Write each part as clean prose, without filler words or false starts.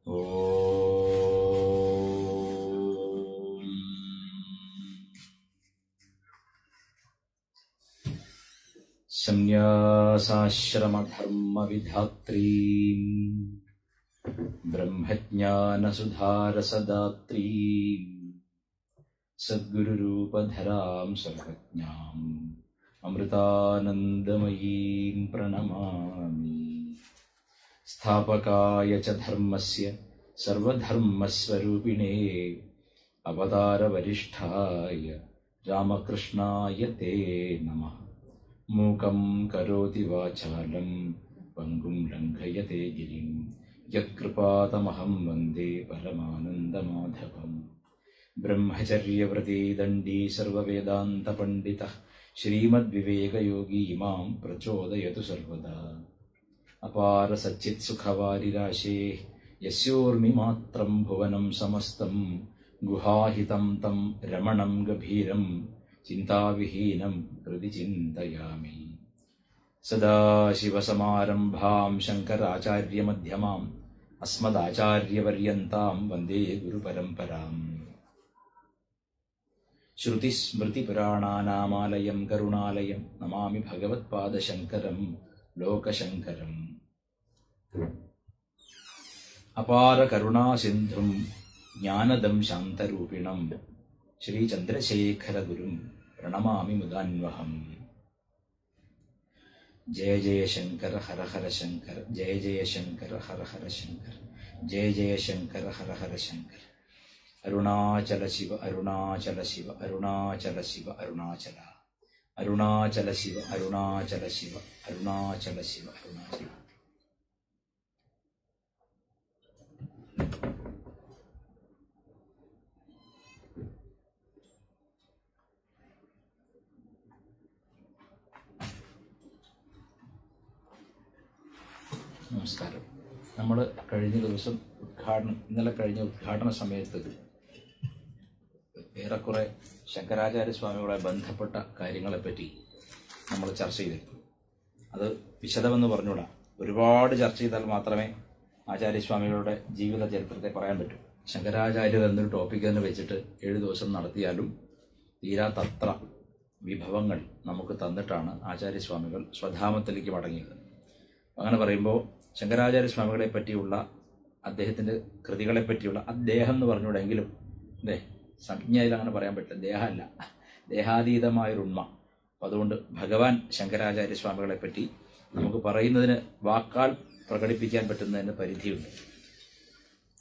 സംന്യാസാശ്രമധർമ്മവിധാത്രീം ബ്രഹ്മജ്ഞാനസുധാരസദാത്രീം സദ്ഗുരുരൂപധരാം സർവജ്ഞാം അമൃതാനന്ദമയീം പ്രണമാമി. സ്ഥാപകായ ച ധർമ്മസ്യ സർവധർമ്മസ്വരൂപിണേ അവതാരവരിഷ്ഠായ രാമകൃഷ്ണായ തേ നമഃ. മൂകം കരോതി വാചാലം പങ്കും ലംഘയത്തെ ഗിരിം യത്കൃപാതമഹം വന്ദേ പരമാനന്ദമാധവം. ബ്രഹ്മചര്യവ്രതേ ദണ്ഡീ സർവവേദാന്തപണ്ഡിതഃ ശ്രീമദ്വിവേകയോഗീ മാം പ്രചോദയതു സർവദാ. അപാര സച്ചിത്സുഖവാരിരാശേ യസ്യോർമിമാത്രം ഭുവനം സമസ്തം ഗുഹാഹിതം തം രമണം ഗഭീരം ചിന്താവിഹീനം ഹൃദി ചിന്തയാമി. സദാശിവസമാരംഭാം ശങ്കരാചാര്യമധ്യമാം അസ്മദാചാര്യപര്യന്താം വന്ദേ ഗുരുപരമ്പരാം. ശ്രുതിസ്മൃതിപുരാണാനാമാലയം കരുണാലയം നമാമി ഭഗവത്പാദശങ്കരം ലോകശങ്കരം. അപാര കരുണാസിന്ധും ജ്ഞാനദം ശാന്തരൂപിണം ശ്രീചന്ദ്രശേഖരഗുരും പ്രണമാമി മുദാന്വഹം. ജയ ജയ ശങ്കര ഹര ഹര ശങ്കര, ജയ ജയ ശങ്കര ഹര ഹര ശങ്കര, ജയ ജയ ശങ്കര ഹര ഹര ശങ്കര. അരുണാചല ശിവ അരുണാചല ശിവ അരുണാചല ശിവ അരുണാചല, അരുണാചല ശിവ അരുണാചല ശിവ അരുണാചല ശിവ അരുണാചല. നമസ്കാരം. നമ്മൾ കഴിഞ്ഞ ദിവസം ഇന്നലെ കഴിഞ്ഞ ഉദ്ഘാടന സമയത്ത് ഏറെക്കുറെ ശങ്കരാചാര്യസ്വാമികളുമായി ബന്ധപ്പെട്ട കാര്യങ്ങളെപ്പറ്റി നമ്മൾ ചർച്ച ചെയ്തിരുന്നു. അത് വിശദമെന്ന് പറഞ്ഞുകൂടാ, ഒരുപാട് ചർച്ച ചെയ്താൽ മാത്രമേ ആചാര്യസ്വാമികളുടെ ജീവിത ചരിത്രത്തെ പറയാൻ പറ്റൂ. ശങ്കരാചാര്യർ എന്നൊരു ടോപ്പിക് തന്നെ വെച്ചിട്ട് 7 ദിവസം നടത്തിയാലും തീരാത്തത്ര വിഭവങ്ങൾ നമുക്ക് തന്നിട്ടാണ് ആചാര്യസ്വാമികൾ സ്വധാമത്തിലേക്ക് മടങ്ങിയത്. അങ്ങനെ പറയുമ്പോൾ ശങ്കരാചാര്യസ്വാമികളെ പറ്റിയുള്ള അദ്ദേഹത്തിൻ്റെ കൃതികളെ പറ്റിയുള്ള അദ്ദേഹം എന്ന് പറഞ്ഞുകൂടെങ്കിലും സംജ്ഞയിൽ അങ്ങനെ പറയാൻ പറ്റില്ല, ദേഹമല്ല, ദേഹാതീതമായൊരുണ്മ. അപ്പം അതുകൊണ്ട് ഭഗവാൻ ശങ്കരാചാര്യസ്വാമികളെ പറ്റി നമുക്ക് പറയുന്നതിന്, വാക്കാൽ പ്രകടിപ്പിക്കാൻ പറ്റുന്നതിന് പരിധിയുണ്ട്.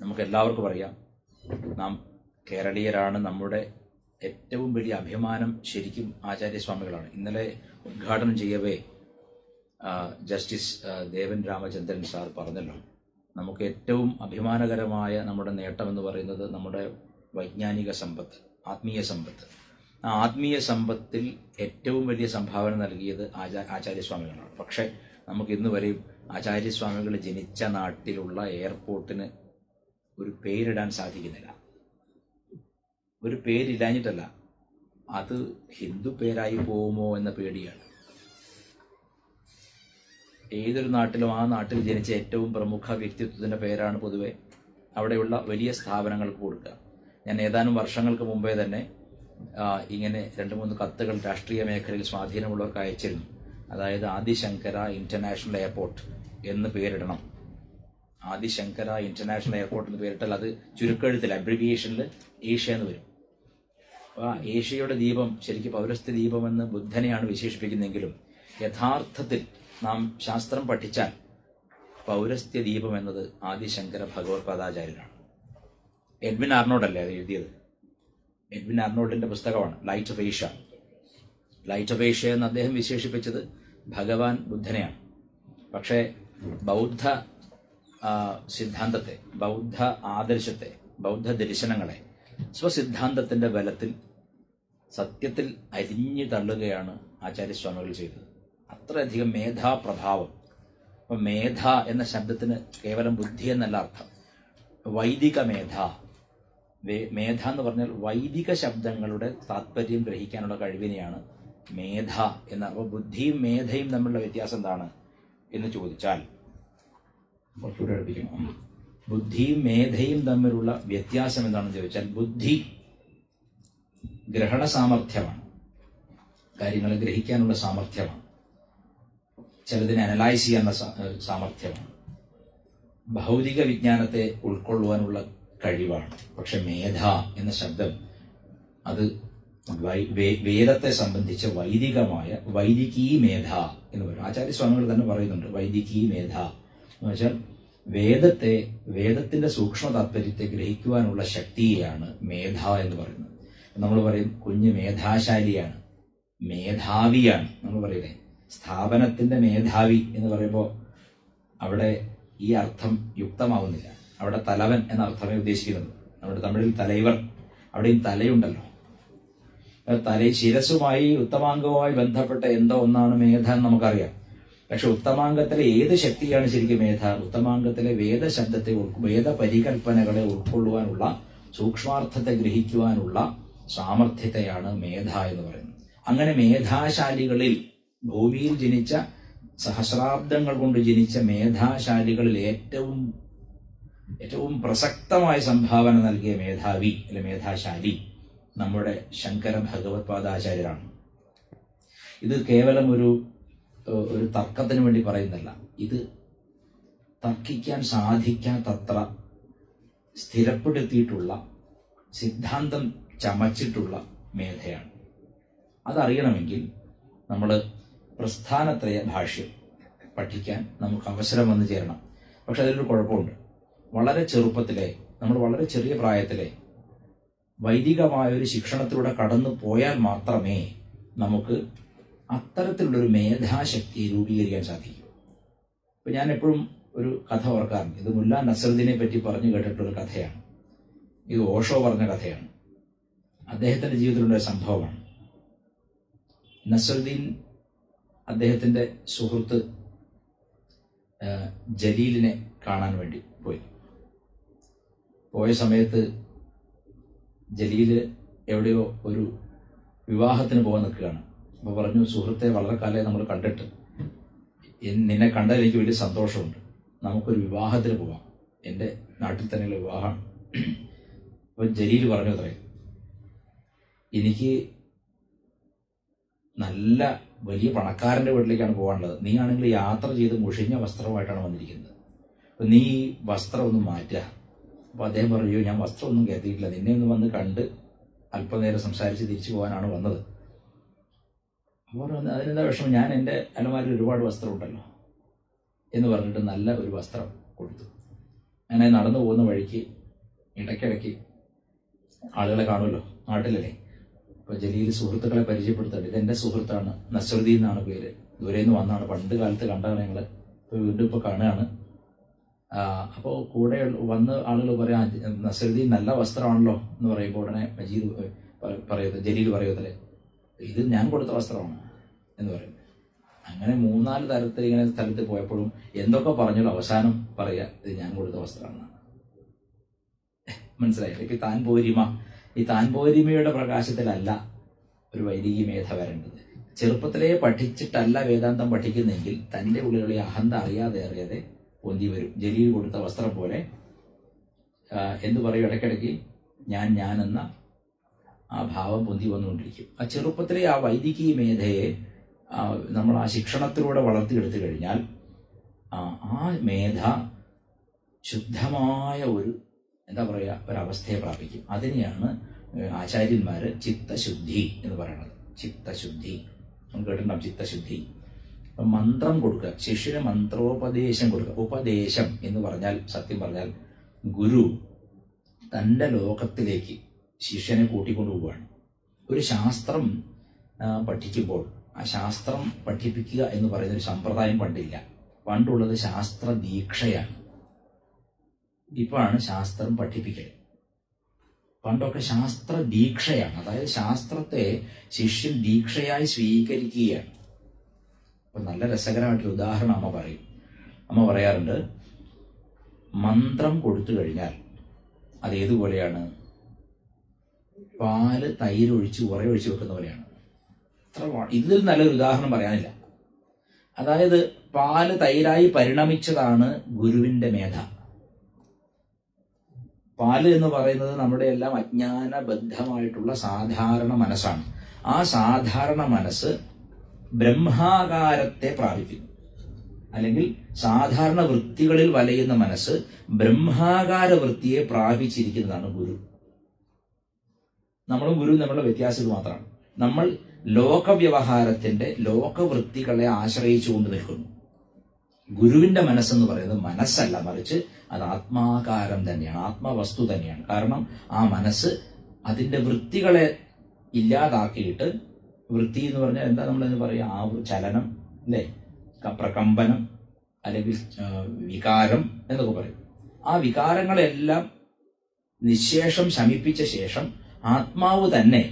നമുക്കെല്ലാവർക്കും അറിയാം, നാം കേരളീയരാണ്. നമ്മുടെ ഏറ്റവും വലിയ അഭിമാനം ശരിക്കും ആചാര്യസ്വാമികളാണ്. ഇന്നലെ ഉദ്ഘാടനം ചെയ്യവേ ജസ്റ്റിസ് ദേവൻ രാമചന്ദ്രൻ സാർ പറഞ്ഞല്ലോ, നമുക്ക് ഏറ്റവും അഭിമാനകരമായ നമ്മുടെ നേട്ടമെന്ന് പറയുന്നത് നമ്മുടെ വൈജ്ഞാനിക സമ്പത്ത്, ആത്മീയ സമ്പത്ത്. ആ ആത്മീയ സമ്പത്തിൽ ഏറ്റവും വലിയ സംഭാവന നൽകിയത് ആചാര്യസ്വാമികളാണ്. പക്ഷേ നമുക്ക് ഇന്ന് വരെയും ആചാര്യസ്വാമികൾ ജനിച്ച നാട്ടിലുള്ള എയർപോർട്ടിന് ഒരു പേരിടാൻ സാധിക്കുന്നില്ല. ഒരു പേരില്ലാഞ്ഞിട്ടല്ല, അത് ഹിന്ദു പേരായി പോകുമോ എന്ന പേടിയാണ്. ഏതൊരു നാട്ടിലും ആ നാട്ടിൽ ജനിച്ച ഏറ്റവും പ്രമുഖ വ്യക്തിത്വത്തിൻ്റെ പേരാണ് പൊതുവെ അവിടെയുള്ള വലിയ സ്ഥാപനങ്ങൾക്ക് കൊടുക്കുക. ഞാൻ ഏതാനും വർഷങ്ങൾക്ക് മുമ്പേ തന്നെ ഇങ്ങനെ 2-3 കത്തുകൾ രാഷ്ട്രീയ മേഖലയിൽ സ്വാധീനമുള്ളവർക്ക് അയച്ചിരുന്നു. അതായത് ആദിശങ്കര ഇന്റർനാഷണൽ എയർപോർട്ട് എന്ന് പേരിടണം. ആദിശങ്കര ഇന്റർനാഷണൽ എയർപോർട്ട് എന്ന് പേരിട്ടാൽ അത് ചുരുക്കെഴുത്തിൽ അബ്രിവിയേഷനിൽ ഏഷ്യ എന്ന് വരും. അപ്പോൾ ഏഷ്യയുടെ ദീപം ശരിക്കും പൗരസ്ത്യ ദീപമെന്ന് ബുദ്ധനെയാണ് വിശേഷിപ്പിക്കുന്നതെങ്കിലും യഥാർത്ഥത്തിൽ നാം ശാസ്ത്രം പഠിച്ചാൽ പൗരസ്ത്യ ദീപം എന്നത് ആദിശങ്കര ഭഗവത്പാദാചാര്യനാണ്. എഡ്വിൻ ആർണോൾഡല്ലേ അത് എഴുതിയത്? എഡ്വിൻ ആർണോൾഡിന്റെ പുസ്തകമാണ് light of Asia. Light of Asia എന്ന് അദ്ദേഹം വിശേഷിപ്പിച്ചത് ഭഗവാൻ ബുദ്ധനെയാണ്. പക്ഷേ ബൗദ്ധ സിദ്ധാന്തത്തെ, ബൗദ്ധ ആദർശത്തെ, ബൗദ്ധ ദർശനങ്ങളെ സ്വസിദ്ധാന്തത്തിന്റെ ബലത്തിൽ സത്യത്തിൽ അരിഞ്ഞു തള്ളുകയാണ് ആചാര്യസ്വാമികൾ ചെയ്തത്. അത്രയധികം മേധാപ്രഭാവം. അപ്പം മേധ എന്ന ശബ്ദത്തിന് കേവലം ബുദ്ധി എന്നല്ല അർത്ഥം, വൈദിക മേധ. മേധ എന്ന് പറഞ്ഞാൽ വൈദിക ശബ്ദങ്ങളുടെ താത്പര്യം ഗ്രഹിക്കാനുള്ള കഴിവിനെയാണ് മേധ എന്ന. അപ്പോൾ ബുദ്ധിയും മേധയും തമ്മിലുള്ള വ്യത്യാസം എന്താണ് എന്ന് ചോദിച്ചാൽ കുറച്ചുകൂടെ അടുപ്പിക്കണം. ബുദ്ധിയും മേധയും തമ്മിലുള്ള വ്യത്യാസം എന്താണെന്ന് ചോദിച്ചാൽ, ബുദ്ധി ഗ്രഹണ സാമർഥ്യമാണ്, കാര്യങ്ങളെ ഗ്രഹിക്കാനുള്ള സാമർഥ്യമാണ്, ചിലതിനെ അനലൈസ് ചെയ്യാനുള്ള സാമർഥ്യമാണ്, ഭൗതിക വിജ്ഞാനത്തെ ഉൾക്കൊള്ളുവാനുള്ള കഴിവാണ്. പക്ഷെ മേധ എന്ന ശബ്ദം അത് വേദത്തെ സംബന്ധിച്ച് വൈദികീ മേധ എന്ന് പറയും. ആചാര്യസ്വാമികൾ തന്നെ പറയുന്നുണ്ട് വൈദികീ മേധ എന്ന് വെച്ചാൽ വേദത്തിന്റെ സൂക്ഷ്മ താത്പര്യത്തെ ഗ്രഹിക്കുവാനുള്ള ശക്തിയെയാണ് മേധ എന്ന് പറയുന്നത്. നമ്മൾ പറയും കുഞ്ഞ് മേധാശാലിയാണ്, മേധാവിയാണ് നമ്മൾ പറയില്ലേ. സ്ഥാപനത്തിന്റെ മേധാവി എന്ന് പറയുമ്പോൾ അവിടെ ഈ അർത്ഥം യുക്തമാവുന്നില്ല. അവിടെ തലവൻ എന്ന അർത്ഥമേ ഉദ്ദേശിക്കുന്നത്. നമ്മുടെ തമിഴിൽ തലൈവർ, അവിടെയും തലയുണ്ടല്ലോ. ശിരസുമായി ഉത്തമാംഗവുമായി ബന്ധപ്പെട്ട എന്തോ ഒന്നാണ് മേധ എന്ന് നമുക്കറിയാം. പക്ഷെ ഉത്തമാംഗത്തിലെ ഏത് ശക്തിയാണ് ശരിക്കും മേധ? ഉത്തമാംഗത്തിലെ വേദശബ്ദത്തെ വേദപരികൽപ്പനകളെ ഉൾക്കൊള്ളുവാനുള്ള, സൂക്ഷ്മാർത്ഥത്തെ ഗ്രഹിക്കുവാനുള്ള സാമർഥ്യത്തെയാണ് മേധ എന്ന് പറയുന്നത്. അങ്ങനെ മേധാശാലികളിൽ, ഭൂമിയിൽ ജനിച്ച സഹസ്രാബ്ദങ്ങൾ കൊണ്ട് ജനിച്ച മേധാശാലികളിൽ ഏറ്റവും പ്രസക്തമായ സംഭാവന നൽകിയ മേധാവി അല്ലെ മേധാശാലി നമ്മുടെ ശങ്കര ഭഗവത്പാദാചാര്യരാണ്. ഇത് കേവലം ഒരു തർക്കത്തിന് വേണ്ടി പറയുന്നല്ല. ഇത് തർക്കിക്കാൻ സാധിക്കാത്തത്ര സ്ഥിരപ്പെടുത്തിയിട്ടുള്ള, സിദ്ധാന്തം ചമച്ചിട്ടുള്ള മേധയാണ്. അതറിയണമെങ്കിൽ നമ്മൾ പ്രസ്ഥാനത്രയ ഭാഷ്യം പഠിക്കാൻ നമുക്ക് അവസരം വന്നു ചേരണം. പക്ഷെ അതിലൊരു കുഴപ്പമുണ്ട്. വളരെ ചെറുപ്പത്തിലെ, നമ്മൾ വളരെ ചെറിയ പ്രായത്തിലെ വൈദികമായ ഒരു ശിക്ഷണത്തിലൂടെ കടന്നു പോയാൽ മാത്രമേ നമുക്ക് അത്തരത്തിലുള്ളൊരു മേധാശക്തിയെ രൂപീകരിക്കാൻ സാധിക്കൂ. ഇപ്പൊ ഞാൻ എപ്പോഴും ഒരു കഥ ഓർക്കാറുണ്ട്. ഇത് മുല്ല നസറുദ്ദീനെ പറ്റി പറഞ്ഞു കേട്ടിട്ടുള്ള കഥയാണ്. ഇത് ഓഷോ പറഞ്ഞ കഥയാണ്. അദ്ദേഹത്തിന്റെ ജീവിതത്തിലുള്ള ഒരു സംഭവമാണ്. നസറുദ്ദീൻ അദ്ദേഹത്തിന്റെ സുഹൃത്ത് ജലീലിനെ കാണാൻ വേണ്ടി പോയ സമയത്ത് ജലീല് എവിടെയോ ഒരു വിവാഹത്തിന് പോകാൻ നിൽക്കുകയാണ്. അപ്പൊ പറഞ്ഞു, സുഹൃത്തെ, വളരെ കാലമായി നമ്മൾ കണ്ടിട്ട്, നിന്നെ കണ്ടാൽ എനിക്ക് വലിയ സന്തോഷമുണ്ട്, നമുക്കൊരു വിവാഹത്തിന് പോവാം, എൻ്റെ നാട്ടിൽ തന്നെയുള്ള വിവാഹമാണ്. അപ്പൊ ജലീൽ പറഞ്ഞു അത്രേ, എനിക്ക് നല്ല വലിയ പണക്കാരന്റെ വീട്ടിലേക്കാണ് പോകാനുള്ളത്, നീ ആണെങ്കിൽ യാത്ര ചെയ്ത് മുഷിഞ്ഞ വസ്ത്രമായിട്ടാണ് വന്നിരിക്കുന്നത്, അപ്പൊ നീ ഈ വസ്ത്രം ഒന്ന് മാറ്റുക. അപ്പൊ അദ്ദേഹം പറയൂ, ഞാൻ വസ്ത്രമൊന്നും കരുതിയിട്ടില്ല, നിന്നെ ഒന്ന് വന്ന് കണ്ട് അല്പനേരം സംസാരിച്ച് തിരിച്ചു പോകാനാണ് വന്നത്. അപ്പോൾ അതിനെന്താ വിഷമം, ഞാൻ എൻ്റെ അലമാരിൽ ഒരുപാട് വസ്ത്രമുണ്ടല്ലോ എന്ന് പറഞ്ഞിട്ട് നല്ല ഒരു വസ്ത്രം കൊടുത്തു. അങ്ങനെ നടന്നു പോകുന്ന വഴിക്ക് ഇടയ്ക്കിടയ്ക്ക് ആളുകളെ കാണുമല്ലോ, നാട്ടിലല്ലേ. അപ്പൊ ജലീൽ സുഹൃത്തുക്കളെ പരിചയപ്പെടുത്തുന്നുണ്ട്. ഇതെന്റെ സുഹൃത്താണ്, നസറുദ്ദീൻ എന്നാണ് പേര്, ദൂരെ നിന്ന് വന്നാണ്, പണ്ട് കാലത്ത് കണ്ടാണ് ഞങ്ങള്, ഇപ്പൊ വീണ്ടും ഇപ്പൊ കാണുകയാണ്. അപ്പോൾ കൂടെ വന്ന് ആളുകൾ പറയാം, നസറുദ്ദീൻ നല്ല വസ്ത്രമാണല്ലോ എന്ന് പറയുമ്പോൾ ഉടനെ ജലീൽ പറയത്തില്ലേ, ഇത് ഞാൻ കൊടുത്ത വസ്ത്രമാണ് എന്ന് പറയും. അങ്ങനെ 3-4 തരത്തിൽ ഇങ്ങനെ സ്ഥലത്ത് പോയപ്പോഴും എന്തൊക്കെ പറഞ്ഞാലും അവസാനം പറയാ, ഇത് ഞാൻ കൊടുത്ത വസ്ത്രമാണ്. മനസ്സിലായില്ലേ? ഈ താൻപോരിമയുടെ പ്രകാശത്തിലല്ല ഒരു വൈദികി മേധ വരേണ്ടത്. ചെറുപ്പത്തിലേ പഠിച്ചിട്ടല്ല വേദാന്തം പഠിക്കുന്നെങ്കിൽ തന്റെ ഉള്ളിലുള്ള അഹന്ത അറിയാതെ പൊന്തി വരും. ജലീൽ കൊടുത്ത വസ്ത്രം പോലെ എന്തു പറയും, ഇടയ്ക്കിടയ്ക്ക് ഞാൻ എന്ന ആ ഭാവം പൊന്തി വന്നുകൊണ്ടിരിക്കും. ആ ചെറുപ്പത്തിലെ ആ വൈദികീ മേധയെ നമ്മൾ ആ ശിക്ഷണത്തിലൂടെ വളർത്തിയെടുത്തു കഴിഞ്ഞാൽ ആ മേധ ശുദ്ധമായ ഒരവസ്ഥയെ പ്രാപിക്കും. അതിനെയാണ് ആചാര്യന്മാര് ചിത്തശുദ്ധി എന്ന് പറയുന്നത്. ചിത്തശുദ്ധി നമ്മൾ കേട്ടിട്ടുണ്ടാവും, ചിത്തശുദ്ധി. മന്ത്രം കൊടുക്കുക, ശിഷ്യന് മന്ത്രോപദേശം കൊടുക്കുക. ഉപദേശം എന്ന് പറഞ്ഞാൽ, സത്യം പറഞ്ഞാൽ, ഗുരു തന്റെ ലോകത്തിലേക്ക് ശിഷ്യനെ കൂട്ടിക്കൊണ്ടുപോവുകയാണ്. ഒരു ശാസ്ത്രം പഠിക്കുമ്പോൾ ആ ശാസ്ത്രം പഠിപ്പിക്കുക എന്ന് പറയുന്ന ഒരു സമ്പ്രദായം പണ്ടില്ല. പണ്ടുള്ളത് ശാസ്ത്ര ദീക്ഷയാണ്. ഇപ്പോഴാണ് ശാസ്ത്രം പഠിപ്പിക്കൽ. പണ്ടൊക്കെ ശാസ്ത്ര ദീക്ഷയാണ്. അതായത് ശാസ്ത്രത്തെ ശിഷ്യൻ ദീക്ഷയായി സ്വീകരിക്കുകയാണ്. അപ്പൊ നല്ല രസകരമായിട്ടൊരു ഉദാഹരണം അമ്മ പറയാറുണ്ട്, മന്ത്രം കൊടുത്തു കഴിഞ്ഞാൽ അത് ഏതുപോലെയാണ്, പാല് തൈരൊഴിച്ച് ഉറയൊഴിച്ച് വെക്കുന്ന പോലെയാണ്. ഇതിൽ നല്ലൊരു ഉദാഹരണം പറയാനില്ല. അതായത് പാല് തൈരായി പരിണമിച്ചതാണ് ഗുരുവിന്റെ മേധ. പാല് എന്ന് പറയുന്നത് നമ്മുടെ എല്ലാം അജ്ഞാനബദ്ധമായിട്ടുള്ള സാധാരണ മനസ്സാണ്. ആ സാധാരണ മനസ്സ് ബ്രഹ്മാകാരത്തെ പ്രാപിക്കുന്നു. അല്ലെങ്കിൽ സാധാരണ വൃത്തികളിൽ വലയുന്ന മനസ്സ് ബ്രഹ്മാകാര വൃത്തിയെ പ്രാപിച്ചിരിക്കുന്നതാണ് ഗുരു. നമ്മളും ഗുരു നമ്മളുടെ വ്യത്യാസം മാത്രമാണ്. നമ്മൾ ലോകവ്യവഹാരത്തിന്റെ ലോകവൃത്തികളെ ആശ്രയിച്ചുകൊണ്ട് നിൽക്കുന്നു. ഗുരുവിന്റെ മനസ്സെന്ന് പറയുന്നത് മനസ്സല്ല, മറിച്ച് അത് ആത്മാകാരം തന്നെയാണ്, ആത്മവസ്തു തന്നെയാണ്. കാരണം ആ മനസ്സ് അതിന്റെ വൃത്തികളെ ഇല്ലാതാക്കിയിട്ട്, വൃത്തി എന്ന് പറഞ്ഞാൽ എന്താ നമ്മളെന്ന് പറയാ, ആ ചലനം അല്ലേ, പ്രകമ്പനം അല്ലെങ്കിൽ വികാരം എന്നൊക്കെ പറയും. ആ വികാരങ്ങളെല്ലാം നിശേഷം ശമിപ്പിച്ച ശേഷം ആത്മാവ് തന്നെ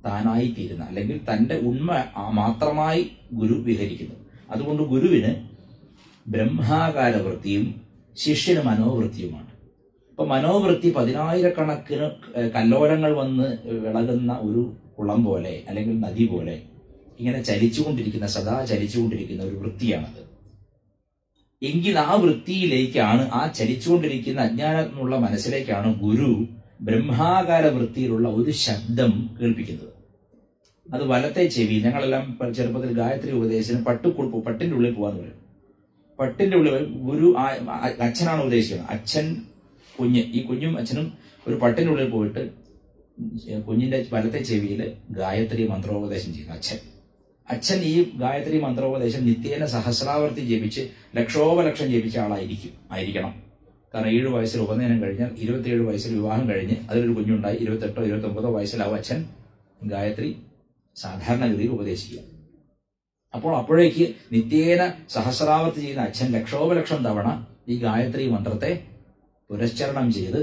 താനായി തീരുന്ന, അല്ലെങ്കിൽ തന്റെ ഉണ്മ മാത്രമായി ഗുരു വിഹരിക്കുന്നു. അതുകൊണ്ട് ഗുരുവിന് ബ്രഹ്മാകാര വൃത്തിയും ശിഷ്യന് മനോവൃത്തിയുമാണ്. ഇപ്പൊ മനോവൃത്തി 10,000-കണക്കിന് കല്ലോലങ്ങൾ വന്ന് വിളകുന്ന ഒരു കുളം പോലെ അല്ലെങ്കിൽ നദി പോലെ ഇങ്ങനെ ചലിച്ചുകൊണ്ടിരിക്കുന്ന, സദാ ചലിച്ചുകൊണ്ടിരിക്കുന്ന ഒരു വൃത്തിയാണത്. എങ്കിൽ ആ വൃത്തിയിലേക്കാണ്, ആ ചലിച്ചുകൊണ്ടിരിക്കുന്ന അജ്ഞാനമുള്ള മനസ്സിലേക്കാണ് ഗുരു ബ്രഹ്മാകാര വൃത്തിയിലുള്ള ഒരു ശബ്ദം കേൾപ്പിക്കുന്നത്. അത് വലത്തെ ചെവി. ഞങ്ങളെല്ലാം ചെറുപ്പത്തിൽ ഗായത്രി ഉപദേശിച്ചിന് പട്ടിന്റെ ഉള്ളിൽ പോകാന്ന് പറയും. പട്ടിന്റെ ഉള്ളിൽ ഗുരു അച്ഛനാണ് ഉപദേശിക്കുന്നത്. അച്ഛൻ കുഞ്ഞ്, ഈ കുഞ്ഞും അച്ഛനും ഒരു പട്ടിന്റെ ഉള്ളിൽ പോയിട്ട് കുഞ്ഞിന്റെ വലത്തെ ചെവിയിൽ ഗായത്രി മന്ത്രോപദേശം ചെയ്യുന്നു അച്ഛൻ ഈ ഗായത്രി മന്ത്രോപദേശം നിത്യേന സഹസ്രാവർത്തി ജപിച്ച് ലക്ഷോപലക്ഷം ജപിച്ച ആയിരിക്കണം. കാരണം 7 വയസ്സിൽ ഉപനയനം കഴിഞ്ഞാൽ 27 വയസ്സിൽ വിവാഹം കഴിഞ്ഞ് അതിലൊരു കുഞ്ഞുണ്ടായി 28 29 വയസ്സിലാവും അച്ഛൻ ഗായത്രി സാധാരണഗതിയിൽ ഉപദേശിക്കുക. അപ്പോഴേക്ക് നിത്യേന സഹസ്രാവർത്തി ചെയ്യുന്ന അച്ഛൻ ലക്ഷോപലക്ഷം തവണ ഈ ഗായത്രി മന്ത്രത്തെ പുരസ്ചരണം ചെയ്ത്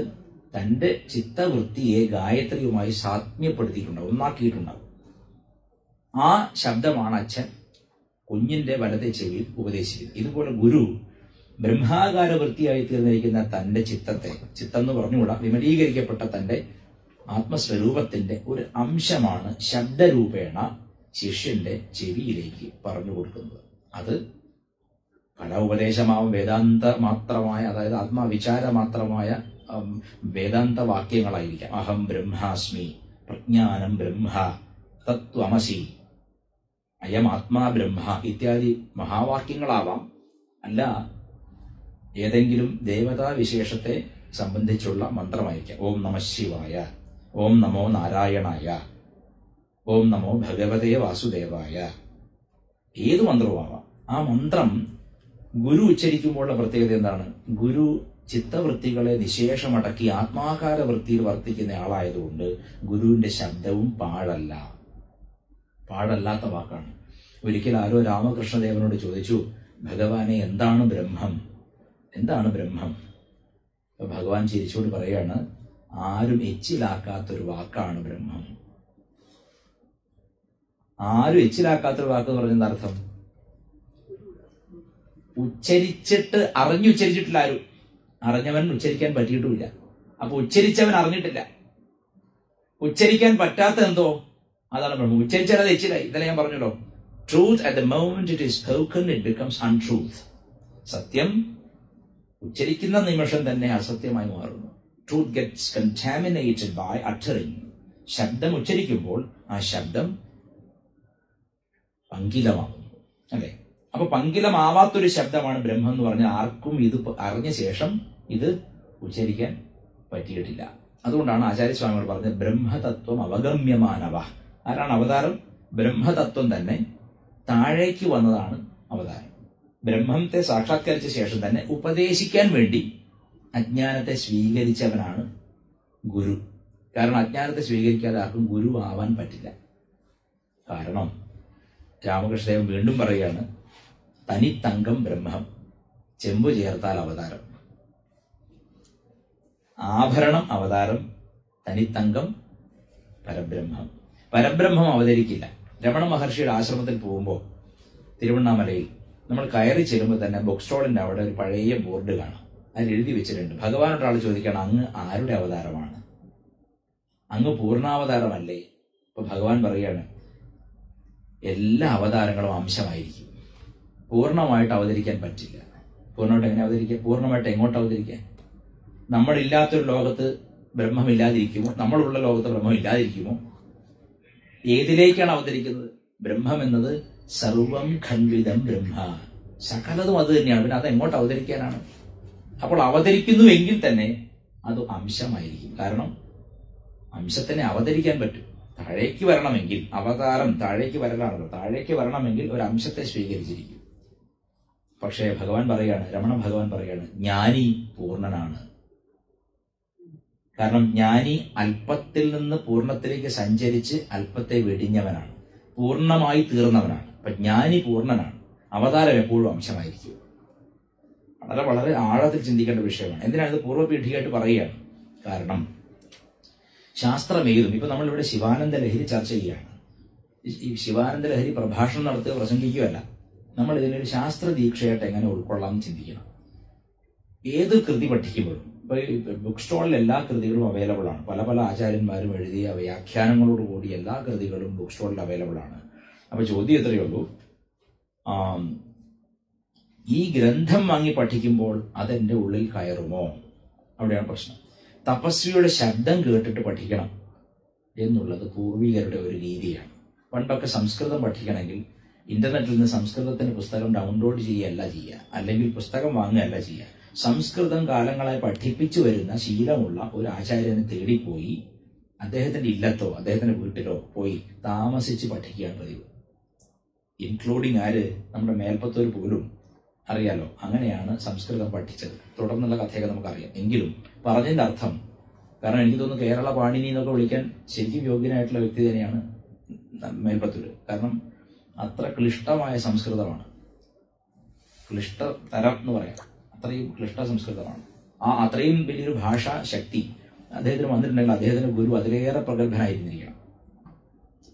തന്റെ ചിത്തവൃത്തിയെ ഗായത്രിയുമായി സാത്മ്യപ്പെടുത്തിയിട്ടുണ്ടാവും, ഒന്നാക്കിയിട്ടുണ്ടാവും. ആ ശബ്ദമാണ് അച്ഛൻ കുഞ്ഞിന്റെ വലത്തെ ചെവിയിൽ ഉപദേശിക്കുന്നത്. ഇതുപോലെ ഗുരു ബ്രഹ്മാകാര വൃത്തിയായി തീർന്നിരിക്കുന്ന തന്റെ ചിത്തം എന്ന് പറഞ്ഞുകൂടാ, വിമലീകരിക്കപ്പെട്ട തന്റെ ആത്മസ്വരൂപത്തിന്റെ ഒരു അംശമാണ് ശബ്ദരൂപേണ ശിഷ്യന്റെ ചെവിയിലേക്ക് പറഞ്ഞു കൊടുക്കുന്നത്. അത് പല ഉപദേശമാവും, വേദാന്ത മാത്രമായ, അതായത് ആത്മവിചാര മാത്രമായ വേദാന്ത വാക്യങ്ങളായിരിക്കാം. അഹം ബ്രഹ്മാസ്മി, പ്രജ്ഞാനം ബ്രഹ്മ, തത്വമസി, അയം ആത്മാ ബ്രഹ്മ ഇത്യാദി മഹാവാക്യങ്ങളാവാം. അല്ല ഏതെങ്കിലും ദേവതാ വിശേഷത്തെ സംബന്ധിച്ചുള്ള മന്ത്രമായിരിക്കാം. ഓം നമ ശിവായ, ഓം നമോ നാരായണായ, ഓം നമോ ഭഗവതേ വാസുദേവായ, ഏത് മന്ത്രവുമാവാം. ആ മന്ത്രം ഗുരു ഉച്ചരിക്കുമ്പോഴുള്ള പ്രത്യേകത എന്താണ്? ഗുരു ചിത്തവൃത്തികളെ നിശേഷമടക്കി ആത്മാകാര വൃത്തിയിൽ വർത്തിക്കുന്ന ആളായതുകൊണ്ട് ഗുരുവിന്റെ ശബ്ദവും പാടല്ലാത്ത വാക്കാണ്. ഒരിക്കൽ ആരോ രാമകൃഷ്ണദേവനോട് ചോദിച്ചു, ഭഗവാനെ എന്താണ് ബ്രഹ്മം? അപ്പൊ ഭഗവാൻ ചിരിച്ചോട് പറയാണ്, ആരും എച്ചിലാക്കാത്തൊരു വാക്കാണ് ബ്രഹ്മം. ആരും എച്ചിലാക്കാത്തൊരു വാക്ക് എന്ന് പറഞ്ഞ അർത്ഥം, ഉച്ചരിച്ചിട്ട് അറിഞ്ഞുച്ചരിച്ചിട്ടില്ല ആരും. അറിഞ്ഞവൻ ഉച്ചരിക്കാൻ പറ്റിയിട്ടുമില്ല. അപ്പൊ ഉച്ചരിച്ചവൻ അറിഞ്ഞിട്ടില്ല. ഉച്ചരിക്കാൻ പറ്റാത്ത എന്തോ അതാണ് ബ്രഹ്മം. ഉച്ചരിച്ചാൽ അത് എച്ചിലായി. ഇന്നലെ ഞാൻ പറഞ്ഞല്ലോ, truth at the moment it is spoken it becomes untruth. സത്യം ഉച്ചരിക്കുന്ന നിമിഷം തന്നെ അസത്യമായി മാറുന്നു. Truth gets contaminated by uttering. ശബ്ദം ഉച്ചരിക്കുമ്പോൾ ആ ശബ്ദം പങ്കിലമാകുന്നു, അല്ലെ? അപ്പൊ പങ്കിലമാവാത്തൊരു ശബ്ദമാണ് ബ്രഹ്മം എന്ന് പറഞ്ഞാൽ ആർക്കും ഇത് അറിഞ്ഞ ശേഷം ഇത് ഉച്ചരിക്കാൻ പറ്റിയിട്ടില്ല. അതുകൊണ്ടാണ് ആചാര്യസ്വാമികൾ പറഞ്ഞത് ബ്രഹ്മതത്വം അവഗമ്യമാനവ. ആരാണ് അവതാരം? ബ്രഹ്മതത്വം തന്നെ താഴേക്ക് വന്നതാണ് അവതാരം. ബ്രഹ്മത്തെ സാക്ഷാത്കരിച്ച ശേഷം തന്നെ ഉപദേശിക്കാൻ വേണ്ടി അജ്ഞാനത്തെ സ്വീകരിച്ചവനാണ് ഗുരു. കാരണം അജ്ഞാനത്തെ സ്വീകരിക്കാതെ ആർക്കും ഗുരു ആവാൻ പറ്റില്ല. കാരണം രാമകൃഷ്ണദേവൻ വീണ്ടും പറയുകയാണ്, തനിത്തങ്കം ബ്രഹ്മം, ചെമ്പു ചേർത്താൽ അവതാരം. ആഭരണം അവതാരം, തനിത്തങ്കം പരബ്രഹ്മം. പരബ്രഹ്മം അവതരിക്കില്ല. രമണ മഹർഷിയുടെ ആശ്രമത്തിൽ പോകുമ്പോൾ തിരുവണ്ണാമലയിൽ നമ്മൾ കയറി ചെല്ലുമ്പോൾ തന്നെ ബുക്ക് സ്റ്റോളിന്റെ അവിടെ ഒരു പഴയ ബോർഡ് കാണാം. അതിൽ എഴുതി വെച്ചിട്ടുണ്ട്, ഭഗവാനോട് ആൾ ചോദിക്കണം, അങ്ങ് ആരുടെ അവതാരമാണ്? അങ്ങ് പൂർണ്ണാവതാരമല്ലേ? ഇപ്പൊ ഭഗവാൻ പറയാണ്, എല്ലാ അവതാരങ്ങളും അംശമായിരിക്കും. പൂർണ്ണമായിട്ട് അവതരിക്കാൻ പറ്റില്ല. പൂർണ്ണമായിട്ട് എങ്ങനെ അവതരിക്കുക? പൂർണ്ണമായിട്ട് എങ്ങോട്ട് അവതരിക്കാൻ? നമ്മളില്ലാത്തൊരു ലോകത്ത് ബ്രഹ്മമില്ലാതിരിക്കുമോ? നമ്മളുള്ള ലോകത്ത് ബ്രഹ്മം ഇല്ലാതിരിക്കുമോ? ഏതിലേക്കാണ് അവതരിക്കുന്നത്? ബ്രഹ്മം എന്നത് സർവം ഖണ്ഡിതം ബ്രഹ്മ, സകലതും അത് തന്നെയാണ്. പിന്നെ അത് എങ്ങോട്ട് അവതരിക്കാനാണ്? അപ്പോൾ അവതരിക്കുന്നുവെങ്കിൽ തന്നെ അത് അംശമായിരിക്കും. കാരണം അംശത്തിനെ അവതരിക്കാൻ പറ്റും. താഴേക്ക് വരണമെങ്കിൽ, അവതാരം താഴേക്ക് വരലാണല്ലോ, താഴേക്ക് വരണമെങ്കിൽ ഒരു അംശത്തെ സ്വീകരിച്ചിരിക്കും. പക്ഷേ ഭഗവാൻ പറയാണ്, രമണ ഭഗവാൻ പറയാണ്, ജ്ഞാനി പൂർണ്ണനാണ്. കാരണം ജ്ഞാനി അല്പത്തിൽ നിന്ന് പൂർണ്ണത്തിലേക്ക് സഞ്ചരിച്ച് അല്പത്തെ വെടിഞ്ഞവനാണ്, പൂർണ്ണമായി തീർന്നവനാണ്. അപ്പൊ ജ്ഞാനി പൂർണ്ണനാണ്, അവതാരം എപ്പോഴും അംശമായിരിക്കും. വളരെ വളരെ ആഴത്തിൽ ചിന്തിക്കേണ്ട വിഷയമാണ്. എന്തിനാണ് ഇത് പൂർവ്വപീഠികയായിട്ട് പറയുകയാണ്? കാരണം ശാസ്ത്രമേതും, ഇപ്പൊ നമ്മളിവിടെ ശിവാനന്ദ ലഹരി ചർച്ച ചെയ്യുകയാണ്. ഈ ശിവാനന്ദ ലഹരി പ്രഭാഷണം നടത്തുക, പ്രസംഗിക്കുകയല്ല. നമ്മൾ ഇതിനൊരു ശാസ്ത്ര ദീക്ഷയായിട്ട് എങ്ങനെ ഉൾക്കൊള്ളാം എന്ന് ചിന്തിക്കണം. ഏത് കൃതി പഠിക്കുമ്പോഴും, ഇപ്പൊ ഈ ബുക്ക് സ്റ്റോളിൽ എല്ലാ കൃതികളും അവൈലബിൾ ആണ്. പല പല ആചാര്യന്മാരും എഴുതിയ വ്യാഖ്യാനങ്ങളോടുകൂടി എല്ലാ കൃതികളും ബുക്ക് സ്റ്റോളിൽ അവൈലബിൾ ആണ്. അപ്പൊ ചോദ്യം എത്രയേ ഉള്ളൂ, ഈ ഗ്രന്ഥം വാങ്ങി പഠിക്കുമ്പോൾ അതെന്റെ ഉള്ളിൽ കയറുമോ? അവിടെയാണ് പ്രശ്നം. തപസ്വിയുടെ ശബ്ദം കേട്ടിട്ട് പഠിക്കണം എന്നുള്ളത് പൂർവികരുടെ ഒരു രീതിയാണ്. പണ്ടൊക്കെ സംസ്കൃതം പഠിക്കണമെങ്കിൽ ഇന്റർനെറ്റിൽ നിന്ന് സംസ്കൃതത്തിന്റെ പുസ്തകം ഡൗൺലോഡ് ചെയ്യുകയല്ല ചെയ്യുക, അല്ലെങ്കിൽ പുസ്തകം വാങ്ങുകയല്ല ചെയ്യുക. സംസ്കൃതം കാലങ്ങളായി പഠിപ്പിച്ചു വരുന്ന ശീലമുള്ള ഒരു ആചാര്യനെ തേടിപ്പോയി അദ്ദേഹത്തിന്റെ ഇല്ലത്തോ അദ്ദേഹത്തിന്റെ വീട്ടിലോ പോയി താമസിച്ച് പഠിക്കുകയാണ് പതിവ്. ഇൻക്ലൂഡിങ് ആര്? നമ്മുടെ മേൽപ്പത്തൂർ പോലും അറിയാലോ. അങ്ങനെയാണ് സംസ്കൃതം പഠിച്ചത്. തുടർന്നുള്ള കഥയൊക്കെ നമുക്കറിയാം. എങ്കിലും പറഞ്ഞതിന്റെ അർത്ഥം, കാരണം എനിക്ക് തോന്നുന്നു കേരള പാണിനി എന്നൊക്കെ വിളിക്കാൻ ശരിക്കും യോഗ്യനായിട്ടുള്ള വ്യക്തി തന്നെയാണ് മേൽപ്പത്തൂർ. കാരണം അത്ര ക്ലിഷ്ടമായ സംസ്കൃതമാണ്, ക്ലിഷ്ടതരം എന്ന് പറയാം, അത്രയും ക്ലിഷ്ട സംസ്കൃതമാണ്. അത്രയും വലിയൊരു ഭാഷാ ശക്തി അദ്ദേഹത്തിന് വന്നിട്ടുണ്ടെങ്കിൽ അദ്ദേഹത്തിന്റെ ഗുരു അതിലേറെ പ്രഗത്ഭനായിരുന്നിരിക്കണം.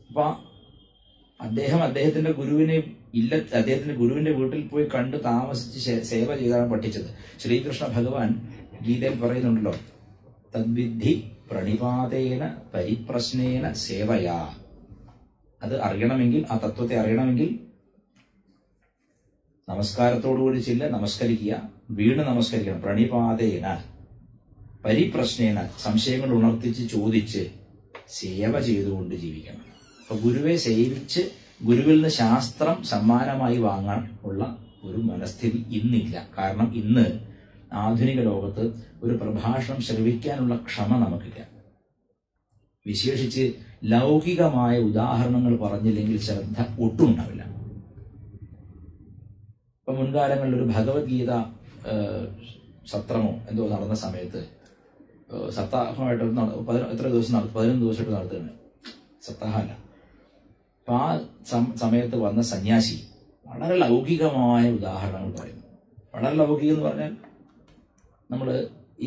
അപ്പൊ അദ്ദേഹത്തിന്റെ ഗുരുവിന്റെ വീട്ടിൽ പോയി കണ്ട് താമസിച്ച് സേവ ചെയ്താണ് പഠിച്ചത്. ശ്രീകൃഷ്ണ ഭഗവാൻ ഗീതയിൽ പറയുന്നുണ്ടല്ലോ, തദ്വിദ്ധി പ്രണിപാതേന പരിപ്രശ്നേന സേവയാ. അത് അറിയണമെങ്കിൽ, ആ തത്വത്തെ അറിയണമെങ്കിൽ നമസ്കാരത്തോടുകൂടി ചില്ല നമസ്കരിക്കുക, വീണ് നമസ്കരിക്കണം. പ്രണിപാതേന പരിപ്രശ്നേന, സംശയങ്ങൾ ഉണർത്തിച്ച് ചോദിച്ച് സേവ ചെയ്തുകൊണ്ട് ജീവിക്കണം. അപ്പൊ ഗുരുവെ സേവിച്ച് ഗുരുവിൽ നിന്ന് ശാസ്ത്രം സമ്മാനമായി വാങ്ങാൻ ഉള്ള ഒരു മനസ്ഥിതി ഇന്നില്ല. കാരണം ഇന്ന് ആധുനിക ലോകത്ത് ഒരു പ്രഭാഷണം ശ്രവിക്കാനുള്ള ക്ഷമ നമുക്കില്ല. വിശേഷിച്ച് ലൗകികമായ ഉദാഹരണങ്ങൾ പറഞ്ഞില്ലെങ്കിൽ ശ്രദ്ധ ഒട്ടും ഉണ്ടാവില്ല. ഇപ്പൊ മുൻകാലങ്ങളിൽ ഒരു ഭഗവത്ഗീത സത്രമോ എന്തോ നടന്ന സമയത്ത്, സപ്താഹമായിട്ട് എത്ര ദിവസം 11 ദിവസമായിട്ട് നടത്തുകയാണ്, സപ്താഹമല്ല. അപ്പൊ ആ സമയത്ത് വന്ന സന്യാസി വളരെ ലൗകികമായ ഉദാഹരണങ്ങൾ പറയുന്നു. വളരെ ലൗകികം എന്ന് പറഞ്ഞാൽ നമ്മൾ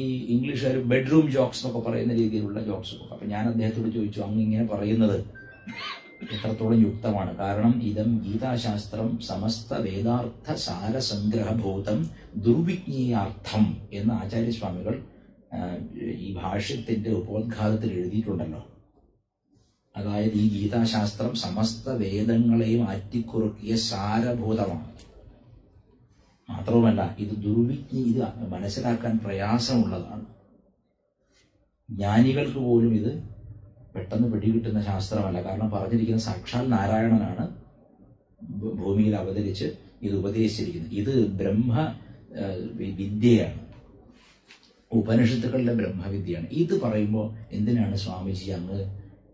ഈ ഇംഗ്ലീഷുകാർ ബെഡ്റൂം ജോക്സ് എന്നൊക്കെ പറയുന്ന രീതിയിലുള്ള ജോക്സ് ഒക്കെ. അപ്പൊ ഞാൻ അദ്ദേഹത്തോട് ചോദിച്ചു, അങ്ങ് ഇങ്ങനെ പറയുന്നത് എത്രത്തോളം യുക്തമാണ്? കാരണം ഇതം ഗീതാശാസ്ത്രം സമസ്ത വേദാർത്ഥ സാരസംഗ്രഹഭൂതം ദുർവിജ്ഞേയാർത്ഥം എന്ന് ആചാര്യസ്വാമികൾ ഈ ഭാഷ്യത്തിന്റെ ഉപോദ്ഘാതത്തിൽ എഴുതിയിട്ടുണ്ടല്ലോ. അതായത് ഈ ഗീതാശാസ്ത്രം സമസ്ത വേദങ്ങളെയും ആറ്റിക്കുറുക്കിയ സാരഭൂതമാണ്. മാത്രവുമല്ല ഇത് ഇത് മനസ്സിലാക്കാൻ പ്രയാസമുള്ളതാണ്. ജ്ഞാനികൾക്ക് പോലും ഇത് പെട്ടെന്ന് പിടികിട്ടുന്ന ശാസ്ത്രമല്ല. കാരണം പറഞ്ഞിരിക്കുന്ന സാക്ഷാൽ നാരായണനാണ് ഭൂമിയിൽ അവതരിച്ച് ഇത് ഉപദേശിച്ചിരിക്കുന്നത്. ഇത് ബ്രഹ്മ വിദ്യയാണ്, ഉപനിഷത്തുക്കളുടെ ബ്രഹ്മവിദ്യയാണ്. ഇത് പറയുമ്പോൾ എന്തിനാണ് സ്വാമിജി അങ്ങ്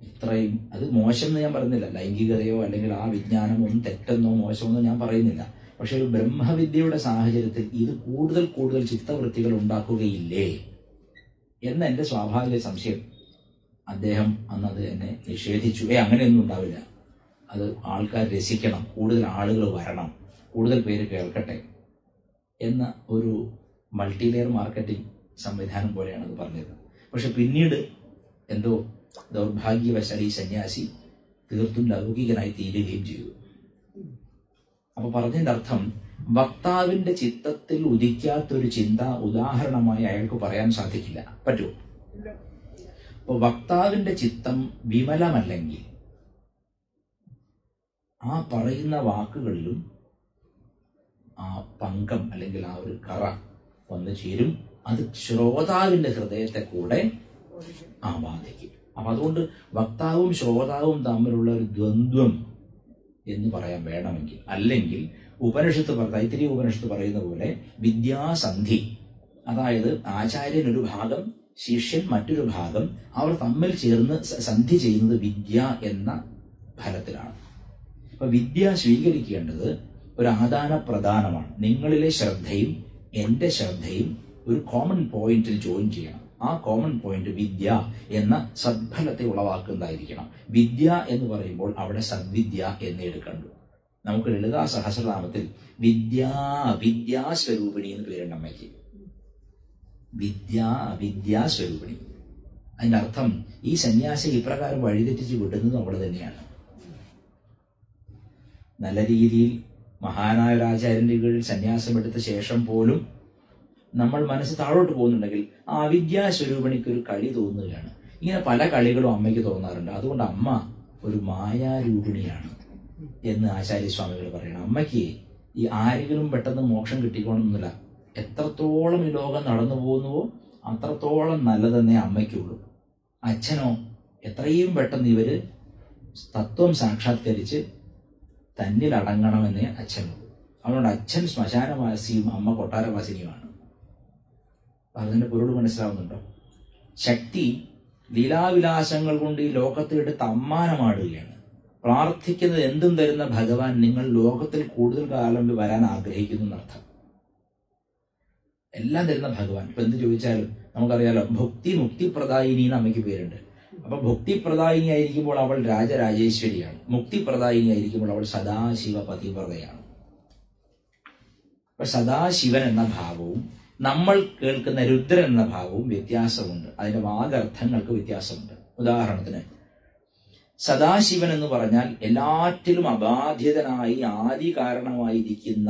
ഇത്രയും, അത് മോശം എന്ന് ഞാൻ പറയുന്നില്ല, ലൈംഗികതയോ അല്ലെങ്കിൽ ആ വിജ്ഞാനമോ തെറ്റെന്നോ മോശമെന്നോ ഞാൻ പറയുന്നില്ല. പക്ഷെ ഒരു ബ്രഹ്മവിദ്യയുടെ സാഹചര്യത്തിൽ ഇത് കൂടുതൽ കൂടുതൽ ചിത്തവൃത്തികൾ ഉണ്ടാക്കുകയില്ലേ എന്ന എന്റെ സ്വാഭാവിക സംശയം. അദ്ദേഹം അന്നത് എന്നെ നിഷേധിച്ചു. അങ്ങനെയൊന്നും ഉണ്ടാവില്ല, അത് ആൾക്കാർ രസിക്കണം, കൂടുതൽ ആളുകൾ വരണം, കൂടുതൽ പേര് കേൾക്കട്ടെ എന്ന ഒരു മൾട്ടി ലെയർ മാർക്കറ്റിംഗ് സംവിധാനം പോലെയാണ് അത് പറഞ്ഞത്. പക്ഷെ പിന്നീട് എന്തോ ദൗർഭാഗ്യവശാൽ ഈ സന്യാസി തീർത്തും ലൗകികനായി തീരുകയും ചെയ്തു. അപ്പൊ പറഞ്ഞതിന്റെ അർത്ഥം, വക്താവിന്റെ ചിത്തത്തിൽ ഉദിക്കാത്തൊരു ചിന്ത ഉദാഹരണമായി അയാൾക്ക് പറയാൻ സാധിക്കില്ല. പറ്റുമോ? അപ്പൊ വക്താവിന്റെ ചിത്തം വിമലമല്ലെങ്കിൽ ആ പറയുന്ന വാക്കുകളിലും ആ പങ്കം അല്ലെങ്കിൽ ആ ഒരു കറ വന്നു ചേരും. അത് ശ്രോതാവിന്റെ ഹൃദയത്തെ കൂടെ ബാധിക്കും. അപ്പൊ അതുകൊണ്ട് വക്താവും ശ്രോതാവും തമ്മിലുള്ള ഒരു ദ്വന്ദ്വം എന്ന് പറയാൻ വേണമെങ്കിൽ, അല്ലെങ്കിൽ തൈത്തിരീയ ഉപനിഷത്ത് പറയുന്ന പോലെ വിദ്യാസന്ധി, അതായത് ആചാര്യൻ ഒരു ഭാഗം, ശിഷ്യൻ മറ്റൊരു ഭാഗം, അവർ തമ്മിൽ ചേർന്ന് സന്ധി ചെയ്യുന്നത് വിദ്യ എന്ന ഫലത്തിലാണ്. അപ്പൊ വിദ്യ സ്വീകരിക്കേണ്ടത് ഒരു ആദാന പ്രദാനമാണ്. നിങ്ങളിലെ ശ്രദ്ധയും എന്റെ ശ്രദ്ധയും ഒരു കോമൺ പോയിന്റിൽ ജോയിൻ ചെയ്യണം. ആ കോമൺ പോയിന്റ് വിദ്യ എന്ന സദ്ഫലത്തെ ഉളവാക്കുന്നതായിരിക്കണം. വിദ്യ എന്ന് പറയുമ്പോൾ അവിടെ സദ്വിദ്യ എന്ന് എടുക്കണ്ടു. നമുക്ക് ലളിതാ സഹസ്രനാമത്തിൽ വിദ്യാസ്വരൂപിണി എന്ന് പേരുണ്ട് അമ്മയ്ക്ക്. വിദ്യാസ്വരൂപിണി. അതിന്റെ അർത്ഥം ഈ സന്യാസി ഇപ്രകാരം വഴിതെറ്റിച്ച് വിടുന്നതും അവള് തന്നെയാണ്. നല്ല രീതിയിൽ മഹാനായ ഒരു ആചാര്യന്റെ കീഴിൽ സന്യാസം എടുത്ത ശേഷം പോലും നമ്മൾ മനസ്സ് താഴോട്ട് പോകുന്നുണ്ടെങ്കിൽ ആ അവിദ്യാസ്വരൂപിണിക്ക് ഒരു കളി തോന്നുകയാണ്. ഇങ്ങനെ പല കളികളും അമ്മയ്ക്ക് തോന്നാറുണ്ട്. അതുകൊണ്ട് അമ്മ ഒരു മായാരൂപിണിയാണ് എന്ന് ആചാര്യസ്വാമികൾ പറയണം. അമ്മയ്ക്ക് ഈ ആരെങ്കിലും പെട്ടെന്ന് മോക്ഷം കിട്ടിക്കോണമെന്നില്ല. എത്രത്തോളം ഈ ലോകം നടന്നു പോകുന്നുവോ അത്രത്തോളം നല്ലതെന്നേ അമ്മയ്ക്കുള്ളൂ. അച്ഛനോ എത്രയും പെട്ടെന്ന് ഇവര് തത്വം സാക്ഷാത്കരിച്ച് തന്നിൽ അടങ്ങണമെന്നേ അച്ഛനുള്ളൂ. അതുകൊണ്ട് അച്ഛൻ ശ്മശാനവാസിയും അമ്മ കൊട്ടാരവാസിനിയുമാണ്. അതിന്റെ പൊരുൾ മനസ്സിലാവുന്നുണ്ടോ? ശക്തി ലീലാവിലാസങ്ങൾ കൊണ്ട് ഈ ലോകത്തെ എടുത്ത് അമ്മാനമാടുകയാണ്. പ്രാർത്ഥിക്കുന്നത് എന്തും തരുന്ന ഭഗവാൻ നിങ്ങൾ ലോകത്തിൽ കൂടുതൽ കാലം വരാൻ ആഗ്രഹിക്കുന്നു എന്നർത്ഥം. എല്ലാം തരുന്ന ഭഗവാൻ. ഇപ്പൊ എന്ത് ചോദിച്ചാലും നമുക്കറിയാലോ, ഭുക്തി മുക്തിപ്രദായിനി എന്ന് അമ്മയ്ക്ക് പേരുണ്ട്. അപ്പൊ ഭുക്തിപ്രദായിനി ആയിരിക്കുമ്പോൾ അവൾ രാജരാജേശ്വരിയാണ്. മുക്തിപ്രദായിനി ആയിരിക്കുമ്പോൾ അവൾ സദാശിവ പതിവ്രതയാണ്. അപ്പൊ സദാശിവൻ എന്ന ഭാവവും നമ്മൾ കേൾക്കുന്ന രുദ്രൻ എന്ന ഭാവവും വ്യത്യാസമുണ്ട്. അതിന്റെ വാഗർത്ഥങ്ങൾക്ക് വ്യത്യാസമുണ്ട്. ഉദാഹരണത്തിന് സദാശിവൻ എന്ന് പറഞ്ഞാൽ എല്ലാറ്റിലും അബാധ്യതനായി ആദി കാരണമായിരിക്കുന്ന,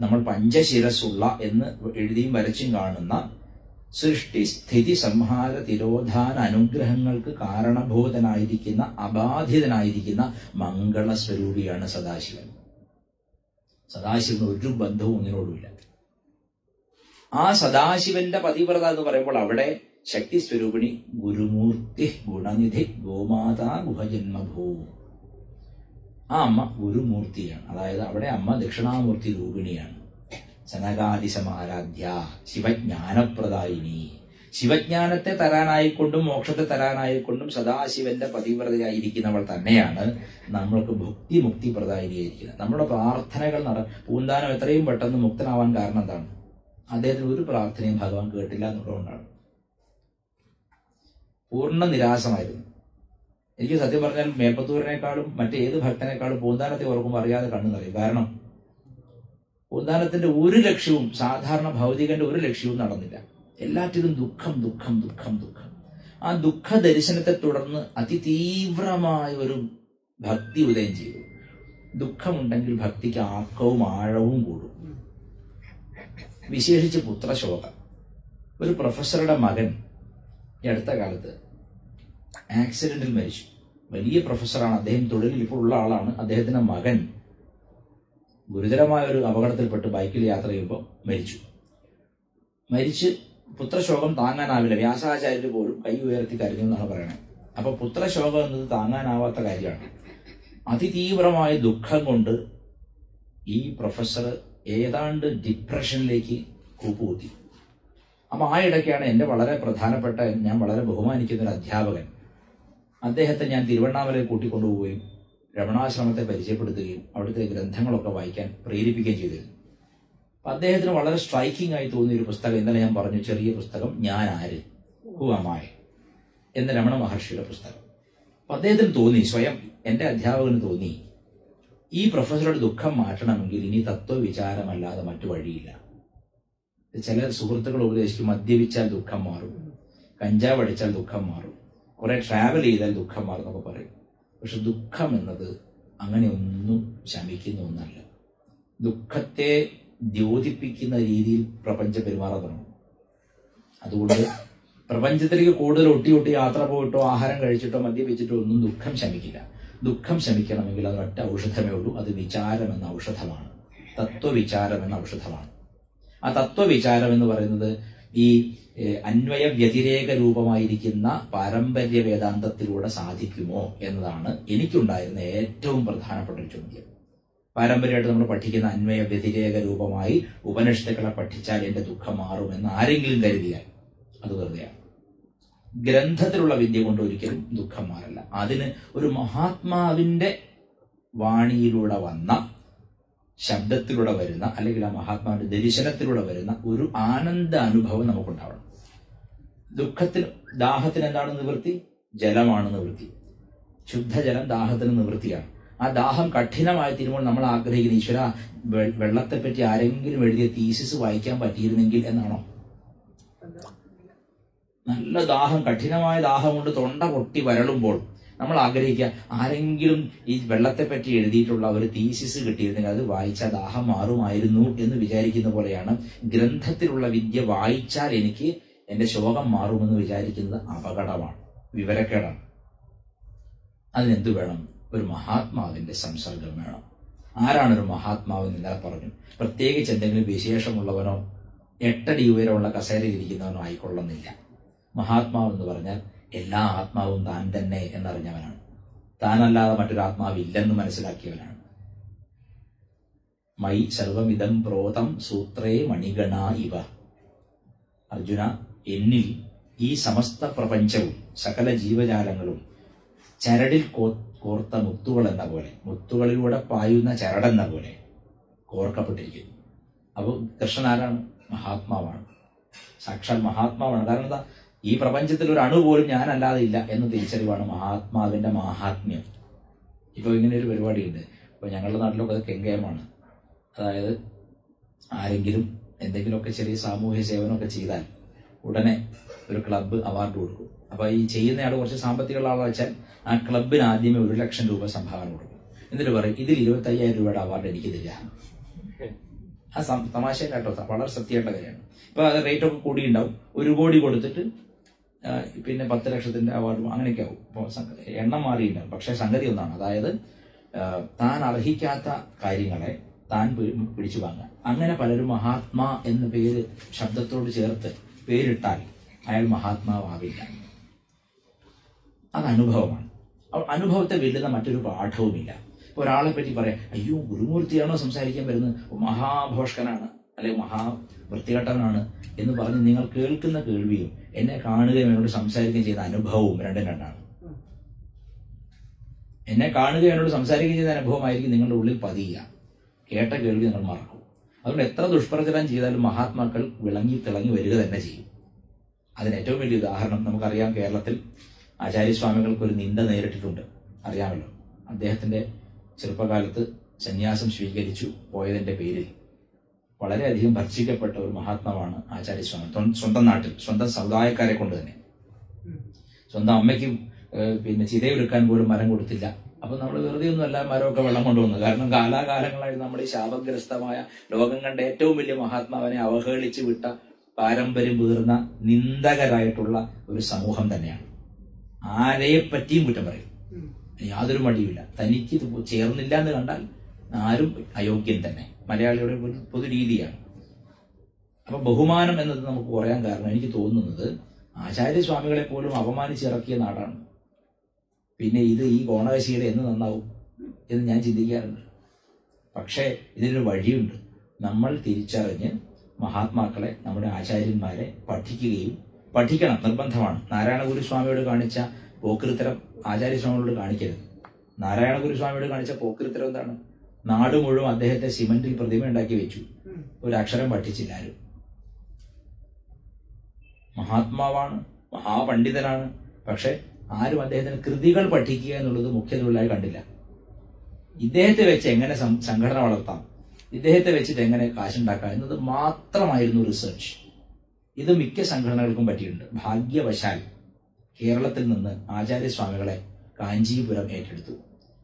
നമ്മൾ പഞ്ചശിരസുള്ള എന്ന് എഴുതിയും വരച്ചും കാണുന്ന സൃഷ്ടി സ്ഥിതി സംഹാര തിരോധാന അനുഗ്രഹങ്ങൾക്ക് കാരണഭൂതനായിരിക്കുന്ന അബാധിതനായിരിക്കുന്ന മംഗളസ്വരൂപിയാണ് സദാശിവൻ. സദാശിവന് ഒരു ബന്ധവും ഒന്നിനോടുമില്ല. ആ സദാശിവന്റെ പതിവ്രത എന്ന് പറയുമ്പോൾ അവിടെ ശക്തി സ്വരൂപിണി ഗുരുമൂർത്തി ഗുണനിധി ഗോമാതാ ഗുഹജന്മഭൂ. ആ അമ്മ ഗുരുമൂർത്തിയാണ്. അതായത് അവിടെ അമ്മ ദക്ഷിണാമൂർത്തി രൂപിണിയാണ്. സനകാദിസമാരാധ്യ ശിവജ്ഞാനപ്രദായിനി. ശിവജ്ഞാനത്തെ തരാനായിക്കൊണ്ടും മോക്ഷത്തെ തരാനായിക്കൊണ്ടും സദാശിവന്റെ പതിവ്രതയായിരിക്കുന്നവൾ തന്നെയാണ് നമ്മൾക്ക് ഭുക്തി മുക്തിപ്രദായിനിയായിരിക്കുന്നത്. നമ്മുടെ പ്രാർത്ഥനകൾ പൂന്താനം എത്രയും പെട്ടെന്ന് മുക്തനാവാൻ കാരണം എന്താണ്? അദ്ദേഹത്തിന് ഒരു പ്രാർത്ഥനയും ഭഗവാൻ കേട്ടില്ല എന്നുള്ളതുകൊണ്ടാണ്. പൂർണ്ണ നിരാശമായിരുന്നു. എനിക്ക് സത്യം പറഞ്ഞാൽ മേൽപ്പത്തൂരിനേക്കാളും മറ്റേത് ഭക്തനേക്കാളും പൂന്താനത്തെ ഓർക്കുമ്പോൾ അറിയാതെ കണ്ണു നിറയും. കാരണം പൂന്താനത്തിന്റെ ഒരു ലക്ഷ്യവും, സാധാരണ ഭൗതികന്റെ ഒരു ലക്ഷ്യവും നടന്നില്ല. എല്ലാറ്റിലും ദുഃഖം ദുഃഖം ദുഃഖം ദുഃഖം. ആ ദുഃഖ ദർശനത്തെ തുടർന്ന് അതിതീവ്രമായ ഒരു ഭക്തി ഉദയം ചെയ്തു. ദുഃഖമുണ്ടെങ്കിൽ ഭക്തിക്ക് ആക്കവും ആഴവും കൂടും. വിശേഷിച്ച് പുത്രശോകം. ഒരു പ്രൊഫസറുടെ മകൻ ഈ അടുത്ത കാലത്ത് ആക്സിഡന്റിൽ മരിച്ചു. വലിയ പ്രൊഫസറാണ് അദ്ദേഹം, തൊഴിലിൽ ഇപ്പോൾ ഉള്ള ആളാണ്. അദ്ദേഹത്തിന്റെ മകൻ ഗുരുതരമായ ഒരു അപകടത്തിൽപ്പെട്ട് ബൈക്കിൽ യാത്ര ചെയ്യുമ്പോൾ മരിച്ച് പുത്രശോകം താങ്ങാനാവില്ല. വ്യാസാചാര്യർ പോലും കൈ ഉയർത്തി കരഞ്ഞു എന്നാണ് പറയണത്. അപ്പൊ പുത്രശോകം എന്നത് താങ്ങാനാവാത്ത കാര്യമാണ്. അതിതീവ്രമായ ദുഃഖം കൊണ്ട് ഈ പ്രൊഫസർ ഏതാണ്ട് ഡിപ്രഷനിലേക്ക് കൂപ്പുകുത്തി. അപ്പൊ ആ ഇടയ്ക്കാണ് എന്റെ വളരെ പ്രധാനപ്പെട്ട, ഞാൻ വളരെ ബഹുമാനിക്കുന്ന ഒരു അധ്യാപകൻ, അദ്ദേഹത്തെ ഞാൻ തിരുവണ്ണാമലയിൽ കൂട്ടിക്കൊണ്ടുപോവുകയും രമണാശ്രമത്തെ പരിചയപ്പെടുത്തുകയും അവിടുത്തെ ഗ്രന്ഥങ്ങളൊക്കെ വായിക്കാൻ പ്രേരിപ്പിക്കുകയും ചെയ്തിരുന്നു. അപ്പൊ അദ്ദേഹത്തിന് വളരെ സ്ട്രൈക്കിംഗ് ആയി തോന്നിയ ഒരു പുസ്തകം, ഇന്നലെ ഞാൻ പറഞ്ഞു, ചെറിയ പുസ്തകം, ഞാൻ ആര്, ഹു അമായ എന്ന രമണ മഹർഷിയുടെ പുസ്തകം. അപ്പൊ അദ്ദേഹത്തിന് തോന്നി, സ്വയം എന്റെ അധ്യാപകന് തോന്നി, ഈ പ്രൊഫസറുടെ ദുഃഖം മാറ്റണമെങ്കിൽ ഇനി തത്വവിചാരമല്ലാതെ മറ്റു വഴിയില്ല. ചില സുഹൃത്തുക്കൾ ഉപദേശിക്കും, മദ്യപിച്ചാൽ ദുഃഖം മാറും, കഞ്ചാവ് അടിച്ചാൽ ദുഃഖം മാറും, കുറെ ട്രാവൽ ചെയ്താൽ ദുഃഖം മാറും എന്നൊക്കെ പറയും. പക്ഷെ ദുഃഖം എന്നത് അങ്ങനെ ഒന്നും ശമിക്കുന്ന ഒന്നല്ല. ദുഃഖത്തെ ദ്യോതിപ്പിക്കുന്ന രീതിയിൽ പ്രപഞ്ചം പെരുമാറാൻ തുടങ്ങും. അതുകൊണ്ട് പ്രപഞ്ചത്തിലേക്ക് കൂടുതൽ ഒട്ടി യാത്ര പോയിട്ടോ ആഹാരം കഴിച്ചിട്ടോ മദ്യപിച്ചിട്ടോ ഒന്നും ദുഃഖം ശമിക്കില്ല. ദുഃഖം ശമിക്കണമെങ്കിൽ അതിനൊറ്റ ഔഷധമേ ഉള്ളൂ. അത് വിചാരം എന്ന ഔഷധമാണ്, തത്വവിചാരം എന്ന ഔഷധമാണ്. ആ തത്വവിചാരം എന്ന് പറയുന്നത് ഈ അന്വയ വ്യതിരേക രൂപമായിരിക്കുന്ന പാരമ്പര്യ വേദാന്തത്തിലൂടെ സാധിക്കുമോ എന്നതാണ് എനിക്കുണ്ടായിരുന്ന ഏറ്റവും പ്രധാനപ്പെട്ട ഒരു ചോദ്യം. പാരമ്പര്യമായിട്ട് നമ്മൾ പഠിക്കുന്ന അന്വയ വ്യതിരേക രൂപമായി ഉപനിഷത്തുക്കളെ പഠിച്ചാൽ എന്റെ ദുഃഖം മാറുമെന്ന് ആരെങ്കിലും കരുതിയാൽ അത് വെറുതെയാണ്. ഗ്രന്ഥത്തിലുള്ള വിദ്യ കൊണ്ട് ഒരിക്കലും ദുഃഖം മാറില്ല. അതിന് ഒരു മഹാത്മാവിന്റെ വാണിയിലൂടെ വന്ന, ശബ്ദത്തിലൂടെ വരുന്ന, അല്ലെങ്കിൽ ആ മഹാത്മാവിന്റെ ദർശനത്തിലൂടെ വരുന്ന ഒരു ആനന്ദ അനുഭവം നമുക്കുണ്ടാവണം. ദുഃഖത്തിന്, ദാഹത്തിന് എന്താണ് നിവൃത്തി? ജലമാണ് നിവൃത്തി. ശുദ്ധജലം ദാഹത്തിന് നിവൃത്തിയാണ്. ആ ദാഹം കഠിനമായി തീരുമ്പോൾ നമ്മൾ ആഗ്രഹിക്കുന്ന, ഈശ്വര വെള്ളത്തെപ്പറ്റി ആരെങ്കിലും എഴുതിയ തീസിസ് വായിക്കാൻ പറ്റിയിരുന്നെങ്കിൽ എന്നാണോ? നല്ല ദാഹം, കഠിനമായ ദാഹം കൊണ്ട് തൊണ്ട പൊട്ടി വരളുമ്പോൾ നമ്മൾ ആഗ്രഹിക്കുക ആരെങ്കിലും ഈ വെള്ളത്തെപ്പറ്റി എഴുതിയിട്ടുള്ള ഒരു തീസിസ് കിട്ടിയിരുന്നെങ്കിൽ അത് വായിച്ചാൽ ദാഹം മാറുമായിരുന്നു എന്ന് വിചാരിക്കുന്ന പോലെയാണ് ഗ്രന്ഥത്തിലുള്ള വിദ്യ വായിച്ചാൽ എനിക്ക് എന്റെ ശോകം മാറുമെന്ന് വിചാരിക്കുന്നത് അപകടമാണ്, വിവരക്കേടാണ്. അതിനെന്ത് വേണം? ഒരു മഹാത്മാവിന്റെ സംസർഗം വേണം. ആരാണൊരു മഹാത്മാവ് എന്ന് ഇന്നലെ പറഞ്ഞു. പ്രത്യേകിച്ച് എന്തെങ്കിലും വിശേഷമുള്ളവനോ 8 അടി ഉയരമുള്ള കസേരയിൽ ഇരിക്കുന്നവനോ ആയിക്കൊള്ളുന്നില്ല. മഹാത്മാവ് എന്ന് പറഞ്ഞാൽ എല്ലാ ആത്മാവും താൻ തന്നെ എന്നറിഞ്ഞവനാണ്. താനല്ലാതെ മറ്റൊരു ആത്മാവില്ലെന്ന് മനസ്സിലാക്കിയവനാണ്. മൈ സർവമിദം പ്രോതം സൂത്രേ മണിഗണ ഇവ. അർജുന, എന്നിൽ ഈ സമസ്ത പ്രപഞ്ചവും സകല ജീവജാലങ്ങളും ചരടിൽ കോർത്ത മുത്തുകൾ എന്ന പോലെ, മുത്തുകളിലൂടെ പായുന്ന ചരടെന്ന പോലെ കോർക്കപ്പെട്ടിരിക്കുന്നു. അപ്പോൾ കൃഷ്ണൻ ആരാണ്? മഹാത്മാവാണ്, സാക്ഷാൽ മഹാത്മാവാണ്. കാരണം എന്താ? ഈ പ്രപഞ്ചത്തിൽ ഒരു അണു പോലും ഞാനല്ലാതെ ഇല്ല എന്ന തിരിച്ചറിവാണ് മഹാത്മാവിന്റെ മാഹാത്മ്യം. ഇപ്പൊ ഇങ്ങനെ ഒരു പരിപാടിയുണ്ട്. ഇപ്പൊ ഞങ്ങളുടെ നാട്ടിലൊക്കെ അത് കെങ്കേമാണ്. അതായത് ആരെങ്കിലും എന്തെങ്കിലുമൊക്കെ ചെറിയ സാമൂഹ്യ സേവനമൊക്കെ ചെയ്താൽ ഉടനെ ഒരു ക്ലബ്ബ് അവാർഡ് കൊടുക്കും. അപ്പൊ ഈ ചെയ്യുന്നയാൾ കുറച്ച് സാമ്പത്തികമുള്ള ആളെ വെച്ചാൽ ആ ക്ലബിന് ആദ്യമേ 1 ലക്ഷം രൂപ സംഭാവന കൊടുക്കും. എന്നിട്ട് പറയും ഇതിൽ 25,000 രൂപയുടെ അവാർഡ് എനിക്ക് തരിക. ആ തമാശ കേട്ടോ, വളരെ സത്യമായിട്ടുള്ള കാര്യമാണ്. ഇപ്പൊ റേറ്റ് ഒക്കെ കൂടിയുണ്ടാവും. 1 കോടി കൊടുത്തിട്ട് പിന്നെ 10 ലക്ഷത്തിന്റെ അവാർഡും അങ്ങനെയൊക്കെ ആവും. അപ്പോൾ എണ്ണം മാറിയിട്ടുണ്ടാവും. പക്ഷെ സംഗതി ഒന്നാണ്, അതായത് താൻ അർഹിക്കാത്ത കാര്യങ്ങളെ താൻ പിടിച്ചു വാങ്ങുക. അങ്ങനെ പലരും മഹാത്മാ എന്ന പേര് ശബ്ദത്തോട് ചേർത്ത് പേരിട്ടാൽ അയാൾ മഹാത്മാവില്ല. അത് അനുഭവമാണ്. അനുഭവത്തെ വെല്ലുന്ന മറ്റൊരു പാഠവുമില്ല. ഇപ്പൊ ഒരാളെ പറ്റി പറയാം, അയ്യോ ഗുരുമൂർത്തിയാണോ സംസാരിക്കാൻ വരുന്നത്, മഹാഭോഷ്കനാണ് അല്ലെങ്കിൽ മഹാവൃത്തികെട്ടവനാണ് എന്ന് പറഞ്ഞ് നിങ്ങൾ കേൾക്കുന്ന കേൾവിയും എന്നെ കാണുകയും എന്നോട് സംസാരിക്കുകയും ചെയ്ത അനുഭവവും രണ്ടും രണ്ടാണ്. എന്നെ കാണുകയും എന്നോട് സംസാരിക്കുകയും ചെയ്ത അനുഭവമായിരിക്കും നിങ്ങളുടെ ഉള്ളിൽ പതിയുക. കേട്ട കേൾവി നിങ്ങൾ മറക്കും. അതുകൊണ്ട് എത്ര ദുഷ്പ്രചരണം ചെയ്താലും മഹാത്മാക്കൾ വിളങ്ങി തിളങ്ങി വരിക തന്നെ ചെയ്യും. അതിന് ഏറ്റവും വലിയ ഉദാഹരണം നമുക്കറിയാം. കേരളത്തിൽ ആചാര്യസ്വാമികൾക്ക് ഒരു നിന്ദ നേരിട്ടിട്ടുണ്ട്, അറിയാമല്ലോ. അദ്ദേഹത്തിന്റെ ചെറുപ്പകാലത്ത് സന്യാസം സ്വീകരിച്ചു പോയതിന്റെ പേരിൽ വളരെയധികം ഭർഷിക്കപ്പെട്ട ഒരു മഹാത്മാവാണ് ആചാര്യസ്വാമി. സ്വന്തം നാട്ടിൽ സ്വന്തം സമുദായക്കാരെ കൊണ്ട് തന്നെ. സ്വന്തം അമ്മയ്ക്കും പിന്നെ ചിതയൊരുക്കാൻ പോലും മരം കൊടുത്തില്ല. അപ്പൊ നമ്മൾ വെറുതെ ഒന്നുമല്ല മരമൊക്കെ വെള്ളം കൊണ്ടുവന്നു. കാരണം കാലാകാലങ്ങളായി നമ്മുടെ ഈ ശാപഗ്രസ്തമായ ലോകം കണ്ട ഏറ്റവും വലിയ മഹാത്മാവിനെ അവഹേളിച്ച് വിട്ട പാരമ്പര്യം വീർന്ന നിന്ദകരായിട്ടുള്ള ഒരു സമൂഹം തന്നെയാണ്. ആരെയെ പറ്റിയും കുറ്റം പറയും, യാതൊരു മടിയുമില്ല. തനിക്ക് ചേർന്നില്ല എന്ന് കണ്ടാൽ ആരും അയോഗ്യൻ തന്നെ. മലയാളിയുടെ പൊതു രീതിയാണ്. അപ്പൊ ബഹുമാനം എന്നത് നമുക്ക് കുറയാൻ കാരണം എനിക്ക് തോന്നുന്നത് ആചാര്യസ്വാമികളെ പോലും അപമാനിച്ചിറക്കിയ നാടാണ്. പിന്നെ ഇത് ഈ കോണകശിയുടെ എന്ന് നന്നാവും എന്ന് ഞാൻ ചിന്തിക്കാറുണ്ട്. പക്ഷേ ഇതിനൊരു വഴിയുണ്ട്. നമ്മൾ തിരിച്ചറിഞ്ഞ് മഹാത്മാക്കളെ, നമ്മുടെ ആചാര്യന്മാരെ പഠിക്കണം, നിർബന്ധമാണ്. നാരായണഗുരുസ്വാമിയോട് കാണിച്ച പോക്കൃത്തരം ആചാര്യസ്വാമിയോട് കാണിക്കരുത്. നാരായണഗുരുസ്വാമിയോട് കാണിച്ച പോക്കൃത്തരം എന്താണ്? നാട് മുഴുവൻ അദ്ദേഹത്തെ സിമന്റിൽ പ്രതിമ ഉണ്ടാക്കി വെച്ചു, ഒരു അക്ഷരം പഠിച്ചില്ല ആരും. മഹാത്മാവാണ്, മഹാപണ്ഡിതനാണ്, പക്ഷെ ആരും അദ്ദേഹത്തിന് കൃതികൾ പഠിക്കുക എന്നുള്ളത് മുഖ്യ തൊഴിലായി കണ്ടില്ല. ഇദ്ദേഹത്തെ വെച്ച് എങ്ങനെ സംഘടന വളർത്താം, ഇദ്ദേഹത്തെ വെച്ചിട്ട് എങ്ങനെ കാശുണ്ടാക്കാം എന്നത് മാത്രമായിരുന്നു റിസർച്ച്. ഇത് മിക്ക സംഘടനകൾക്കും പറ്റിയിട്ടുണ്ട്. ഭാഗ്യവശാൽ കേരളത്തിൽ നിന്ന് ആചാര്യസ്വാമികളെ കാഞ്ചീപുരം ഏറ്റെടുത്തു,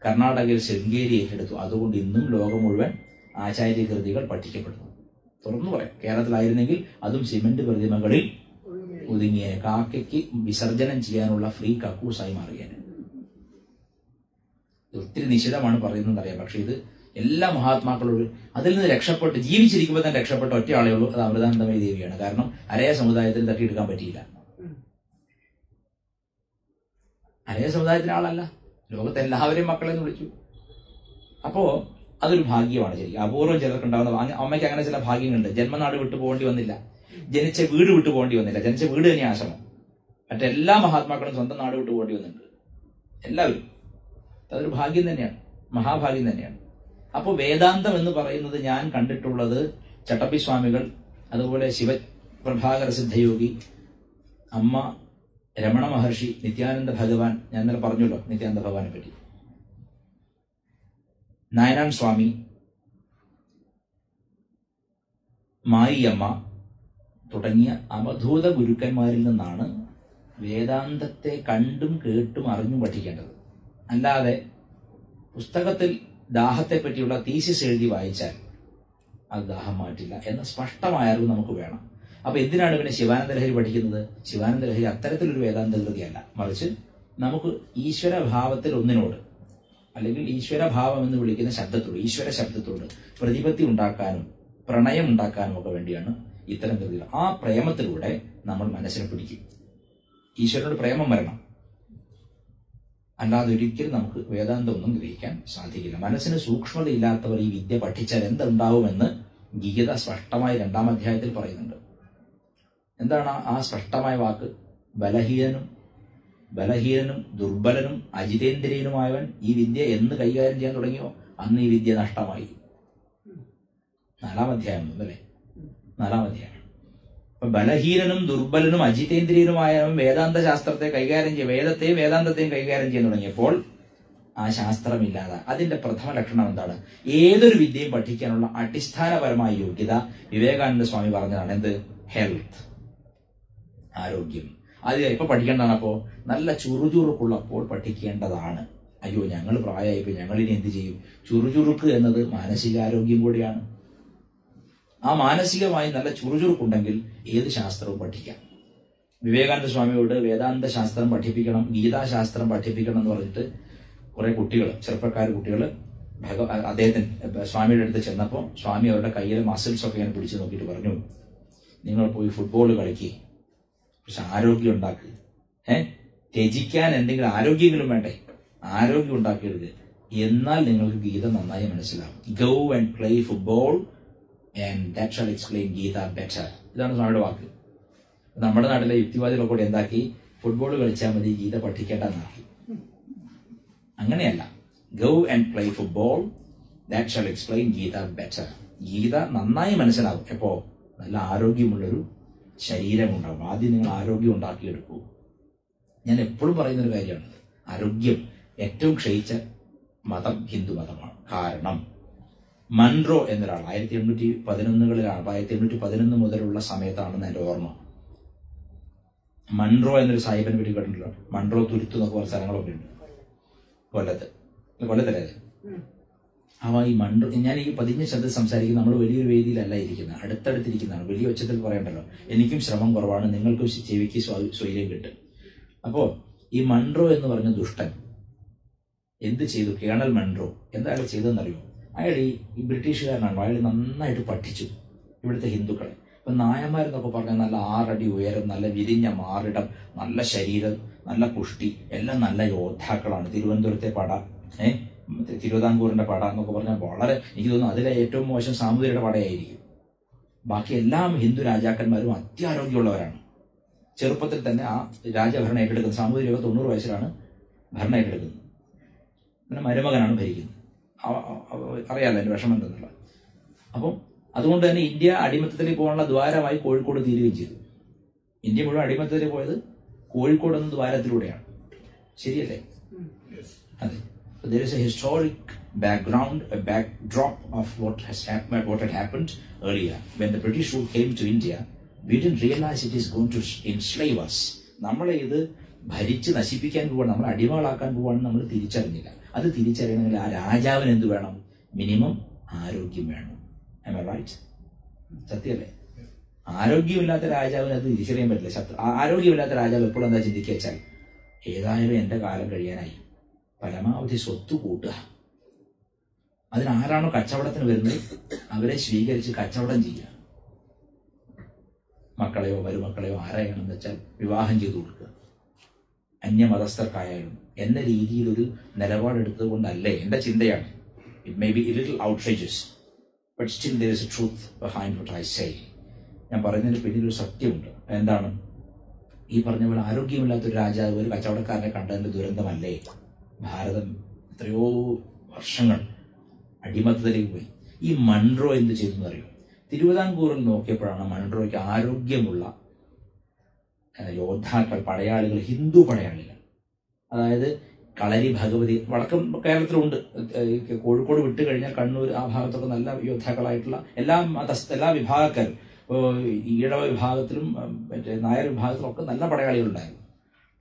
കർണാടകയിൽ ശൃംഗേരി ഏറ്റെടുത്തു. അതുകൊണ്ട് ഇന്നും ലോകം മുഴുവൻ ആചാര്യകൃതികൾ പഠിക്കപ്പെടുന്നു. തുറന്നു പറയാം, കേരളത്തിലായിരുന്നെങ്കിൽ അതും സിമന്റ് പ്രതിമകളിൽ ഒതുങ്ങിയേനെ. കാക്കയ്ക്ക് വിസർജനം ചെയ്യാനുള്ള ഫ്രീ കക്കൂസായി മാറിയേനെ. ഒത്തിരി നിശിതമാണ് പറയുന്നത് അറിയാം. പക്ഷെ ഇത് എല്ലാ മഹാത്മാക്കളോട് അതിൽ നിന്ന് രക്ഷപ്പെട്ട് ജീവിച്ചിരിക്കുമ്പോൾ തന്നെ രക്ഷപ്പെട്ട ഒറ്റ ആളേ ഉള്ളൂ, അത് അമൃതാനന്ദമയി ദേവിയാണ്. കാരണം അരയ സമുദായത്തിന് തട്ടിയെടുക്കാൻ പറ്റിയില്ല. അരയ സമുദായത്തിന് ആളല്ല, ലോകത്തെ എല്ലാവരെയും മക്കളെ എന്ന് വിളിച്ചു. അപ്പോ അതൊരു ഭാഗ്യമാണ്. ശരി, അപൂർവം ചിലർക്ക് ഉണ്ടാവുന്ന. അമ്മയ്ക്ക് അങ്ങനെ ചില ഭാഗ്യങ്ങളുണ്ട്. ജന്മനാട് വിട്ടു പോകേണ്ടി വന്നില്ല, ജനിച്ച വീട് വിട്ടു പോകേണ്ടി വന്നില്ല. ജനിച്ച വീട് തന്നെ ആശ്രമം. മറ്റെല്ലാ മഹാത്മാക്കളും സ്വന്തം നാട് വിട്ടു പോകേണ്ടി വന്നിട്ടുണ്ട്, എല്ലാവരും. അതൊരു ഭാഗ്യം തന്നെയാണ്, മഹാഭാഗ്യം തന്നെയാണ്. അപ്പോൾ വേദാന്തം എന്ന് പറയുന്നത് ഞാൻ കണ്ടിട്ടുള്ളത് ചട്ടമ്പി സ്വാമികൾ, അതുപോലെ ശിവപ്രഭാകര സിദ്ധയോഗി, അമ്മ രമണ മഹർഷി, നിത്യാനന്ദ ഭഗവാൻ. ഞാൻ ഇന്നലെ പറഞ്ഞല്ലോ നിത്യാനന്ദ ഭഗവാനെ പറ്റി. നായനാൻ സ്വാമി, മായിയമ്മ തുടങ്ങിയ അവധൂത ഗുരുക്കന്മാരിൽ നിന്നാണ് വേദാന്തത്തെ കണ്ടും കേട്ടും അറിഞ്ഞും പഠിക്കേണ്ടത്. അല്ലാതെ പുസ്തകത്തിൽ ദാഹത്തെ പറ്റിയുള്ള തീസിസ് എഴുതി വായിച്ചാൽ അത് ദാഹം മാറ്റില്ല എന്ന സ്പഷ്ടമായ അറിവ് നമുക്ക് വേണം. അപ്പൊ എന്തിനാണ് പിന്നെ ശിവാനന്ദ ലഹരി പഠിക്കുന്നത്? ശിവാനന്ദ ലഹരി അത്തരത്തിലൊരു വേദാന്ത കൃതിയല്ല, മറിച്ച് നമുക്ക് ഈശ്വരഭാവത്തിൽ ഒന്നിനോട്, അല്ലെങ്കിൽ ഈശ്വരഭാവം എന്ന് വിളിക്കുന്ന ശബ്ദത്തോട്, ഈശ്വര ശബ്ദത്തോട് പ്രതിപത്തി ഉണ്ടാക്കാനും പ്രണയം ഉണ്ടാക്കാനും ഒക്കെ വേണ്ടിയാണ് ഇത്തരം കൃതികൾ. ആ പ്രേമത്തിലൂടെ നമ്മൾ മനസ്സിനെ പിടിക്കും. ഈശ്വരനോട് പ്രേമം വരണം, അല്ലാതെ ഒരിക്കലും നമുക്ക് വേദാന്തം ഒന്നും ഗ്രഹിക്കാൻ സാധിക്കില്ല. മനസ്സിന് സൂക്ഷ്മതയില്ലാത്തവർ ഈ വിദ്യ പഠിച്ചാൽ എന്തുണ്ടാവുമെന്ന് ഗീത സ്പഷ്ടമായി 2-ാം അധ്യായത്തിൽ പറയുന്നുണ്ട്. എന്താണ് ആ സ്പഷ്ടമായ വാക്ക്? ബലഹീനനും ദുർബലനും അജിതേന്ദ്രിയനുമായവൻ ഈ വിദ്യ എന്ന് കൈകാര്യം ചെയ്യാൻ തുടങ്ങിയോ അന്ന് ഈ വിദ്യ നഷ്ടമായി. 4-ാം അധ്യായം അല്ലേ? 4-ാം അധ്യായം. അപ്പൊ ബലഹീനനും ദുർബലനും അജിതേന്ദ്രിയനുമായവൻ വേദാന്ത ശാസ്ത്രത്തെ കൈകാര്യം ചെയ്യും, വേദത്തെയും വേദാന്തത്തെയും കൈകാര്യം ചെയ്യാൻ തുടങ്ങിയപ്പോൾ ആ ശാസ്ത്രമില്ലാതെ. അതിന്റെ പ്രഥമ ലക്ഷണം എന്താണ്? ഏതൊരു വിദ്യയും പഠിക്കാനുള്ള അടിസ്ഥാനപരമായ യോഗ്യത വിവേകാനന്ദ സ്വാമി പറഞ്ഞതാണ്. എന്ത്? ഹെൽത്ത്, ആരോഗ്യം. അത് ഇപ്പൊ പഠിക്കേണ്ടതാണ്. അപ്പോ നല്ല ചുറുചുറുക്കുള്ളപ്പോൾ പഠിക്കേണ്ടതാണ്. അയ്യോ ഞങ്ങൾ പ്രായമായിപ്പോ ഞങ്ങളിനി എന്ത് ചെയ്യും? ചുറുചുറുക്ക് എന്നത് മാനസികാരോഗ്യം കൂടിയാണ്. ആ മാനസികമായി നല്ല ചുറുചുറുക്കുണ്ടെങ്കിൽ ഏത് ശാസ്ത്രവും പഠിക്കാം. വിവേകാനന്ദ സ്വാമിയോട് വേദാന്ത ശാസ്ത്രം പഠിപ്പിക്കണം, ഗീതാശാസ്ത്രം പഠിപ്പിക്കണം എന്ന് പറഞ്ഞിട്ട് കുറെ കുട്ടികൾ, ചെറുപ്പക്കാർ കുട്ടികൾ അദ്ദേഹത്തിന് സ്വാമിയുടെ അടുത്ത് ചെന്നപ്പോൾ സ്വാമി അവരുടെ കയ്യിലെ മസിൽസ് ഒക്കെ ഞാൻ പിടിച്ചു നോക്കിയിട്ട് പറഞ്ഞു, നിങ്ങൾ പോയി ഫുട്ബോൾ കളിക്കുക, പക്ഷെ ആരോഗ്യം ഉണ്ടാക്കുക. ത്യജിക്കാൻ എന്തെങ്കിലും ആരോഗ്യമെങ്കിലും വേണ്ടേ? ആരോഗ്യം ഉണ്ടാക്കിയെടുക്കുക, എന്നാൽ നിങ്ങൾക്ക് ഗീത നന്നായി മനസ്സിലാവും. Go and play football and that shall explain Gita better. ഇതാണ് സ്വാമിയുടെ വാക്ക്. നമ്മുടെ നാട്ടിലെ യുക്തിവാദികളൊക്കെ കൂടി എന്താക്കി? ഫുട്ബോൾ കളിച്ചാൽ മതി, ഗീത പഠിക്കേണ്ടെന്നാക്കി. അങ്ങനെയല്ല. Go and play football, that shall explain Gita better. Gita നന്നായി മനസ്സിലാവും എപ്പോ? നല്ല ആരോഗ്യമുള്ളൊരു ശരീരമുണ്ടാവും. ആദ്യം നിങ്ങൾ ആരോഗ്യം ഉണ്ടാക്കിയെടുക്കൂ. ഞാൻ എപ്പോഴും പറയുന്നൊരു കാര്യമാണ്, ആരോഗ്യം ഏറ്റവും ക്ഷയിച്ച മതം ഹിന്ദു മതമാണ്. കാരണം മൺറോ എന്നൊരാൾ 1811കളിലാണ്, 1811 മുതലുള്ള സമയത്താണെന്ന് എന്റെ ഓർമ്മ. മൺറോ എന്നൊരു സാഹിബിനെ പറ്റി കേട്ടിട്ടുണ്ടല്ലോ. മൺറോ തുരുത്തു എന്നൊക്കെ പറഞ്ഞ സ്ഥലങ്ങളൊക്കെ ഉണ്ട് കൊല്ലത്തല്ലേ? അവ ഈ മൺറോ, ഞാൻ ഈ പതിഞ്ഞ ശബ്ദം സംസാരിക്കുന്ന നമ്മൾ വലിയൊരു വേദിയിലല്ല ഇരിക്കുന്നത്, അടുത്തടുത്തിരിക്കുന്നതാണ്. വലിയ ഒച്ചത്തിൽ പറയണ്ടല്ലോ. എനിക്കും ശ്രമം കുറവാണ്, നിങ്ങൾക്കും ചെവിക്ക് സ്വൈര്യം കിട്ടും. അപ്പോ ഈ മൺറോ എന്ന് പറഞ്ഞ ദുഷ്ടൻ എന്ത് ചെയ്തു? കേണൽ മൺറോ എന്താ അയാൾ ചെയ്തതെന്നറിയോ? അയാൾ ഈ ബ്രിട്ടീഷുകാരനാണ്. അയാൾ നന്നായിട്ട് പഠിച്ചു ഇവിടുത്തെ ഹിന്ദുക്കളെ. ഇപ്പൊ നായന്മാരെന്നൊക്കെ പറഞ്ഞാൽ നല്ല 6 അടി ഉയരം, നല്ല വിരിഞ്ഞ മാറിടം, നല്ല ശരീരം, നല്ല പുഷ്ടി, എല്ലാം നല്ല യോദ്ധാക്കളാണ്. തിരുവനന്തപുരത്തെ പട, തിരുവിതാംകൂറിന്റെ പട എന്നൊക്കെ പറഞ്ഞാൽ വളരെ, എനിക്ക് തോന്നുന്നു അതിലെ ഏറ്റവും മോശം സാമൂതിരിയുടെ പടയായിരിക്കും. ബാക്കി എല്ലാ ഹിന്ദു രാജാക്കന്മാരും അത്യാരോഗ്യമുള്ളവരാണ്. ചെറുപ്പത്തിൽ തന്നെ ആ രാജഭരണം ഏറ്റെടുക്കുന്നത്. സാമൂതിരിയൊക്കെ 90 വയസ്സിലാണ് ഭരണം ഏറ്റെടുക്കുന്നത്. പിന്നെ മരുമകനാണ് ഭരിക്കുന്നത്. അറിയാലോ എന്റെ വിഷമം എന്തെന്നുള്ള. അപ്പം അതുകൊണ്ട് തന്നെ ഇന്ത്യ അടിമത്തത്തിലേക്ക് പോകാനുള്ള ദ്വാരമായി കോഴിക്കോട് തീരുകയും ചെയ്തു. ഇന്ത്യ മുഴുവൻ അടിമത്തത്തിലേക്ക് പോയത് കോഴിക്കോട് എന്ന ദ്വാരത്തിലൂടെയാണ്. ശരിയല്ലേ? അതെ. There is a historic background, a backdrop of what had happened earlier. When the British rule came to India, we didn't realize it is going to enslave us. നമ്മളെ ഇത് ഭരിച്ച് നശിപ്പിക്കാൻ പോവാണ്, നമ്മളെ അടിമകളാക്കാൻ പോവാണെന്ന് നമ്മൾ തിരിച്ചറിഞ്ഞില്ല. അത് തിരിച്ചറിയണമെങ്കിൽ ആ രാജാവിന് എന്ത് വേണം? മിനിമം ആരോഗ്യം വേണം. Am I right? സത്യല്ലേ? ആരോഗ്യമില്ലാത്ത രാജാവിന് അത് തിരിച്ചറിയാൻ പറ്റില്ല. ആരോഗ്യമില്ലാത്ത രാജാവ് എപ്പോഴും എന്താ ചിന്തിക്കുക വെച്ചാൽ, ഏതായാലും എന്റെ കാലം കഴിയാനായി, പരമാവധി സ്വത്ത് കൂട്ടുക, അതിനാരാണോ കച്ചവടത്തിന് വരുന്നത് അവരെ സ്വീകരിച്ച് കച്ചവടം ചെയ്യുക. മക്കളെയോ മരുമക്കളെയോ ആരെയാണെന്ന് വെച്ചാൽ വിവാഹം ചെയ്തു കൊടുക്കുക. അന്യമതസ്ഥർക്കായാലും എന്ന രീതിയിൽ ഒരു നിലപാടെടുത്തത് കൊണ്ടല്ലേ, എന്റെ ചിന്തയാണ്. It may be a little outrageous, but still there is a truth behind what I say. ഞാൻ പറയുന്നതിന് പിന്നിലൊരു സത്യമുണ്ട്. എന്താണ്? ഈ പറഞ്ഞ പോലെ ആരോഗ്യമില്ലാത്തൊരു രാജാവ് ഒരു കച്ചവടക്കാരനെ കണ്ടതിന്റെ ദുരന്തമല്ലേ ഭാരതം എത്രയോ വർഷങ്ങൾ അടിമത്തത്തിലേക്ക് പോയി. ഈ മൺട്രോ എന്ത് ചെയ്തു എന്നറിയോ? തിരുവിതാംകൂറിൽ നോക്കിയപ്പോഴാണ് മൺട്രോയ്ക്ക് ആരോഗ്യമുള്ള യോദ്ധാക്കൾ, പടയാളികൾ, ഹിന്ദു പടയാളികൾ, അതായത് കളരി ഭഗവതി, വടക്കം കേരളത്തിലുണ്ട്. കോഴിക്കോട് വിട്ട് കഴിഞ്ഞാൽ കണ്ണൂർ ആ ഭാഗത്തൊക്കെ നല്ല യോദ്ധാക്കളായിട്ടുള്ള എല്ലാ വിഭാഗക്കാരും, ഈഴവ വിഭാഗത്തിലും മറ്റേ നായർ വിഭാഗത്തിലും ഒക്കെ നല്ല പടയാളികളുണ്ടായിരുന്നു.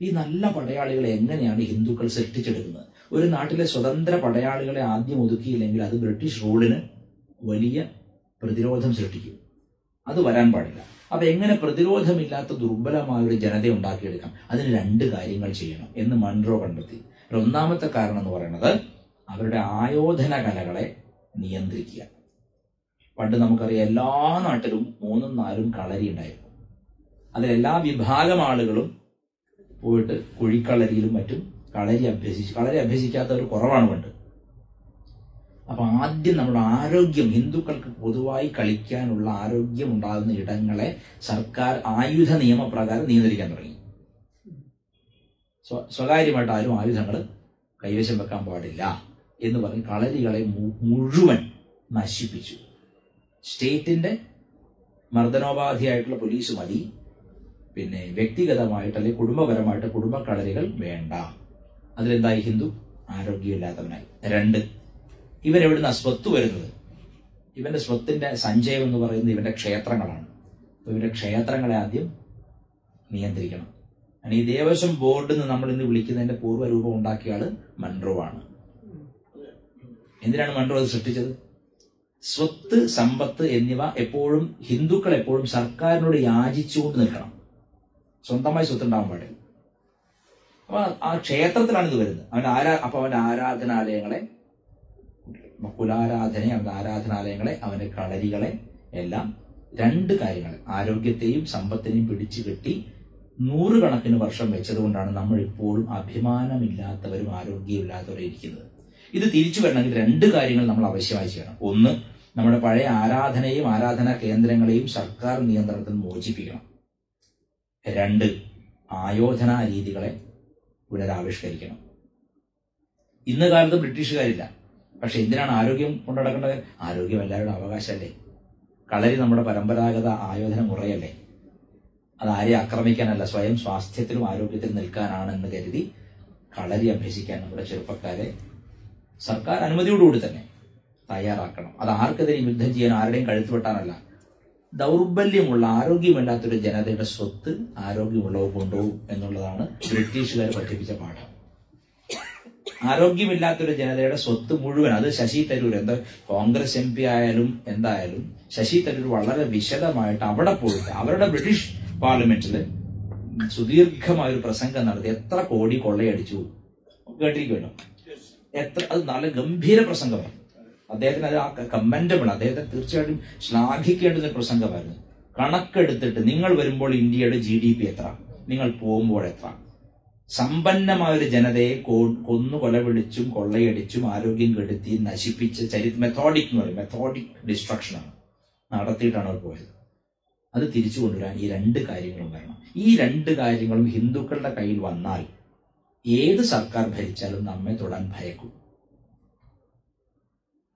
ഈ നല്ല പടയാളികളെ എങ്ങനെയാണ് ഹിന്ദുക്കൾ സൃഷ്ടിച്ചെടുക്കുന്നത്? ഒരു നാട്ടിലെ സ്വതന്ത്ര പടയാളികളെ ആദ്യം ഒതുക്കിയില്ലെങ്കിൽ അത് ബ്രിട്ടീഷ് റൂളിന് വലിയ പ്രതിരോധം സൃഷ്ടിക്കും. അത് വരാൻ പാടില്ല. അപ്പൊ എങ്ങനെ പ്രതിരോധമില്ലാത്ത ദുർബലമായ ഒരു ജനതയെ ഉണ്ടാക്കിയെടുക്കാം? അതിന് 2 കാര്യങ്ങൾ ചെയ്യണം എന്ന് മൺട്രോ കണ്ടെത്തി. ഒന്നാമത്തെ കാരണം എന്ന് പറയുന്നത് അവരുടെ ആയോധന കലകളെ നിയന്ത്രിക്കുക. പണ്ട് നമുക്കറിയാം എല്ലാ നാട്ടിലും 3ഉം 4ഉം കളരി ഉണ്ടായിരുന്നു. അതിലെല്ലാ വിഭാഗം ആളുകളും പോയിട്ട് കുഴിക്കളരിയിലും മറ്റും കളരി അഭ്യസിക്കാത്തവർ കുറവാണ് പണ്ട്. അപ്പൊ ആദ്യം നമ്മുടെ ആരോഗ്യം, ഹിന്ദുക്കൾക്ക് പൊതുവായി കളിക്കാനുള്ള ആരോഗ്യം ഉണ്ടാകുന്ന ഇടങ്ങളെ സർക്കാർ ആയുധ നിയമപ്രകാരം നിയന്ത്രിക്കാൻ തുടങ്ങി. സ്വകാര്യമായിട്ട് ആരും ആയുധങ്ങൾ കൈവശം വെക്കാൻ പാടില്ല എന്ന് പറഞ്ഞ് കളരികളെ മുഴുവൻ നശിപ്പിച്ചു. സ്റ്റേറ്റിന്റെ മർദ്ദനോപാധിയായിട്ടുള്ള പോലീസ് മതി, പിന്നെ വ്യക്തിഗതമായിട്ട് അല്ലെങ്കിൽ കുടുംബപരമായിട്ട് കുടുംബക്കളരികൾ വേണ്ട. അതിലെന്തായി? ഹിന്ദു ആരോഗ്യമില്ലാത്തവനായി. 2, ഇവരെവിടുന്ന സ്വത്ത് വരുന്നത്? ഇവന്റെ സ്വത്തിന്റെ സഞ്ചയം എന്ന് പറയുന്നത് ഇവന്റെ ക്ഷേത്രങ്ങളാണ്. അപ്പൊ ഇവന്റെ ക്ഷേത്രങ്ങളെ ആദ്യം നിയന്ത്രിക്കണം. ഈ ദേവസ്വം ബോർഡ് എന്ന് നമ്മൾ ഇന്ന് വിളിക്കുന്നതിന്റെ പൂർവ്വരൂപം ഉണ്ടാക്കിയ ആള് മൺട്രോ ആണ്. എന്തിനാണ് മൺട്രോ അത് സൃഷ്ടിച്ചത്? സ്വത്ത്, സമ്പത്ത് എന്നിവ എപ്പോഴും ഹിന്ദുക്കൾ എപ്പോഴും സർക്കാരിനോട് യാചിച്ചുകൊണ്ട് നിൽക്കണം. സ്വന്തമായി സ്വത്തുണ്ടാവാൻ പാടില്ല. അപ്പൊ ആ ക്ഷേത്രത്തിലാണ് ഇത് വരുന്നത്. അവന്റെ ആരാധനാലയങ്ങളെ, കുലാരാധനയെ, അവന്റെ ആരാധനാലയങ്ങളെ, അവന്റെ കളരികളെ എല്ലാം 2 കാര്യങ്ങൾ, ആരോഗ്യത്തെയും സമ്പത്തിനെയും പിടിച്ചു കെട്ടി 100 കണക്കിന് വർഷം വെച്ചതുകൊണ്ടാണ് നമ്മൾ ഇപ്പോഴും അഭിമാനമില്ലാത്തവരും ആരോഗ്യമില്ലാത്തവരും ഇരിക്കുന്നത്. ഇത് തിരിച്ചു വരണമെങ്കിൽ 2 കാര്യങ്ങൾ നമ്മൾ ആവശ്യമായി ചെയ്യണം. 1, നമ്മുടെ പഴയ ആരാധനയും ആരാധനാ കേന്ദ്രങ്ങളെയും സർക്കാർ നിയന്ത്രണത്തിൽ മോചിപ്പിക്കണം. 2, ആയോധനാ രീതികളെ പുനരാവിഷ്കരിക്കണം. ഇന്ന് കാലത്ത് ബ്രിട്ടീഷുകാരില്ല. പക്ഷെ എന്തിനാണ് ആരോഗ്യം കൊണ്ടുനടക്കേണ്ടത്? ആരോഗ്യം എല്ലാവരുടെ അവകാശമല്ലേ? കളരി നമ്മുടെ പരമ്പരാഗത ആയോധന മുറയല്ലേ? അത് ആരെയും ആക്രമിക്കാനല്ല, സ്വയം സ്വാസ്ഥ്യത്തിലും ആരോഗ്യത്തിലും നിൽക്കാനാണെന്ന് കരുതി കളരി അഭ്യസിക്കാൻ നമ്മുടെ ചെറുപ്പക്കാരെ സർക്കാർ അനുമതിയോടുകൂടി തന്നെ തയ്യാറാക്കണം. അത് ആർക്കെതിരെയും യുദ്ധം ചെയ്യാൻ, ആരുടെയും കഴുത്ത് വെട്ടാനല്ല. ദൗർബല്യമുള്ള, ആരോഗ്യമില്ലാത്തൊരു ജനതയുടെ സ്വത്ത് ആരോഗ്യമുള്ളവ കൊണ്ടുപോകും എന്നുള്ളതാണ് ബ്രിട്ടീഷുകാർ പഠിപ്പിച്ച പാഠം. ആരോഗ്യമില്ലാത്തൊരു ജനതയുടെ സ്വത്ത് മുഴുവൻ, അത് ശശി തരൂർ, എന്താ കോൺഗ്രസ് MP ആയാലും എന്തായാലും ശശി തരൂർ വളരെ വിശദമായിട്ട് അവിടെ പോയിട്ട് അവരുടെ ബ്രിട്ടീഷ് പാർലമെന്റിൽ സുദീർഘമായൊരു പ്രസംഗം നടത്തി. എത്ര കോടി കൊള്ളയടിച്ചു കേട്ടിരിക്കുമല്ലോ. അത് നല്ല ഗംഭീര പ്രസംഗമാണ്. അദ്ദേഹത്തിന് അത് കമന്റബിൾ, അദ്ദേഹത്തെ തീർച്ചയായിട്ടും ശ്ലാഘിക്കേണ്ടുന്ന പ്രസംഗമായിരുന്നു. കണക്കെടുത്തിട്ട് നിങ്ങൾ വരുമ്പോൾ ഇന്ത്യയുടെ GDP എത്ര, നിങ്ങൾ പോകുമ്പോൾ എത്ര, സമ്പന്നമായൊരു ജനതയെ കൊന്നു കൊലവിളിച്ചും കൊള്ളയടിച്ചും ആരോഗ്യം കെടുത്തി നശിപ്പിച്ച മെത്തോഡിക് എന്ന് പറയും, മെത്തോഡിക് ഡിസ്ട്രക്ഷനാണ് നടത്തിയിട്ടാണ് അവർ പോയത്. അത് തിരിച്ചു കൊണ്ടുവരാൻ ഈ 2 കാര്യങ്ങളും വരണം. ഈ 2 കാര്യങ്ങളും ഹിന്ദുക്കളുടെ കയ്യിൽ വന്നാൽ ഏത് സർക്കാർ ഭരിച്ചാലും നമ്മെ തൊടാൻ ഭയക്കും.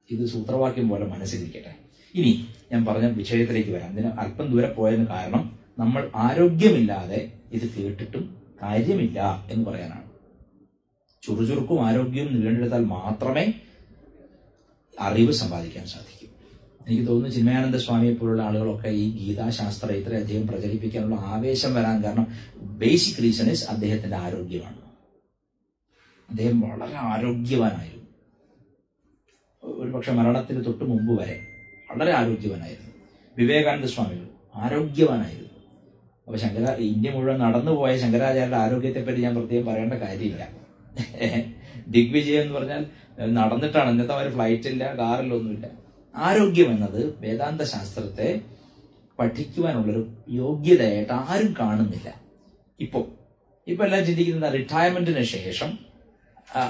ഇത് സൂത്രവാക്യം പോലെ മനസ്സിലിരിക്കട്ടെ. ഇനി ഞാൻ പറഞ്ഞ വിഷയത്തിലേക്ക് വരാം. ഇതിന് അല്പം ദൂരെ പോയതിന് കാരണം നമ്മൾ ആരോഗ്യമില്ലാതെ ഇത് കേട്ടിട്ടും കാര്യമില്ല എന്ന് പറയാനാണ്. ചുറുചുറുക്കും ആരോഗ്യവും നേടിയെടുത്താൽ മാത്രമേ അറിവ് സമ്പാദിക്കാൻ സാധിക്കൂ. എനിക്ക് തോന്നുന്നു ചിന്മയാനന്ദ സ്വാമിയെ പോലുള്ള ആളുകളൊക്കെ ഈ ഗീതാശാസ്ത്ര ഇത്രയധികം പ്രചരിപ്പിക്കാനുള്ള ആവേശം വരാൻ കാരണം ബേസിക് റീസൺ ഇസ് അദ്ദേഹത്തിന്റെ ആരോഗ്യമാണ്. അദ്ദേഹം വളരെ ആരോഗ്യവാനായിരുന്നു. ഒരുപക്ഷെ മരണത്തിന് തൊട്ട് മുമ്പ് വരെ വളരെ ആരോഗ്യവാനായിരുന്നു. വിവേകാനന്ദ സ്വാമികൾ ആരോഗ്യവാനായിരുന്നു. അപ്പൊ ഇന്ത്യ മുഴുവൻ നടന്നുപോയ ശങ്കരാചാര്യരുടെ ആരോഗ്യത്തെപ്പറ്റി ഞാൻ പ്രത്യേകം പറയേണ്ട കാര്യമില്ല. ദിഗ്വിജയം എന്ന് പറഞ്ഞാൽ നടന്നിട്ടാണ്. ഇന്നത്തെ ഒരു ഫ്ലൈറ്റില്ല, കാറിലൊന്നുമില്ല. ആരോഗ്യം എന്നത് വേദാന്ത ശാസ്ത്രത്തെ പഠിക്കുവാനുള്ളൊരു യോഗ്യതയായിട്ട് ആരും കാണുന്നില്ല. ഇപ്പൊ എല്ലാം ചിന്തിക്കുന്നത് റിട്ടയർമെന്റിന് ശേഷം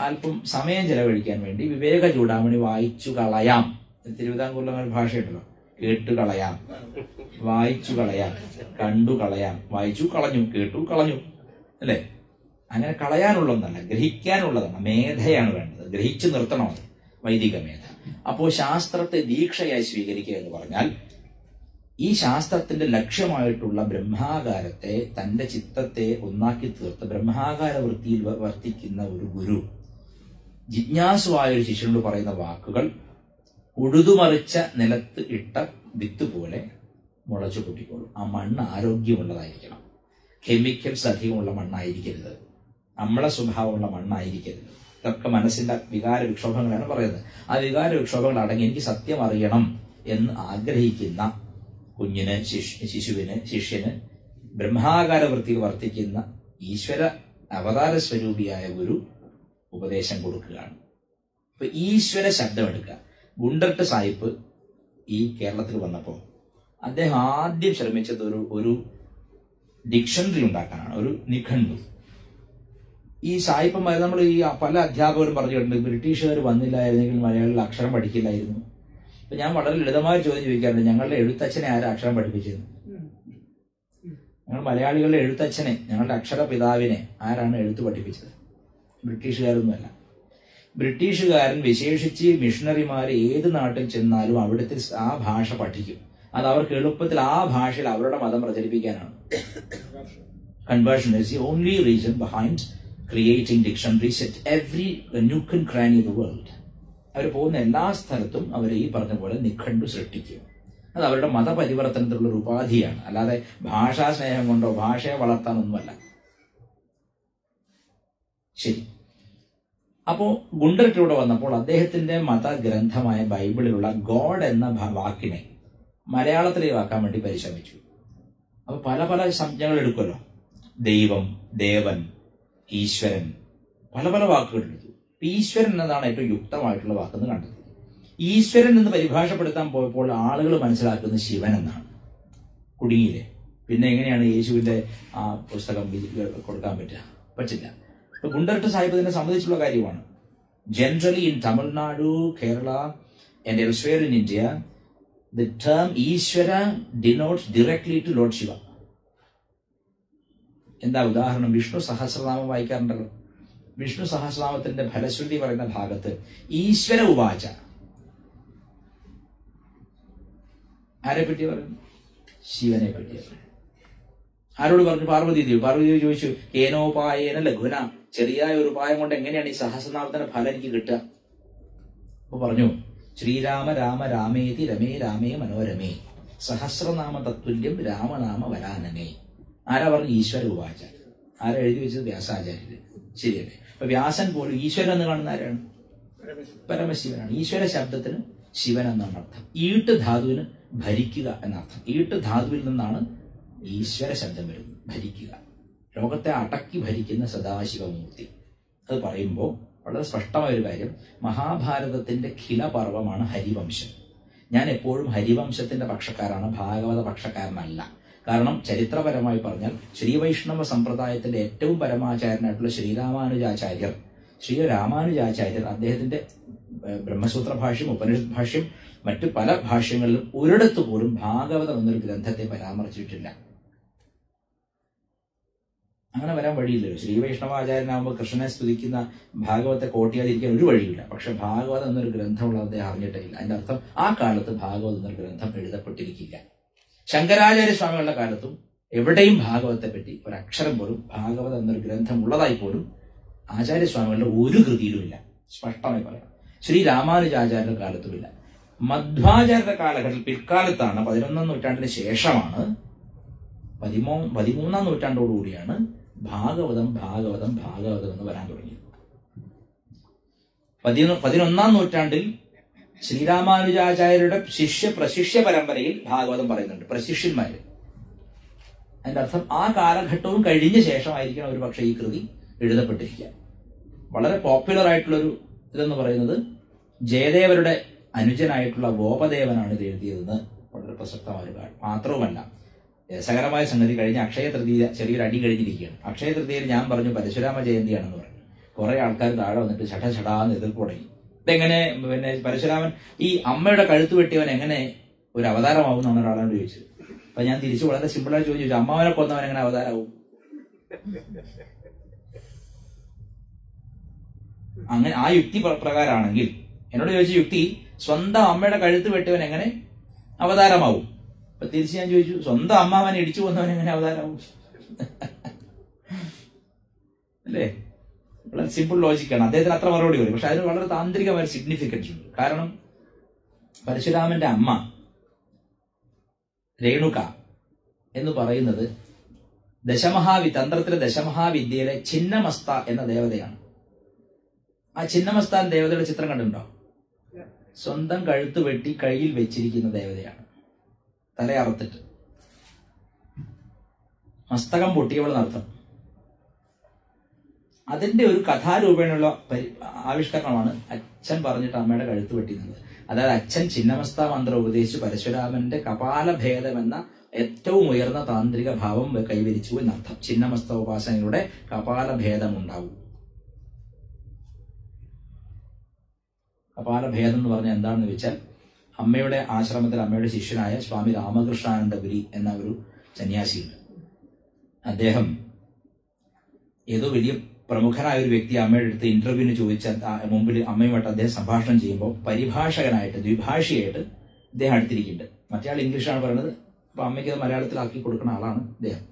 അല്പം സമയം ചെലവഴിക്കാൻ വേണ്ടി വിവേക ചൂടാമണി വായിച്ചു കളയാം. തിരുവിതാംകൂറിലെ ഒരു ഭാഷയുണ്ടല്ലോ, കേട്ടു കളയാം, വായിച്ചു കളയാം, കണ്ടു കളയാം, വായിച്ചു കളഞ്ഞു, കേട്ടു കളഞ്ഞു, അല്ലെ? അങ്ങനെ കളയാനുള്ളതൊന്നല്ല, ഗ്രഹിക്കാനുള്ളതാണ്. മേധയാണ് വേണ്ടത്, ഗ്രഹിച്ചു നിർത്തണം, വൈദിക മേധ. അപ്പോ ശാസ്ത്രത്തെ ദീക്ഷയായി സ്വീകരിക്കുക എന്ന് പറഞ്ഞാൽ ഈ ശാസ്ത്രത്തിന്റെ ലക്ഷ്യമായിട്ടുള്ള ബ്രഹ്മാകാരത്തെ, തന്റെ ചിത്തത്തെ ഒന്നാക്കി തീർത്ത് ബ്രഹ്മാകാര വൃത്തിയിൽ വർത്തിക്കുന്ന ഒരു ഗുരു ജിജ്ഞാസുവായ ഒരു ശിഷ്യനോട് പറയുന്ന വാക്കുകൾ ഉഴുതുമറിച്ച നിലത്ത് ഇട്ട വിത്ത് പോലെ മുളച്ചു പൊട്ടിക്കോളും. ആ മണ്ണ് ആരോഗ്യമുള്ളതായിരിക്കണം. കെമിക്കൽസ് അധികമുള്ള മണ്ണായിരിക്കരുത്, അമ്ല സ്വഭാവമുള്ള മണ്ണായിരിക്കരുത്. ഇതൊക്കെ മനസ്സിന്റെ വികാര വിക്ഷോഭങ്ങളാണ് പറയുന്നത്. ആ വികാര വിക്ഷോഭങ്ങൾ അടങ്ങി എനിക്ക് സത്യം അറിയണം എന്ന് ആഗ്രഹിക്കുന്ന കുഞ്ഞിന്, ശിഷ്യന് ബ്രഹ്മാകാര വൃത്തിയിൽ വർത്തിക്കുന്ന ഈശ്വര അവതാര സ്വരൂപിയായ ഗുരു ഉപദേശം കൊടുക്കുകയാണ്. അപ്പൊ ഈശ്വര ശബ്ദം എടുക്കുക. ഗുണ്ടർട്ട് സാഹിബ് ഈ കേരളത്തിൽ വന്നപ്പോൾ അദ്ദേഹം ആദ്യം ശ്രമിച്ചത് ഒരു ഡിക്ഷണറി ഉണ്ടാക്കാനാണ്, ഒരു നിഘണ്ടു. ഈ സായിപ്പന്മാർ, നമ്മൾ ഈ പല അധ്യാപകരും പറഞ്ഞിട്ടുണ്ട്, ബ്രിട്ടീഷുകാർ വന്നില്ലായിരുന്നെങ്കിൽ മലയാളികൾ അക്ഷരം പഠിക്കില്ലായിരുന്നു. അപ്പൊ ഞാൻ വളരെ ലളിതമായ ചോദ്യം ചോദിക്കാറുണ്ട്, ഞങ്ങളുടെ എഴുത്തച്ഛനെ ആരാ അക്ഷരം പഠിപ്പിച്ചത്? ഞങ്ങൾ മലയാളികളുടെ എഴുത്തച്ഛനെ, ഞങ്ങളുടെ അക്ഷര പിതാവിനെ ആരാണ് എഴുത്ത് പഠിപ്പിച്ചത്? ബ്രിട്ടീഷുകാരൊന്നുമല്ല. ബ്രിട്ടീഷുകാരൻ, വിശേഷിച്ച് മിഷണറിമാർ ഏത് നാട്ടിൽ ചെന്നാലും അവിടുത്തെ ആ ഭാഷ പഠിക്കും. അത് അവർക്ക് എളുപ്പത്തിൽ ആ ഭാഷയിൽ അവരുടെ മതം പ്രചരിപ്പിക്കാനാണ്. Conversion is the only reason behind creating dictionaries at every nook and cranny of the world. അവർ പോകുന്ന എല്ലാ സ്ഥലത്തും അവർ ഈ പറഞ്ഞ പോലെ നിഘണ്ടു സൃഷ്ടിക്കും. അത് അവരുടെ മതപരിവർത്തനത്തിലുള്ള ഒരു ഉപാധിയാണ്, അല്ലാതെ ഭാഷാ സ്നേഹം കൊണ്ടോ ഭാഷയെ വളർത്താനൊന്നുമല്ല. ശരി. അപ്പോ ഗുണ്ടർട്ടിലൂടെ വന്നപ്പോൾ അദ്ദേഹത്തിന്റെ മതഗ്രന്ഥമായ ബൈബിളിലുള്ള ഗോഡ് എന്ന വാക്കിനെ മലയാളത്തിലേക്ക് ആക്കാൻ വേണ്ടി പരിശ്രമിച്ചു. അപ്പൊ പല പല സംജ്ഞകൾ എടുക്കുമല്ലോ, ദൈവം, ദേവൻ, ഈശ്വരൻ, പല പല വാക്കുകൾ എടുത്തു. ഈശ്വരൻ എന്നതാണ് ഏറ്റവും യുക്തമായിട്ടുള്ള വാക്കെന്ന് കണ്ടത്. ഈശ്വരൻ എന്ന് പരിഭാഷപ്പെടുത്താൻ പോയപ്പോൾ ആളുകൾ മനസ്സിലാക്കുന്നത് ശിവൻ എന്നാണ്. കുടുങ്ങിയില്ലേ? പിന്നെ എങ്ങനെയാണ് യേശുവിന്റെ ആ പുസ്തകം കൊടുക്കാൻ പറ്റില്ല. ഇപ്പൊ ഗുണ്ടർട്ട് സാഹിബ് ഇതിനെ സംബന്ധിച്ചുള്ള കാര്യമാണ്. Generally in Tamil Nadu, Kerala and elsewhere in India, the term Ishvara denotes directly to Lord Shiva. എന്താ ഉദാഹരണം? വിഷ്ണു സഹസ്രനാമം വായിക്കാറുണ്ടല്ലോ. വിഷ്ണു സഹസ്രനാമത്തിന്റെ ഫലശ്രുതി പറയുന്ന ഭാഗത്ത് ഈശ്വര ഉവാച ആരെ പറ്റി പറയുന്നു? ശിവനെ പറ്റി. ആരോട് പറഞ്ഞു? പാർവതി ദേവി. പാർവതി ദേവി ചോദിച്ചു, കേനോപായേന ലഘുന, ചെറിയായ ഒരു ഉപായം കൊണ്ട് എങ്ങനെയാണ് ഈ സഹസ്രനാമത്തിന്റെ ഫലം എനിക്ക് കിട്ടുക? അപ്പൊ പറഞ്ഞു, ശ്രീരാമ രാമ രാമേതി രമേ രാമേ മനോരമേ സഹസ്രനാമ തത്തുല്യം രാമനാമ വരാനനേ. ആരാ പറഞ്ഞു? ഈശ്വര ഉവാച. ആരാ എഴുതി വെച്ചത്? വ്യാസാചാര്യര്. ശരിയല്ലേ? അപ്പൊ വ്യാസൻ പോലും ഈശ്വരൻ എന്ന് കാണുന്ന ആരാണ്? പരമശിവനാണ്. ഈശ്വര ശബ്ദത്തിന് ശിവൻ എന്നാണ് അർത്ഥം. ഈട്ട് ധാതുവിന് ഭരിക്കുക എന്നർത്ഥം. ഈട്ട് ധാതുവിൽ നിന്നാണ് ഈശ്വര ശബ്ദം വരുന്നത്, ഭരിക്കുക. ലോകത്തെ അടക്കി ഭരിക്കുന്ന സദാശിവമൂർത്തി. അത് പറയുമ്പോൾ വളരെ സ്പഷ്ടമായ ഒരു കാര്യം, മഹാഭാരതത്തിന്റെ ഖിലപർവമാണ് ഹരിവംശം. ഞാൻ എപ്പോഴും ഹരിവംശത്തിന്റെ പക്ഷക്കാരാണ്, ഭാഗവത പക്ഷക്കാരനല്ല. കാരണം ചരിത്രപരമായി പറഞ്ഞാൽ ശ്രീവൈഷ്ണവ സമ്പ്രദായത്തിന്റെ ഏറ്റവും പരമാചാര്യനായിട്ടുള്ള ശ്രീരാമാനുജാചാര്യർ അദ്ദേഹത്തിന്റെ ബ്രഹ്മസൂത്ര ഭാഷ്യം, ഉപനിഷത്ത് ഭാഷ്യം, മറ്റു പല ഭാഷ്യങ്ങളിലും ഒരിടത്തു പോലും ഭാഗവതം എന്നൊരു ഗ്രന്ഥത്തെ പരാമർശിച്ചിട്ടില്ല. അങ്ങനെ വരാൻ വഴിയില്ലല്ലോ. ശ്രീവൈഷ്ണവാചാര്യനാകുമ്പോൾ കൃഷ്ണനെ സ്തുതിക്കുന്ന ഭാഗവത്തെ കോട്ടിയാതിരിക്കാൻ ഒരു വഴിയില്ല. പക്ഷെ ഭാഗവതം എന്നൊരു ഗ്രന്ഥമുള്ള അദ്ദേഹം അറിഞ്ഞിട്ടില്ല. അതിന്റെ അർത്ഥം ആ കാലത്ത് ഭാഗവതം എന്നൊരു ഗ്രന്ഥം എഴുതപ്പെട്ടിരിക്കില്ല. ശങ്കരാചാര്യ സ്വാമികളുടെ കാലത്തും എവിടെയും ഭാഗവത്തെ പറ്റി ഒരക്ഷരം പോലും, ഭാഗവതം എന്നൊരു ഗ്രന്ഥം ഉള്ളതായി പോലും ആചാര്യസ്വാമികളുടെ ഒരു കൃതിയിലുമില്ല. സ്പഷ്ടമായി പറയാം. ശ്രീരാമാനുജാചാര്യരുടെ കാലത്തുമില്ല. മധ്വാചാര്യരുടെ കാലഘട്ടത്തിൽ പിൽക്കാലത്താണ്, 11ാം നൂറ്റാണ്ടിന് ശേഷമാണ്, 13ാം നൂറ്റാണ്ടോടുകൂടിയാണ് ഭാഗവതം എന്ന് വരാൻ തുടങ്ങിയത്. 11ാം നൂറ്റാണ്ടിൽ ശ്രീരാമാനുജാചാര്യരുടെ പ്രശിഷ്യ പരമ്പരയിൽ ഭാഗവതം പറയുന്നുണ്ട്, പ്രശിഷ്യന്മാര്. അതിന്റെ അർത്ഥം ആ കാലഘട്ടവും കഴിഞ്ഞ ശേഷമായിരിക്കണം ഒരു പക്ഷേ ഈ കൃതി എഴുതപ്പെട്ടിരിക്കുക. വളരെ പോപ്പുലർ ആയിട്ടുള്ളൊരു ഇതെന്ന് പറയുന്നത് ജയദേവരുടെ അനുജനായിട്ടുള്ള ഗോപദേവനാണ് ഇത് എഴുതിയതെന്ന് വളരെ പ്രസക്തമായ ഒരു കാര്യം. മാത്രവുമല്ല, രസകരമായ സംഗതി, കഴിഞ്ഞ അക്ഷയ തൃതീയ ചെറിയൊരു അടി കഴിഞ്ഞിരിക്കുകയാണ്. അക്ഷയ തൃതീയയിൽ ഞാൻ പറഞ്ഞു പരശുരാമ ജയന്തിയാണെന്ന് പറഞ്ഞു. കുറെ ആൾക്കാർ താഴെ വന്നിട്ട് ഷടാന്ന് എതിർപ്പ് തുടങ്ങി. ഇതെങ്ങനെ പിന്നെ പരശുരാമൻ ഈ അമ്മയുടെ കഴുത്ത് വെട്ടിയവൻ എങ്ങനെ ഒരു അവതാരമാവും എന്നാണ് ഒരാളോട് ചോദിച്ചത്. അപ്പൊ ഞാൻ തിരിച്ചു വളരെ സിമ്പിളായി ചോദിച്ചു, അമ്മാവനെ കൊന്നവൻ എങ്ങനെ അവതാരമാവും? അങ്ങനെ ആ യുക്തി പ്രകാരമാണെങ്കിൽ എന്നോട് ചോദിച്ച യുക്തി, സ്വന്തം അമ്മയുടെ കഴുത്ത് വെട്ടിയവൻ എങ്ങനെ അവതാരമാവും? അപ്പൊ തിരിച്ച് ഞാൻ ചോദിച്ചു, സ്വന്തം അമ്മാവനെ ഇടിച്ചു കൊന്നവൻ എങ്ങനെ അവതാരമാവും? അല്ലേ? വളരെ സിമ്പിൾ ലോജിക്കാണ്. അദ്ദേഹത്തിന് അത്ര മറുപടി വരും. പക്ഷെ അതിന് വളരെ താന്ത്രികമായ സിഗ്നിഫിക്കൻസ് ഉണ്ട്. കാരണം പരശുരാമന്റെ അമ്മ രേണുക എന്ന് പറയുന്നത് തന്ത്രത്തിലെ ദശമഹാവിദ്യയിലെ ചിന്നമസ്ത എന്ന ദേവതയാണ്. ആ ചിന്നമസ്താൻ ദേവതയുടെ ചിത്രം കണ്ടിട്ടുണ്ടോ? സ്വന്തം കഴുത്ത് വെട്ടി കയ്യിൽ വെച്ചിരിക്കുന്ന ദേവതയാണ്, തലയറുത്തിട്ട്. മസ്തകം പൊട്ടിയവൾ എന്നർത്ഥം. അതിന്റെ ഒരു കഥാരൂപേണുള്ള ആവിഷ്കരണമാണ് അച്ഛൻ പറഞ്ഞിട്ട് അമ്മയുടെ കഴുത്ത് വെട്ടിയത്. അതായത് അച്ഛൻ ചിന്നമസ്ത മന്ത്രം ഉപദേശിച്ച് പരശുരാമന്റെ കപാലഭേദം എന്ന ഏറ്റവും ഉയർന്ന താന്ത്രിക ഭാവം കൈവരിച്ചു എന്നർത്ഥം. ചിന്നമസ്ത ഉപാസനയുടെ കപാലഭേദം ഉണ്ടാവും. കപാലഭേദം എന്ന് പറഞ്ഞാൽ എന്താണെന്ന് വെച്ചാൽ, അമ്മയുടെ ആശ്രമത്തിൽ അമ്മയുടെ ശിഷ്യനായ സ്വാമി രാമകൃഷ്ണാനന്ദപുരി എന്ന ഒരു സന്യാസിയുണ്ട്. അദ്ദേഹം ഏതോ വലിയ പ്രമുഖനായ ഒരു വ്യക്തി അമ്മയുടെ അടുത്ത് ഇന്റർവ്യൂവിന് ചോദിച്ച മുമ്പിൽ അമ്മയുമായിട്ട് അദ്ദേഹം സംഭാഷണം ചെയ്യുമ്പോൾ പരിഭാഷകനായിട്ട് ദ്വിഭാഷിയായിട്ട് ഇദ്ദേഹം അടുത്തിരിക്കുന്നുണ്ട്. മറ്റേ ആൾ ഇംഗ്ലീഷാണ് പറയുന്നത്. അപ്പൊ അമ്മയ്ക്ക് അത് മലയാളത്തിലാക്കി കൊടുക്കുന്ന ആളാണ് ഇദ്ദേഹം.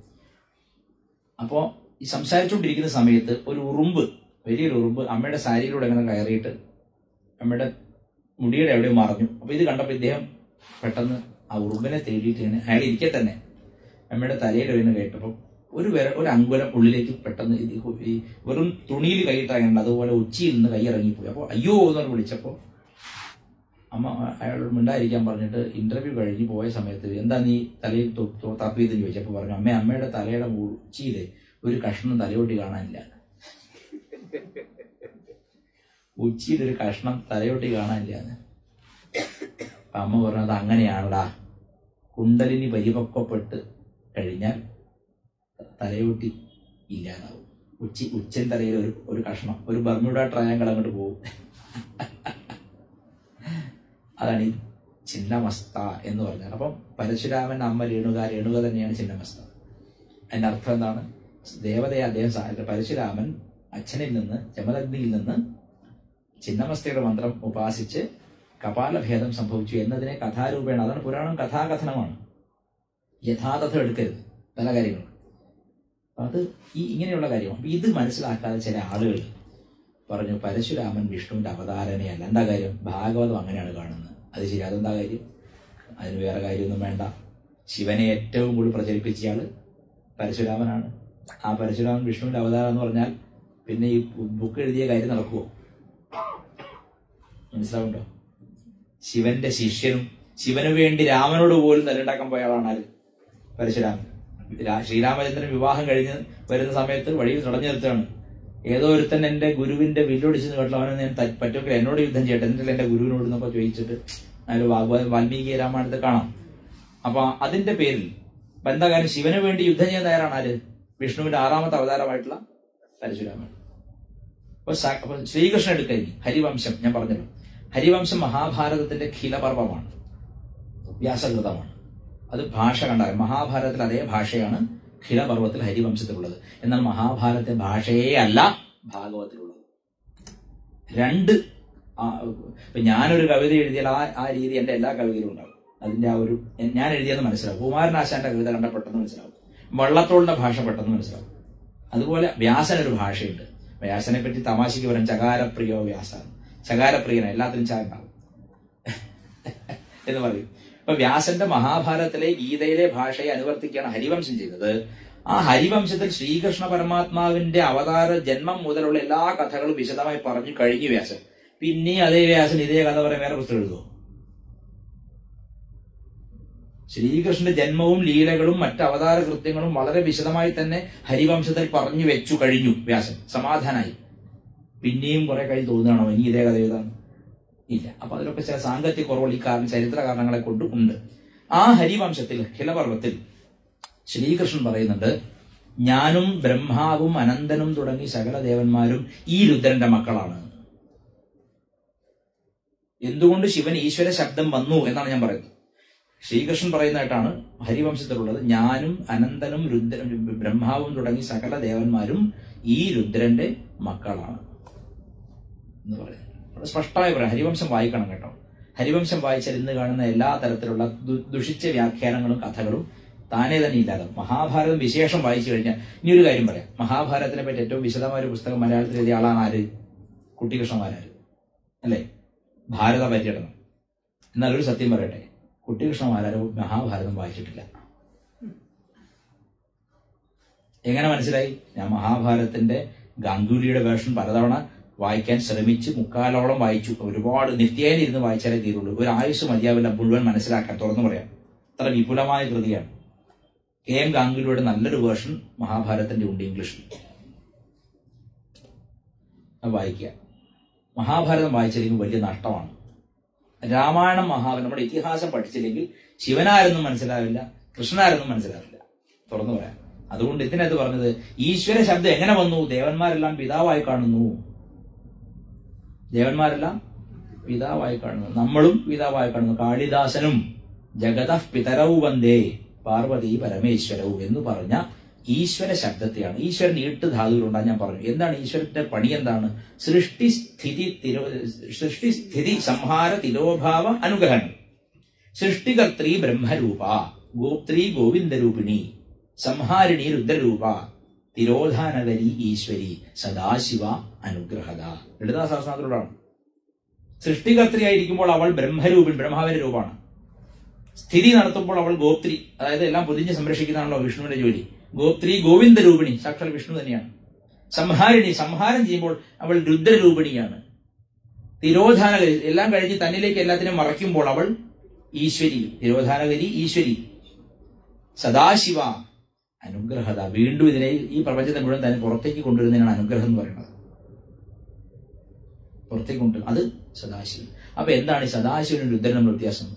അപ്പോ ഈ സംസാരിച്ചുകൊണ്ടിരിക്കുന്ന സമയത്ത് ഒരു ഉറുമ്പ്, വലിയൊരു ഉറുമ്പ് അമ്മയുടെ സാരിയിലൂടെ അങ്ങനെ കയറിയിട്ട് അമ്മയുടെ മുടിയുടെ എവിടെ മറഞ്ഞു. അപ്പൊ ഇത് കണ്ടപ്പോൾ ഇദ്ദേഹം പെട്ടെന്ന് ആ ഉറുമ്പിനെ തേടിയിട്ട് അയാൾ ഇരിക്കെ തന്നെ അമ്മയുടെ തലയിൽ വീണ് കേട്ടപ്പോൾ ഒരു അങ്കുലം ഉള്ളിലേക്ക് പെട്ടെന്ന് ഈ വെറും തുണിയിൽ കൈയിട്ടാകേണ്ട അതുപോലെ ഉച്ചിയിൽ നിന്ന് കൈ ഇറങ്ങിപ്പോയി. അപ്പോൾ അയ്യോ എന്ന് വിളിച്ചപ്പോൾ അമ്മ അയാളോട് മിണ്ടായിരിക്കാൻ പറഞ്ഞിട്ട് ഇന്റർവ്യൂ കഴിഞ്ഞ് പോയ സമയത്ത് എന്താ നീ തലയിൽ തപ്പിയതെന്ന് ചോദിച്ചപ്പോൾ പറഞ്ഞു, അമ്മയുടെ തലയുടെ ഉച്ചിയിൽ ഒരു കഷ്ണം തലയോട്ടി കാണാനില്ല. ഉച്ചിയിൽ ഒരു കഷ്ണം തലയോട്ടി കാണാനില്ല. അമ്മ പറഞ്ഞത് അങ്ങനെയാണടാ, കുണ്ടലിനി പരിപക്വപ്പെട്ട് കഴിഞ്ഞാൽ തലയോട്ടി ഇല്ലാതാവും. ഉച്ചൻ തലയിൽ ഒരു കഷ്ണം, ഒരു ബർമുഡ ട്രയാങ്കിൾ അങ്ങോട്ട് പോകും. അതാണ് ഈ ചിന്നമസ്ത എന്ന് പറഞ്ഞാൽ. അപ്പം പരശുരാമൻ അമ്മ രേണുക, രേണുക തന്നെയാണ് ചിന്നമസ്ത. അതിന്റെ അർത്ഥം എന്താണ്? ദേവതയെ അദ്ദേഹം പരശുരാമൻ അച്ഛനിൽ നിന്ന്, ജമദഗ്നിയിൽ നിന്ന് ചിന്നമസ്തയുടെ മന്ത്രം ഉപാസിച്ച് കപാലഭേദം സംഭവിച്ചു എന്നതിനെ കഥാരൂപേണ, അതാണ് പുരാണം, കഥാകഥനമാണ്. യഥാതഥം എടുക്കരുത് പല കാര്യങ്ങളും. അത് ഇങ്ങനെയുള്ള കാര്യമാണ്. ഇത് മനസ്സിലാക്കാതെ ചില ആളുകൾ പറഞ്ഞു പരശുരാമൻ വിഷ്ണുവിന്റെ അവതാരനയല്ല. എന്താ കാര്യം? ഭാഗവതം അങ്ങനെയാണ് കാണുന്നത്. അത് ശരി, അതെന്താ കാര്യം? അതിന് വേറെ കാര്യമൊന്നും വേണ്ട. ശിവനെ ഏറ്റവും കൂടുതൽ പ്രചരിപ്പിച്ചയാള് പരശുരാമനാണ്. ആ പരശുരാമൻ വിഷ്ണുവിന്റെ അവതാരം എന്ന് പറഞ്ഞാൽ പിന്നെ ഈ ബുക്ക് എഴുതിയ കാര്യം നടക്കുമോ? മനസ്സിലാവുണ്ടോ? ശിവന്റെ ശിഷ്യനും ശിവന് വേണ്ടി രാമനോട് പോലും തല്ലുണ്ടാക്കാൻ പോയ ആളാണ് ആര്? പരശുരാമൻ. ശ്രീരാമചന്ദ്രൻ വിവാഹം കഴിഞ്ഞ് വരുന്ന സമയത്ത് വഴിയിൽ തടഞ്ഞു നിർത്തുകയാണ്. ഏതോ ഒരുത്തൻ എന്റെ ഗുരുവിന്റെ വില്ലൊടിച്ചെന്ന് കേട്ടോ, അവനെ ഞാൻ പറ്റുമെങ്കിൽ എന്നോട് യുദ്ധം ചെയ്യട്ടെ, എന്നിട്ട് എന്റെ ഗുരുവിനോട് എന്നൊക്കെ ചോദിച്ചിട്ട് അതിൽ വാൽമീകി രാമായണത്തിൽ കാണാം. അപ്പൊ അതിന്റെ പേരിൽ അപ്പൊ എന്താ കാര്യം? ശിവന് വേണ്ടി യുദ്ധം ചെയ്യാൻ തയ്യാറാണ് ആര്? വിഷ്ണുവിന്റെ 6ാമത്തെ അവതാരമായിട്ടുള്ള പരശുരാമൻ. അപ്പൊ ശ്രീകൃഷ്ണൻ എടുക്കഴിഞ്ഞു ഹരിവംശം. ഞാൻ പറഞ്ഞല്ലോ, ഹരിവംശം മഹാഭാരതത്തിന്റെ ഖിലപർവമാണ്, വ്യാസകൃതമാണ്. അത് ഭാഷ കണ്ടാൽ മഹാഭാരതത്തിൽ അതേ ഭാഷയാണ് ഖിലപർവത്തിൽ ഹരിവംശത്തിലുള്ളത്. എന്നാൽ മഹാഭാരതത്തെ ഭാഷയേ അല്ല ഭാഗവത്തിലുള്ളത്. രണ്ട്. ഇപ്പൊ ഞാനൊരു കവിത എഴുതിയാൽ ആ രീതി എന്റെ എല്ലാ കവിതയിലും ഉണ്ടാവും. അതിന്റെ ആ ഒരു ഞാൻ എഴുതിയെന്ന് മനസ്സിലാവും. കുമാരനാശാന്റെ കവിത കണ്ട പെട്ടെന്ന് മനസ്സിലാവും. വള്ളത്തോളിന്റെ ഭാഷ പെട്ടെന്ന് മനസ്സിലാവും. അതുപോലെ വ്യാസനൊരു ഭാഷയുണ്ട്. വ്യാസനെ പറ്റി തമാശയ്ക്ക് പറയാം, ചകാരപ്രിയോ വ്യാസ. ചകാരപ്രിയന, എല്ലാത്തിനും ചാണ്ടാവും എന്ന് പറയും. അപ്പൊ വ്യാസന്റെ മഹാഭാരതത്തിലെ ഗീതയിലെ ഭാഷയെ അനുവർത്തിക്കുകയാണ് ഹരിവംശം ചെയ്തത്. ആ ഹരിവംശത്തിൽ ശ്രീകൃഷ്ണ പരമാത്മാവിന്റെ അവതാര ജന്മം മുതലുള്ള എല്ലാ കഥകളും വിശദമായി പറഞ്ഞു കഴിഞ്ഞു വ്യാസൻ. പിന്നെ അതേ വ്യാസൻ ഇതേ കഥ പറയാൻ വേറെ പുസ്തകം എഴുതുമോ? ശ്രീകൃഷ്ണന്റെ ജന്മവും ലീലകളും മറ്റ് അവതാര കൃത്യങ്ങളും വളരെ വിശദമായി തന്നെ ഹരിവംശത്തിൽ പറഞ്ഞു വെച്ചു കഴിഞ്ഞു വ്യാസൻ. സമാധാനായി. പിന്നെയും കുറെ കഴിഞ്ഞ് തോന്നുകയാണോ ഇനി ഇതേ കഥ എഴുതാൻ? ഇല്ല. അപ്പൊ അതിലൊക്കെ ചില സാങ്കത്യ കുറവുകൾ ഈ ചരിത്ര കാരണങ്ങളെ കൊണ്ട് ഉണ്ട്. ആ ഹരിവംശത്തിൽ ഹിലപർവത്തിൽ ശ്രീകൃഷ്ണൻ പറയുന്നുണ്ട്, ഞാനും ബ്രഹ്മാവും അനന്തനും തുടങ്ങി സകല ദേവന്മാരും ഈ രുദ്രന്റെ മക്കളാണ്. എന്തുകൊണ്ട് ശിവൻ ഈശ്വര ശബ്ദം വന്നു എന്നാണ് ഞാൻ പറയുന്നത്. ശ്രീകൃഷ്ണൻ പറയുന്നതായിട്ടാണ് ഹരിവംശത്തിലുള്ളത്. ഞാനും അനന്തനും ബ്രഹ്മാവും തുടങ്ങി സകല ദേവന്മാരും ഈ രുദ്രന്റെ മക്കളാണ് എന്ന് പറയുന്നത്. അവിടെ സ്പഷ്ടമായി പറയാം. ഹരിവംശം വായിക്കണം കേട്ടോ. ഹരിവംശം വായിച്ചാൽ ഇന്ന് കാണുന്ന എല്ലാ തരത്തിലുള്ള ദുഷിച്ച വ്യാഖ്യാനങ്ങളും കഥകളും താനേ തന്നെ ഇല്ലാതാവും. മഹാഭാരതം വിശേഷം വായിച്ചു കഴിഞ്ഞാൽ ഇനി ഒരു കാര്യം പറയാം. മഹാഭാരതത്തിനെ പറ്റി ഏറ്റവും വിശദമായ ഒരു പുസ്തകം മലയാളത്തിൽ എഴുതിയ ആളാണ് ആര്? കുട്ടികൃഷ്ണമാരാര് അല്ലേ? ഭാരത പര്യടനം. എന്നാൽ ഒരു സത്യം പറയട്ടെ, കുട്ടികൃഷ്ണമാരാര് മഹാഭാരതം വായിച്ചിട്ടില്ല. എങ്ങനെ മനസ്സിലായി? ഞാൻ മഹാഭാരതത്തിന്റെ ഗാംഗുലിയുടെ വേർഷൻ പലതവണ വായിക്കാൻ ശ്രമിച്ച് മുക്കാലോളം വായിച്ചു. ഒരുപാട് നിത്യേന ഇരുന്ന് വായിച്ചാലേ തീരുള്ളൂ. ഒരു ആയുസ് മതിയാവില്ല മുഴുവൻ മനസ്സിലാക്കാൻ. തുറന്നു പറയാം, അത്ര വിപുലമായ കൃതിയാണ്. KM ഗാംഗുലിയുടെ നല്ലൊരു വേർഷൻ മഹാഭാരതത്തിന്റെ ഉണ്ട് ഇംഗ്ലീഷിൽ. വായിക്കുക. മഹാഭാരതം വായിച്ചില്ലെങ്കിൽ വലിയ നഷ്ടമാണ്. രാമായണം മഹാഭാരതം നമ്മുടെ ഇതിഹാസം പഠിച്ചില്ലെങ്കിൽ ശിവനാരെന്നും മനസ്സിലാവില്ല, കൃഷ്ണനാരെന്നും മനസ്സിലാവില്ല. തുറന്നു പറയാം. അതുകൊണ്ട് ഇതിനകത്ത് പറഞ്ഞത് ഈശ്വര ശബ്ദം എങ്ങനെ വന്നു? ദേവന്മാരെല്ലാം പിതാവായി കാണുന്നു. ദേവന്മാരെല്ലാം പിതാവായി കാണുന്നു. നമ്മളും പിതാവായി കാണുന്നു. കാളിദാസനും ജഗതഃ പിതരൗ വന്ദേ പാർവതി പരമേശ്വരവും എന്ന് പറഞ്ഞ ഈശ്വര ശബ്ദത്തെയാണ്. ഈശ്വരൻ 8 ധാതുകളുണ്ടാകും ഞാൻ പറഞ്ഞു. എന്താണ് ഈശ്വരന്റെ പണി? എന്താണ്? സൃഷ്ടിസ്ഥിതി സംഹാര തിരോഭാവ അനുഗ്രഹങ്ങൾ. സൃഷ്ടികർत्री ബ്രഹ്മരൂപ, ഗോപ്ത്രീ ഗോവിന്ദരൂപിണി, സംഹാരിണി രുദ്രരൂപ, തിരോധാനകരി ഈശ്വരി, സദാശിവ അനുഗ്രഹത. ലളിതാ സഹസ്രനാമത്തിലൂടെയാണ്. സൃഷ്ടികർത്തിയായിരിക്കുമ്പോൾ അവൾ ബ്രഹ്മരൂപിൺ, ബ്രഹ്മാവിന്റെ രൂപമാണ്. സ്ഥിതി നടത്തുമ്പോൾ അവൾ ഗോപ്ത്രി, അതായത് എല്ലാം പൊതിഞ്ഞ് സംരക്ഷിക്കുന്നതാണല്ലോ വിഷ്ണുവിന്റെ ജോലി. ഗോപ്ത്രി ഗോവിന്ദരൂപിണി, സാക്ഷാൽ വിഷ്ണു തന്നെയാണ്. സംഹാരിണി, സംഹാരം ചെയ്യുമ്പോൾ അവൾ രുദ്രരൂപിണിയാണ്. തിരോധാനകരി, എല്ലാം കഴിഞ്ഞ് തന്നിലേക്ക് എല്ലാത്തിനും മറയ്ക്കുമ്പോൾ അവൾ ഈശ്വരി, തിരോധാനകരി ഈശ്വരി. സദാശിവ അനുഗ്രഹത, വീണ്ടും ഇതിനെ ഈ പ്രപഞ്ചത്തെ മുഴുവൻ തന്നെ പുറത്തേക്ക് കൊണ്ടുവരുന്നതിനാണ് അനുഗ്രഹം എന്ന് പറയുന്നത്. പുറത്തേക്ക് കൊണ്ടുവരും, അത് സദാശിവൻ. അപ്പൊ എന്താണ് ഈ സദാശിവനും രുദ്രനും വ്യത്യാസം?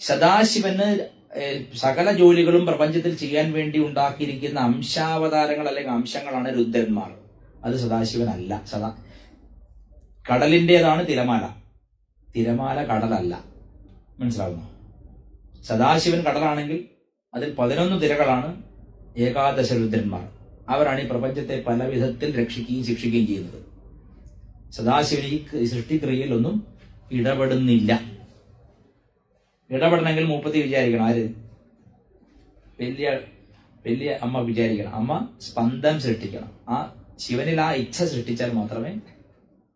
സദാശിവന് സകല ജോലികളും പ്രപഞ്ചത്തിൽ ചെയ്യാൻ വേണ്ടി ഉണ്ടാക്കിയിരിക്കുന്ന അംശാവതാരങ്ങൾ അല്ലെങ്കിൽ അംശങ്ങളാണ് രുദ്രന്മാർ. അത് സദാശിവനല്ല. കടലിന്റേതാണ് തിരമാല, തിരമാല കടലല്ല. മനസ്സിലാവുന്നു? സദാശിവൻ കടലാണെങ്കിൽ അതിൽ 11 തിരകളാണ് ഏകാദശ രുദ്രന്മാർ. അവരാണ് ഈ പ്രപഞ്ചത്തെ പല വിധത്തിൽ രക്ഷിക്കുകയും ശിക്ഷിക്കുകയും ചെയ്യുന്നത്. സദാശിവൻ ഈ സൃഷ്ടിക്രിയയിൽ ഒന്നും ഇടപെടുന്നില്ല. ഇടപെടണമെങ്കിൽ മൂപ്പത്തി വിചാരിക്കണം. ആര്? വലിയ അമ്മ വിചാരിക്കണം. അമ്മ സ്പന്ദം സൃഷ്ടിക്കണം. ആ ശിവനിൽ ആ ഇച്ഛ സൃഷ്ടിച്ചാൽ മാത്രമേ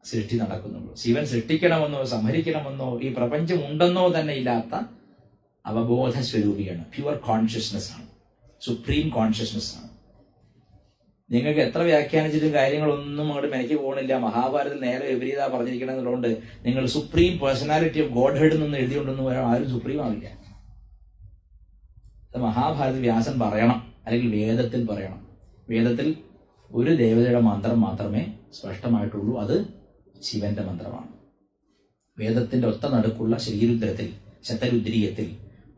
സൃഷ്ടി നടക്കുന്നുള്ളൂ. ശിവൻ സൃഷ്ടിക്കണമെന്നോ സംഹരിക്കണമെന്നോ ഈ പ്രപഞ്ചം ഉണ്ടെന്നോ തന്നെ ഇല്ലാത്ത അവബോധ സ്വരൂപിയാണ്. പ്യുവർ കോൺഷ്യസ്നെസ് ആണ്, സുപ്രീം കോൺഷ്യസ്നെസ് ആണ്. നിങ്ങൾക്ക് എത്ര വ്യാഖ്യാനിച്ചിട്ടും കാര്യങ്ങളൊന്നും അങ്ങോട്ട് മെനക്ക് പോകണില്ല. മഹാഭാരതത്തിൽ നേരെ വിപരീത പറഞ്ഞിരിക്കണം എന്നുള്ളതുകൊണ്ട് നിങ്ങൾ supreme personality of God head എന്നൊന്നും എഴുതിക്കൊണ്ടൊന്നും ആരും സുപ്രീം ആവില്ല. മഹാഭാരത വ്യാസൻ പറയണം, അല്ലെങ്കിൽ വേദത്തിൽ പറയണം. വേദത്തിൽ ഒരു ദേവതയുടെ മന്ത്രം മാത്രമേ സ്പഷ്ടമായിട്ടുള്ളൂ, അത് ശിവന്റെ മന്ത്രമാണ്. വേദത്തിന്റെ ഒത്ത നടുക്കുള്ള ശ്രീരുദ്രത്തിൽ, ശതരുദ്രീയത്തിൽ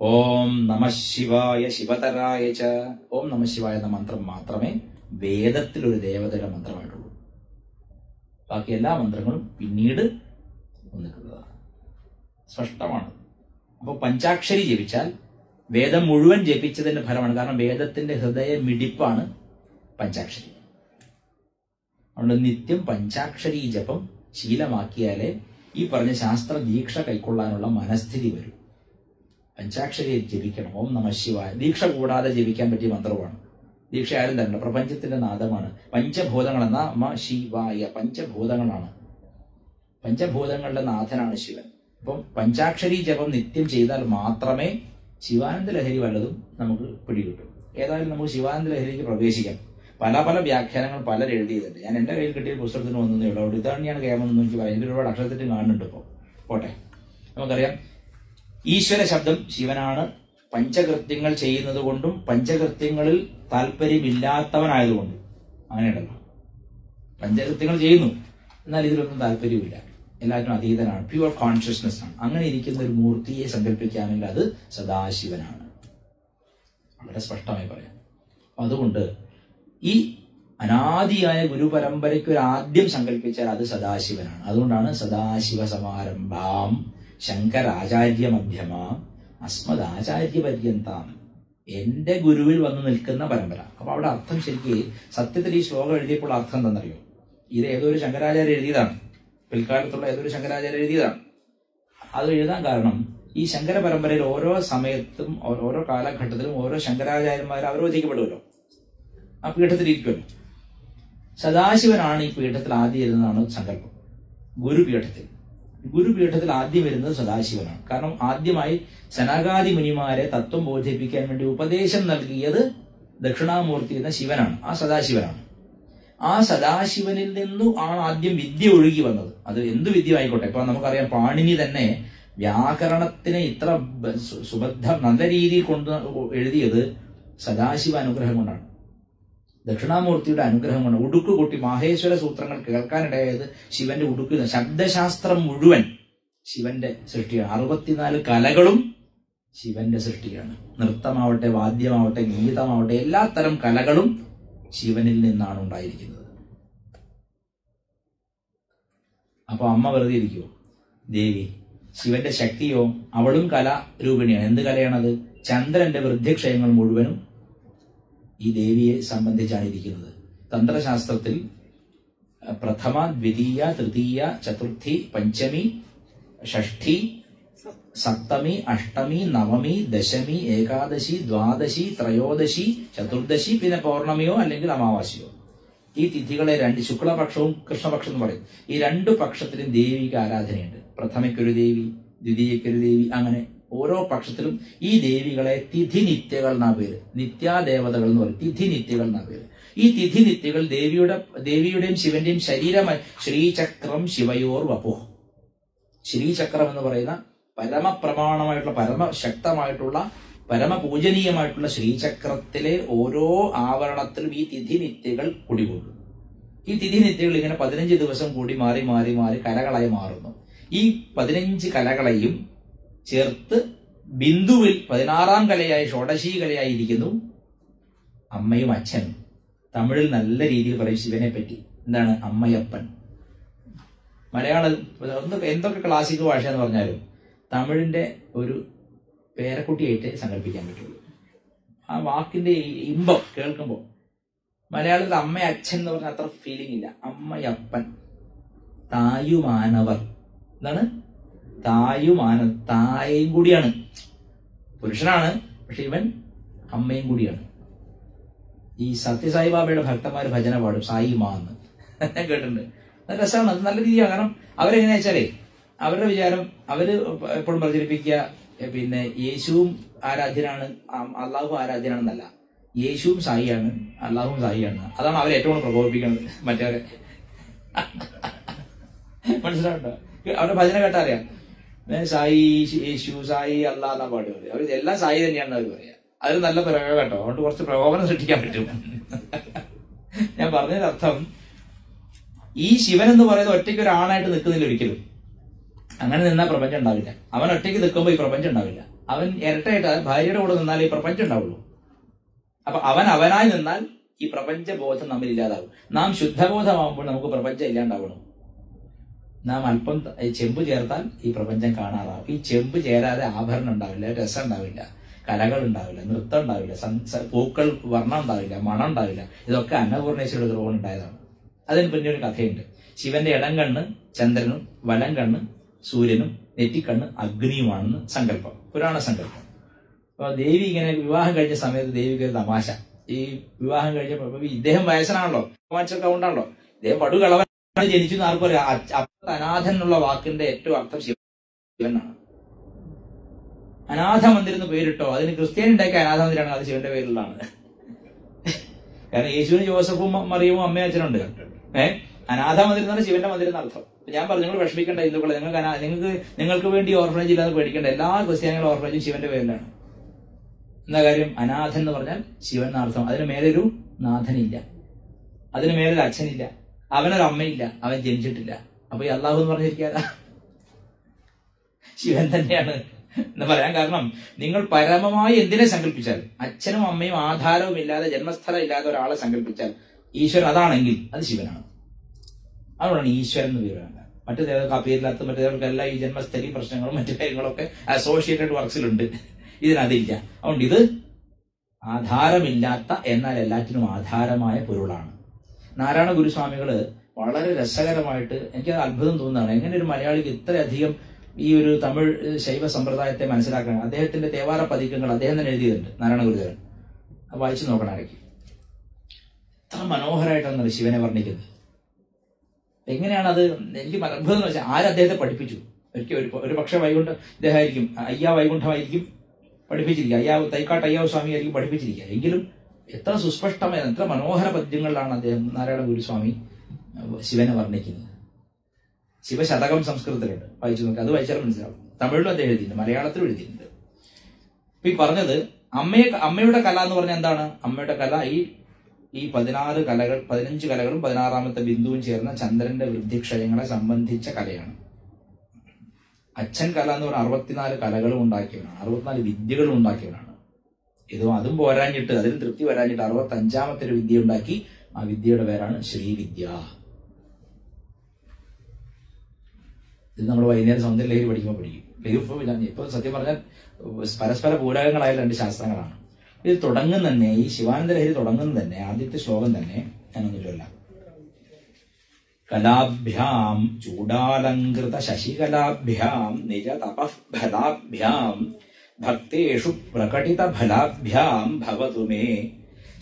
ഓം നമ ശിവായ ശിവതരായ ച, ഓം നമ ശിവായ എന്ന മന്ത്രം മാത്രമേ വേദത്തിൽ ഒരു ദേവതയുടെ മന്ത്രമായിട്ടുള്ളൂ. ബാക്കി എല്ലാ മന്ത്രങ്ങളും പിന്നീട് വന്നിട്ടുള്ളതാണ്. സ്പഷ്ടമാണ്. അപ്പോൾ പഞ്ചാക്ഷരി ജപിച്ചാൽ വേദം മുഴുവൻ ജപിച്ചതിന്റെ ഫലമാണ്. കാരണം വേദത്തിന്റെ ഹൃദയ മിടിപ്പാണ് പഞ്ചാക്ഷരി. അതുകൊണ്ട് നിത്യം പഞ്ചാക്ഷരി ജപം ശീലമാക്കിയാലേ ഈ പറഞ്ഞ ശാസ്ത്ര ദീക്ഷ കൈക്കൊള്ളാനുള്ള മനസ്ഥിതി വരും. പഞ്ചാക്ഷരി ജപിക്കണം. ഓം നമ ശിവായ. ദീക്ഷ കൂടാതെ ജപിക്കാൻ പറ്റിയ മന്ത്രമാണ്. ദീക്ഷ ആരും തരണം. പ്രപഞ്ചത്തിന്റെ നാദമാണ്. പഞ്ചഭൂതങ്ങൾ എന്ന മ ശിവായ, പഞ്ചഭൂതങ്ങളാണ്. പഞ്ചഭൂതങ്ങളുടെ നാഥനാണ് ശിവൻ. അപ്പം പഞ്ചാക്ഷരി ജപം നിത്യം ചെയ്താൽ മാത്രമേ ശിവാനന്ദ ലഹരി വല്ലതും നമുക്ക് പിടികിട്ടും. ഏതായാലും നമുക്ക് ശിവാനന്ദ ലഹരിക്ക് പ്രവേശിക്കാം. പല പല വ്യാഖ്യാനങ്ങൾ പലരും എഴുതിയതുണ്ട്. ഞാൻ എന്റെ കയ്യിൽ കിട്ടിയ പുസ്തകത്തിന് വന്നേ ഉള്ളൂ. അവിടെ ഇതാണ് ഞാൻ കേമെന്ന് എനിക്ക് പറയാം. ഇതിൽ ഒരുപാട് അക്ഷരത്തിൽ കാണുന്നുണ്ട്. ഇപ്പോൾ പോട്ടെ, നമുക്കറിയാം ഈശ്വര ശബ്ദം ശിവനാണ്. പഞ്ചകൃത്യങ്ങൾ ചെയ്യുന്നത് കൊണ്ടും പഞ്ചകൃത്യങ്ങളിൽ താല്പര്യമില്ലാത്തവനായതുകൊണ്ടും. അങ്ങനെയുണ്ടല്ലോ, പഞ്ചകൃത്യങ്ങൾ ചെയ്യുന്നു, എന്നാൽ ഇതിലൊന്നും താല്പര്യമില്ല, എല്ലാത്തിനും അതീതനാണ്, പ്യുവർ കോൺഷ്യസ്നെസ് ആണ്. അങ്ങനെ ഇരിക്കുന്ന ഒരു മൂർത്തിയെ സങ്കല്പിക്കുകയാണെങ്കിൽ അത് സദാശിവനാണ്. വളരെ സ്പഷ്ടമായി പറയാം. അതുകൊണ്ട് ഈ അനാദിയായ ഗുരുപരമ്പരയ്ക്ക് ഒരു ആദ്യം സങ്കല്പിച്ചാൽ അത് സദാശിവനാണ്. അതുകൊണ്ടാണ് സദാശിവ സമാരംഭാം ശങ്കരാചാര്യ മധ്യമാം അസ്മദാചാര്യ പര്യന്താം, എന്റെ ഗുരുവിൽ വന്നു നിൽക്കുന്ന പരമ്പര. അപ്പൊ അവിടെ അർത്ഥം ശരിക്ക് സത്യത്തിൽ ഈ ശ്ലോകം എഴുതിയപ്പോൾ അർത്ഥം എന്താണെന്നറിയോ? ഇത് ഏതൊരു ശങ്കരാചാര്യ എഴുതിയതാണ്, പിൽക്കാലത്തുള്ള ഏതൊരു ശങ്കരാചാര്യ എഴുതിയതാണ്. അത് എഴുതാൻ കാരണം ഈ ശങ്കര പരമ്പരയിൽ ഓരോ സമയത്തും ഓരോ കാലഘട്ടത്തിലും ഓരോ ശങ്കരാചാര്യന്മാർ അവരോധിക്കപ്പെടുമല്ലോ, ആ പീഠത്തിൽ ഇരിക്കുമല്ലോ. സദാശിവനാണ് ഈ പീഠത്തിൽ ആദ്യം വരുന്നതാണ് സങ്കല്പം. ഗുരുപീഠത്തിൽ ആദ്യം വരുന്നത് സദാശിവനാണ്. കാരണം ആദ്യമായി സനകാദി മുനിമാരെ തത്വം ബോധിപ്പിക്കാൻ വേണ്ടി ഉപദേശം നൽകിയത് ദക്ഷിണാമൂർത്തി എന്ന ശിവനാണ്, ആ സദാശിവനാണ്. ആ സദാശിവനിൽ നിന്നും ആണ് ആദ്യം വിദ്യ ഒഴുകി വന്നത്. അത് എന്ത് വിദ്യ ആയിക്കോട്ടെ. ഇപ്പൊ നമുക്കറിയാം, പാണിനി തന്നെ വ്യാകരണത്തിനെ ഇത്ര സുബദ്ധം നല്ല രീതിയിൽ കൊണ്ട് എഴുതിയത് സദാശിവ അനുഗ്രഹം കൊണ്ടാണ്, ദക്ഷിണാമൂർത്തിയുടെ അനുഗ്രഹം കൊണ്ട്. ഉടുക്ക് കൂട്ടി മാഹേശ്വര സൂത്രങ്ങൾ കേൾക്കാനിടയായത് ശിവന്റെ ഉടുക്ക്. ശബ്ദശാസ്ത്രം മുഴുവൻ ശിവന്റെ സൃഷ്ടിയാണ്. 64 കലകളും ശിവന്റെ സൃഷ്ടിയാണ്. നൃത്തമാവട്ടെ, വാദ്യമാവട്ടെ, ഗീതമാവട്ടെ, എല്ലാ തരം കലകളും ശിവനിൽ നിന്നാണ് ഉണ്ടായിരിക്കുന്നത്. അപ്പൊ അമ്മ വെറുതെ ഇരിക്കുവോ? ദേവി ശിവന്റെ ശക്തിയോ? അവളും കലാരൂപിണിയാണ്. എന്ത് കലയാണത്? ചന്ദ്രന്റെ വൃദ്ധിക്ഷയങ്ങൾ മുഴുവനും ഈ ദേവിയെ സംബന്ധിച്ചാണ് ഇരിക്കുന്നത്. തന്ത്രശാസ്ത്രത്തിൽ പ്രഥമ, ദ്വിതീയ, തൃതീയ, ചതുർത്ഥി, പഞ്ചമി, ഷഷ്ഠി, സപ്തമി, അഷ്ടമി, നവമി, ദശമി, ഏകാദശി, ദ്വാദശി, ത്രയോദശി, ചതുർദശി, പിന്നെ പൗർണമിയോ അല്ലെങ്കിൽ അമാവാസിയോ, ഈ തിഥികളെ ശുക്ലപക്ഷവും കൃഷ്ണപക്ഷം എന്ന് പറയും. ഈ 2 പക്ഷത്തിലും ദേവിക്ക് ആരാധനയുണ്ട്. പ്രഥമയ്ക്കൊരു ദേവി, ദ്വിതീയക്കൊരു ദേവി, അങ്ങനെ ഓരോ പക്ഷത്തിലും ഈ ദേവികളെ തിഥിനിത്യകൾ എന്നാ പേര്. നിത്യാദേവതകൾ എന്ന് പറയും, തിഥിനിത്യകൾ എന്നാ പേര്. ഈ തിഥിനിത്യകൾ ദേവിയുടെയും ശിവന്റെയും ശരീരമായി. ശ്രീചക്രം ശിവയോർ വപോ, ശ്രീചക്രം എന്ന് പറയുന്ന പരമപ്രമാണമായിട്ടുള്ള, പരമശക്തമായിട്ടുള്ള, പരമപൂജനീയമായിട്ടുള്ള ശ്രീചക്രത്തിലെ ഓരോ ആവരണത്തിലും ഈ തിഥിനിത്യകൾ കുടികൊള്ളും. ഈ തിഥിനിത്യകൾ ഇങ്ങനെ 15 ദിവസം കൂടി മാറി മാറി മാറി കലകളായി മാറുന്നു. ഈ 15 കലകളെയും ചേർത്ത് ബിന്ദുവിൽ 16ാം കലയായി, ഷോഡശീ കലയായി ഇരിക്കുന്നു അമ്മയും അച്ഛനും. തമിഴിൽ നല്ല രീതിയിൽ പറയും ശിവനെ പറ്റി. എന്താണ്? അമ്മയപ്പൻ. മലയാളം എന്തൊക്കെ ക്ലാസിക് ഭാഷ എന്ന് പറഞ്ഞാലും തമിഴിന്റെ ഒരു പേരക്കുട്ടിയായിട്ട് സങ്കല്പിക്കാൻ പറ്റുള്ളൂ. ആ വാക്കിന്റെ ഇമ്പം കേൾക്കുമ്പോൾ. മലയാളത്തിൽ അമ്മ അച്ഛൻ എന്ന് പറഞ്ഞാൽ അത്ര ഫീലിംഗ് ഇല്ല. അമ്മയപ്പൻ, തായുമാനവർ. എന്താണ്? തായയും കൂടിയാണ്, പുരുഷനാണ്, പക്ഷെ ഇവൻ അമ്മയും കൂടിയാണ്. ഈ സത്യസായിബാബയുടെ ഭക്തന്മാര് ഭജന പാടും സായിമാ എന്ന് കേട്ടിട്ടുണ്ട്. അത് രസമാണ്, അത് നല്ല രീതിയാണ്. കാരണം അവരെങ്ങനെയാ വെച്ചാലേ അവരുടെ വിചാരം, അവര് എപ്പോഴും പ്രചരിപ്പിക്കുക പിന്നെ യേശുവും ആരാധ്യനാണ്, അള്ളാഹു ആരാധ്യനാണെന്നല്ല. യേശുവും സായിയാണ്, അള്ളാഹുവും സായിയാണ്. അതാണ് അവരെ ഏറ്റവും കൂടുതൽ പ്രകോപിപ്പിക്കുന്നത് മറ്റവരെ. മനസ്സിലാവുണ്ടോ? അവരുടെ ഭജന കേട്ടാ അറിയാം. സായി, യേശു, സായി, അള്ളാഹ് എന്നാ പാടുക. അവർ എല്ലാം സായി തന്നെയാണെന്ന് അവർ പറയാം. അത് നല്ല പ്രയോഗം കേട്ടോ. അതുകൊണ്ട് കുറച്ച് പ്രകോപനം സൃഷ്ടിക്കാൻ പറ്റും. ഞാൻ പറഞ്ഞതിനർത്ഥം, ഈ ശിവൻ എന്ന് പറയുന്നത് ഒറ്റയ്ക്ക് ഒരാണായിട്ട് നിൽക്കുന്നില്ല ഒരിക്കലും. അങ്ങനെ നിന്നാൽ പ്രപഞ്ചം ഉണ്ടാവില്ല. അവൻ ഒറ്റയ്ക്ക് നിൽക്കുമ്പോൾ ഈ പ്രപഞ്ചം ഉണ്ടാവില്ല. അവൻ ഇരട്ടയായിട്ട് ഭാര്യയുടെ കൂടെ നിന്നാൽ ഈ പ്രപഞ്ചം ഉണ്ടാവുള്ളൂ. അപ്പൊ അവനായി നിന്നാൽ ഈ പ്രപഞ്ച ബോധം നമ്മിൽ ഇല്ലാതാവും. നാം ശുദ്ധബോധമാകുമ്പോൾ നമുക്ക് പ്രപഞ്ചം ഇല്ലാണ്ടാവണം. നാം അല്പം ചെമ്പ് ചേർത്താൽ ഈ പ്രപഞ്ചം കാണാറാവും. ഈ ചെമ്പ് ചേരാതെ ആഭരണം ഉണ്ടാവില്ല, രസം ഉണ്ടാവില്ല, കലകൾ ഉണ്ടാവില്ല, നൃത്തം ഉണ്ടാവില്ല, പൂക്കൾ വർണ്ണം ഉണ്ടാവില്ല, മണം ഉണ്ടാവില്ല. ഇതൊക്കെ അന്നപൂർണേശ്വരുടെ ദ്രോഹം ഉണ്ടായതാണ്. അതിന് പിന്നെ ഒരു കഥയുണ്ട്. ശിവന്റെ ഇടം കണ്ണ് ചന്ദ്രനും വലം കണ്ണ് സൂര്യനും നെറ്റിക്കണ്ണ് അഗ്നിയുമാണെന്ന് സങ്കല്പം, പുരാണ സങ്കല്പം. അപ്പൊ ദേവി ഇങ്ങനെ വിവാഹം കഴിഞ്ഞ സമയത്ത് ദേവിക്ക് ഒരു തമാശ. ഈ വിവാഹം കഴിഞ്ഞപ്പോ ഇദ്ദേഹം വയസ്സനാണല്ലോ, രോമാഞ്ചൊക്കെ ഉണ്ടാണല്ലോ, ഇദ്ദേഹം പടുകളവൻ ജനിച്ചു എന്ന് ആർക്കും അറിയാം. അനാഥൻ എന്നുള്ള വാക്കിന്റെ ഏറ്റവും അർത്ഥം ശിവനാണ്. അനാഥ മന്ദിരം എന്ന് പേരിട്ടോ, അതിന് ക്രിസ്ത്യാനി ഉണ്ടാക്കിയ അനാഥ മന്ദിരാണ്, അത് ശിവന്റെ പേരിലുള്ളതാണ്. കാരണം യേശുവിന് ജോസഫും മറിയവും അമ്മയും അച്ഛനുണ്ട്. അനാഥ മന്ദിരം എന്ന് പറഞ്ഞാൽ ശിവന്റെ മന്ദിരം എന്നർത്ഥം. ഞാൻ പറഞ്ഞു, നിങ്ങൾ വിഷമിക്കേണ്ട, ഹിന്ദുക്കളെ, നിങ്ങൾക്ക് വേണ്ടി ഓർഫനേജ് ഇല്ലാതെ പേടിക്കേണ്ട. എല്ലാ ക്രിസ്ത്യാനികളും ഓർഫനേജും ശിവന്റെ പേരിലാണ്. എന്താ കാര്യം? അനാഥൻ എന്ന് പറഞ്ഞാൽ ശിവൻ എന്നർത്ഥം. അതിന് മേലൊരു നാഥനില്ല, അതിന് മേലൊരു അച്ഛനില്ല. അവനൊരമ്മയില്ല, അവൻ ജനിച്ചിട്ടില്ല. അപ്പൊ ഈ അള്ളാഹു എന്ന് പറഞ്ഞിരിക്കാ ശിവൻ തന്നെയാണ് എന്ന് പറയാൻ കാരണം, നിങ്ങൾ പരമമായി എന്തിനെ സങ്കല്പിച്ചാൽ, അച്ഛനും അമ്മയും ആധാരവും ഇല്ലാതെ ജന്മസ്ഥലം ഇല്ലാതെ ഒരാളെ സങ്കല്പിച്ചാൽ ഈശ്വരൻ അതാണെങ്കിൽ അത് ശിവനാണ്. അതുകൊണ്ടാണ് ഈശ്വരൻ എന്ന് പേര്. മറ്റു പേരില്ലാത്ത മറ്റേതെല്ലാം ഈ ജന്മസ്ഥലി പ്രശ്നങ്ങളും മറ്റു കാര്യങ്ങളൊക്കെ അസോസിയേറ്റഡ് വർക്സിലുണ്ട്, ഇതിനതില്ല. അതുകൊണ്ട് ഇത് ആധാരമില്ലാത്ത എന്നാൽ എല്ലാറ്റിനും ആധാരമായ പൊരുളാണ്. നാരായണ ഗുരുസ്വാമികള് വളരെ രസകരമായിട്ട്, എനിക്കത് അത്ഭുതം തോന്നുന്നതാണ്, എങ്ങനെ ഒരു മലയാളിക്ക് ഇത്രയധികം ഈ ഒരു തമിഴ് ശൈവ സമ്പ്രദായത്തെ മനസ്സിലാക്കണം. അദ്ദേഹത്തിന്റെ തേവാര പതിക്കങ്ങൾ അദ്ദേഹം തന്നെ എഴുതിയിട്ടുണ്ട്, നാരായണ ഗുരുദേവൻ. വായിച്ചു നോക്കണം ഇടയ്ക്ക്. എത്ര മനോഹരമായിട്ടാണ് ശിവനെ വർണ്ണിക്കുന്നത്. എങ്ങനെയാണത് എനിക്ക് അത്ഭുതം എന്ന് വെച്ചാൽ, ആരദ്ദേഹത്തെ പഠിപ്പിച്ചു? ഒരു പക്ഷേ വൈകുണ്ഠ ഇദ്ദേഹമായിരിക്കും, അയ്യാ വൈകുണ്ഠമായിരിക്കും പഠിപ്പിച്ചിരിക്കുക, തൈക്കാട്ട് അയ്യാവ് സ്വാമി ആയിരിക്കും പഠിപ്പിച്ചിരിക്കുക. എങ്കിലും എത്ര സുസ്പഷ്ടമായ, എത്ര മനോഹര പദ്യങ്ങളിലാണ് അദ്ദേഹം നാരായണ ഗുരുസ്വാമി ശിവനെ വർണ്ണിക്കുന്നത്. ശിവശതകം സംസ്കൃതത്തിലുണ്ട്, വായിച്ചു നോക്കി, അത് വായിച്ചാൽ മനസ്സിലാവും. തമിഴിലും അദ്ദേഹം എഴുതിയിട്ടുണ്ട്, മലയാളത്തിലും എഴുതിയിട്ടുണ്ട്. ഇപ്പൊ ഈ പറഞ്ഞത് അമ്മയുടെ കല എന്ന് പറഞ്ഞാൽ എന്താണ്? അമ്മയുടെ കല ഈ 16 കലകൾ, 15 കലകളും 16ാമത്തെ ബിന്ദുവും ചേർന്ന ചന്ദ്രന്റെ വൃദ്ധിക്ഷയങ്ങളെ സംബന്ധിച്ച കലയാണ്. അച്ഛൻ കല എന്ന് പറഞ്ഞാൽ 64 കലകളും ഉണ്ടാക്കിയവനാണ്, 64 വിദ്യകളും ഉണ്ടാക്കിയവനാണ്. അതും പോരാഞ്ഞിട്ട്, അതിന് തൃപ്തി വരാഞ്ഞിട്ട് 65ാമത്തെ ഒരു വിദ്യ ഉണ്ടാക്കി. ആ വിദ്യയുടെ പേരാണ് ശ്രീവിദ്യ. ഇത് നമ്മൾ വൈകുന്നേരം സൗന്ദര്യലഹരി പഠിക്കുമ്പോൾ പഠിക്കും. ഇപ്പൊ സത്യം പറഞ്ഞാൽ പരസ്പര പൂരകങ്ങളായ 2 ശാസ്ത്രങ്ങളാണ്. ഇത് തുടങ്ങുന്ന തന്നെ, ഈ ശിവാനന്ദലഹരി തുടങ്ങുന്നത് തന്നെ, ആദ്യത്തെ ശ്ലോകം തന്നെ ഞാനൊന്നുമില്ല. കലാഭ്യാം ചൂടാലങ്കൃത ശശികലാഭ്യാം നിജ തപഃഫലാഭ്യാം ഭക്തേഷു പ്രകടിത ഫലാഭ്യാം ഭവതു മേ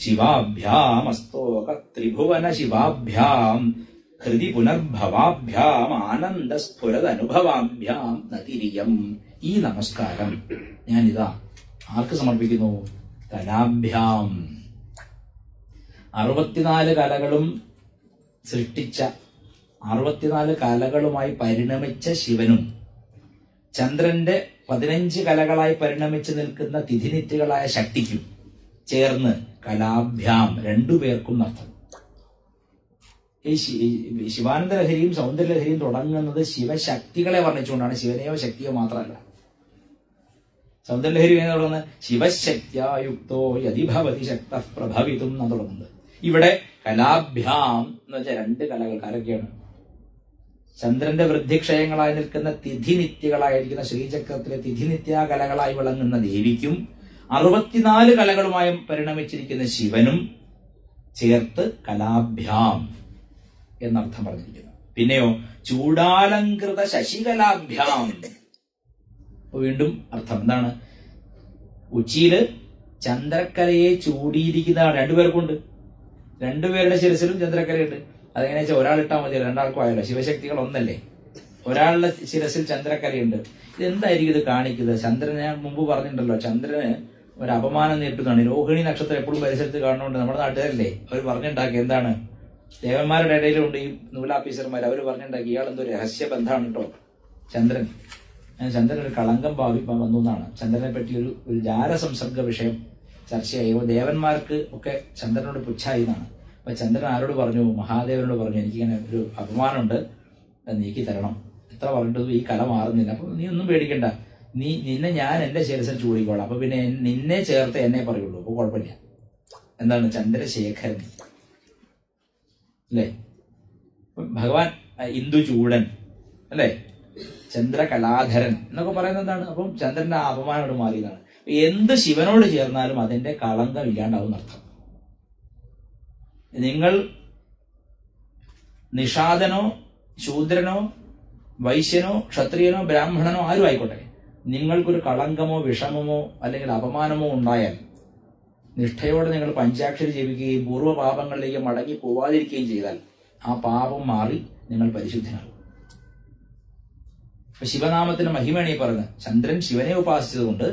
ശിവാഭ്യാം അസ്തോക ത്രിഭുവന ശിവാഭ്യാം ഹൃദി പുനർഭവാഭ്യാം ആനന്ദസ്ഫുരത അനുഭവാഭ്യാം നതിരിയം. ഈ നമസ്കാരം ഞാനിതാ ആർക്ക് സമർപ്പിക്കുന്നു? കലാഭ്യാം. 64 കലകളും സൃഷ്ടിച്ച, 64 കലകളുമായി പരിണമിച്ച ശിവനും ചന്ദ്രന്റെ 15 കലകളായി പരിണമിച്ച് നിൽക്കുന്ന തിഥിനിത്യകളായ ശക്തിക്കും ചേർന്ന് കലാഭ്യാം, 2 പേർക്കും അർത്ഥം. ഈ ശിവാനന്ദലഹരിയും സൗന്ദര്യലഹരിയും തുടങ്ങുന്നത് ശിവശക്തികളെ വർണ്ണിച്ചുകൊണ്ടാണ്, ശിവനെയോ ശക്തിയോ മാത്രമല്ല. സൗന്ദര്യലഹരി എന്ന് തുടങ്ങുന്നത് ശിവശക്തിയുക്തോ യതിഭവതി ശക്ത പ്രഭവിതും എന്നാണ് തുടങ്ങുന്നത്. ഇവിടെ കലാഭ്യാം എന്ന് വെച്ചാൽ 2 കലകൾ. ആരൊക്കെയാണ്? ചന്ദ്രന്റെ വൃദ്ധിക്ഷയങ്ങളായി നിൽക്കുന്ന തിഥിനിത്യകളായിരിക്കുന്ന ശ്രീചക്രത്തിലെ തിഥിനിത്യ കലകളായി വിളങ്ങുന്ന ദേവിക്കും 64 കലകളുമായി പരിണമിച്ചിരിക്കുന്ന ശിവനും ചേർത്ത് കലാഭ്യാം എന്നർത്ഥം പറഞ്ഞിരിക്കുന്നു. പിന്നെയോ ചൂടാലങ്കൃത ശശികലാഭ്യാം. വീണ്ടും അർത്ഥം എന്താണ്? ഉച്ചിയില് ചന്ദ്രക്കലയെ ചൂടിയിരിക്കുന്ന 2 പേർക്കുണ്ട്. 2 പേരുടെ ശിരസിലും ചന്ദ്രക്കലയുണ്ട്. അതെങ്ങനെ വെച്ചാൽ ഒരാളിട്ടാൽ മതി, 2ആൾക്കും ആയല്ലോ. ശിവശക്തികൾ ഒന്നല്ലേ? ഒരാളുടെ ശിരസിൽ ചന്ദ്രക്കലയുണ്ട്. ഇതെന്തായിരിക്കും ഇത് കാണിക്കുന്നത്? ചന്ദ്രൻ, ഞാൻ മുമ്പ് പറഞ്ഞിട്ടുണ്ടല്ലോ, ചന്ദ്രന് ഒരു അപമാനം നേരിട്ടുന്നതാണ്. രോഹിണി നക്ഷത്രം എപ്പോഴും പരിസരത്ത് കാണുന്നുണ്ട്. നമ്മുടെ നാട്ടുകാരല്ലേ അവർ പറഞ്ഞുണ്ടാക്കി. എന്താണ്? ദേവന്മാരുടെ ഇടയിലുണ്ട് ഈ നൂലാഫീസർമാർ, അവർ പറഞ്ഞുണ്ടാക്കി ഇയാളെന്തോ രഹസ്യ ബന്ധമാണ് കേട്ടോ ചന്ദ്രൻ. ചന്ദ്രൻ ഒരു കളങ്കം വന്നു എന്നാണ്. ചന്ദ്രനെ പറ്റി ഒരു ജാരസംസർഗ വിഷയം ചർച്ചയായി. ദേവന്മാർക്ക് ഒക്കെ ചന്ദ്രനോട് പുച്ഛായി എന്നാണ്. അപ്പൊ ചന്ദ്രൻ ആരോട് പറഞ്ഞു? മഹാദേവനോട് പറഞ്ഞു, എനിക്കിങ്ങനെ ഒരു അപമാനമുണ്ട്, നീക്കി തരണം. എത്ര പറഞ്ഞിട്ടും ഈ കല മാറുന്നില്ല. അപ്പൊ നീ ഒന്നും പേടിക്കണ്ട, നിന്നെ ഞാൻ എന്റെ ശിരസിൽ ചൂടിക്കോളാം. അപ്പൊ പിന്നെ നിന്നെ ചേർത്ത് എന്നെ പറയുള്ളൂ, അപ്പൊ കുഴപ്പമില്ല. എന്താണ്? ചന്ദ്രശേഖരൻ അല്ലേ? ഭഗവാൻ ഇന്ദു ചൂടൻ അല്ലേ? ചന്ദ്രകലാധരൻ എന്നൊക്കെ പറയുന്നത് എന്താണ്? അപ്പം ചന്ദ്രന്റെ അപമാനോട് മാറിയതാണ്. എന്ത് ശിവനോട് ചേർന്നാലും അതിന്റെ കളങ്കം ഇല്ലാണ്ടാവും അർത്ഥം. നിങ്ങൾ നിഷാദനോ ശൂദ്രനോ വൈശ്യനോ ക്ഷത്രിയനോ ബ്രാഹ്മണനോ ആരും ആയിക്കോട്ടെ, നിങ്ങൾക്കൊരു കളങ്കമോ വിഷമമോ അല്ലെങ്കിൽ അപമാനമോ ഉണ്ടായാൽ നിഷ്ഠയോടെ നിങ്ങൾ പഞ്ചാക്ഷരി ജപിക്കുകയും പൂർവ്വപാപങ്ങളിലേക്ക് മടങ്ങി പോവാതിരിക്കുകയും ചെയ്താൽ ആ പാപം മാറി നിങ്ങൾ പരിശുദ്ധനാകും. ഇപ്പൊ ശിവനാമത്തിന് മഹിമയാണ് ഈ പറഞ്ഞത്. ചന്ദ്രൻ ശിവനെ ഉപാസിച്ചതുകൊണ്ട്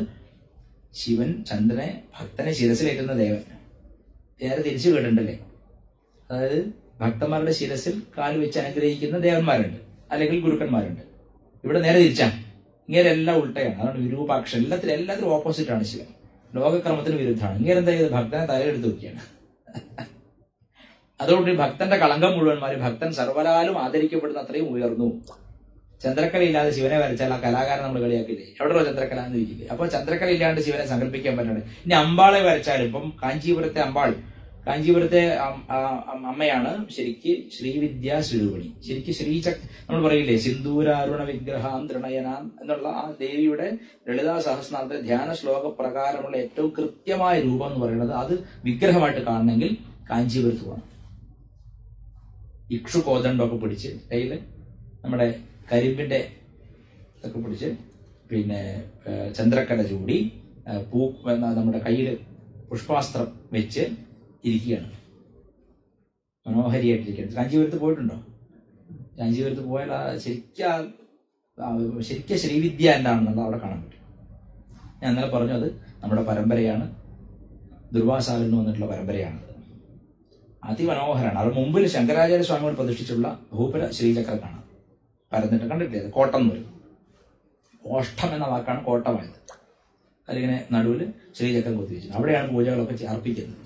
ശിവൻ ചന്ദ്രനെ, ഭക്തനെ ശിരസിലേറ്റുന്ന ദേവൻ. നേരെ തിരിച്ചു കേട്ടിട്ടുണ്ടല്ലേ? അതായത് ഭക്തന്മാരുടെ ശിരസിൽ കാല് വെച്ച് അനുഗ്രഹിക്കുന്ന ദേവന്മാരുണ്ട്, അല്ലെങ്കിൽ ഗുരുക്കന്മാരുണ്ട്. ഇവിടെ നേരെ തിരിച്ചാണ്. ഇങ്ങനെ എല്ലാം ഉൾട്ടയാണ്. അതാണ് വിരൂപാക്ഷൻ. എല്ലാത്തിനും ഓപ്പോസിറ്റ് ആണ് ശിവൻ. ലോകക്രമത്തിന് വിരുദ്ധമാണ്. ഇങ്ങനെ എന്താ ചെയ്ത്? ഭക്തനെ തലയെടുത്ത് നോക്കിയാണ്. അതോടുകൂടി ഭക്തന്റെ കളങ്കം മുഴുവൻ മാറി ഭക്തൻ സർവ്വലാലും ആദരിക്കപ്പെടുന്ന അത്രയും ഉയർന്നു. ചന്ദ്രക്കല ഇല്ലാതെ ശിവനെ വരച്ചാൽ ആ കലാകാരൻ നമ്മൾ കളിയാക്കില്ലേ, എവിടെയോ ചന്ദ്രക്കല എന്ന് ഇരിക്കില്ലേ. അപ്പൊ ചന്ദ്രക്കല ഇല്ലാണ്ട് ശിവനെ സങ്കല്പിക്കാൻ പറ്റണേ. ഇനി അമ്പാളെ വരച്ചാലും, ഇപ്പം കാഞ്ചീപുരത്തെ അമ്പാൾ, കാഞ്ചീപുരത്തെ അമ്മയാണ് ശരിക്ക് ശ്രീവിദ്യാ സ്വരൂപിണി. ശരിക്ക് നമ്മൾ പറയില്ലേ സിന്ദൂരാരുണ വിഗ്രഹാം തൃണയനാം എന്നുള്ള ആ ദേവിയുടെ ലളിതാ സഹസ്രനാമത്തിലെ ധ്യാന ശ്ലോക പ്രകാരമുള്ള ഏറ്റവും കൃത്യമായ രൂപം എന്ന് പറയുന്നത് അത് വിഗ്രഹമായിട്ട് കാണണമെങ്കിൽ കാഞ്ചീപുരത്ത് പോകണം. ഇക്ഷു കോദണ്ഡമൊക്കെ പിടിച്ച് കയ്യിൽ നമ്മുടെ കരിമ്പിന്റെ ഒക്കെ പിടിച്ച്, പിന്നെ ചന്ദ്രക്കല ചൂടി, നമ്മുടെ കയ്യിൽ പുഷ്പാസ്ത്രം വെച്ച് ഇരിക്കുകയാണ്, മനോഹരിയായിട്ടിരിക്കുകയാണ്. കാഞ്ചീപുരത്ത് പോയിട്ടുണ്ടോ? കാഞ്ചീപുരത്ത് പോയാൽ ശരിക്കും ശ്രീവിദ്യ എന്താണെന്നുള്ളത് അവിടെ കാണാൻ പറ്റും. ഞാൻ ഇന്നലെ പറഞ്ഞു, അത് നമ്മുടെ പരമ്പരയാണ്, ദുർവാസാവിൽ നിന്ന് വന്നിട്ടുള്ള പരമ്പരയാണത്. അതിമനോഹരമാണ്. അത് മുമ്പിൽ ശങ്കരാചാര്യ സ്വാമിയോട് പ്രതിഷ്ഠിച്ചുള്ള ഭൂപര ശ്രീചക്രം കാണാം, പരന്നിട്ട് കണ്ടിട്ടില്ലേ? അത് കോട്ടം എന്ന് പറയും. ഓഷ്ടം എന്ന വാക്കാണ് കോട്ടമായത്. അതിങ്ങനെ നടുവിൽ ശ്രീചക്രം കൊത്തിവെച്ചു. അവിടെയാണ് പൂജകളൊക്കെ അർപ്പിക്കുന്നത്.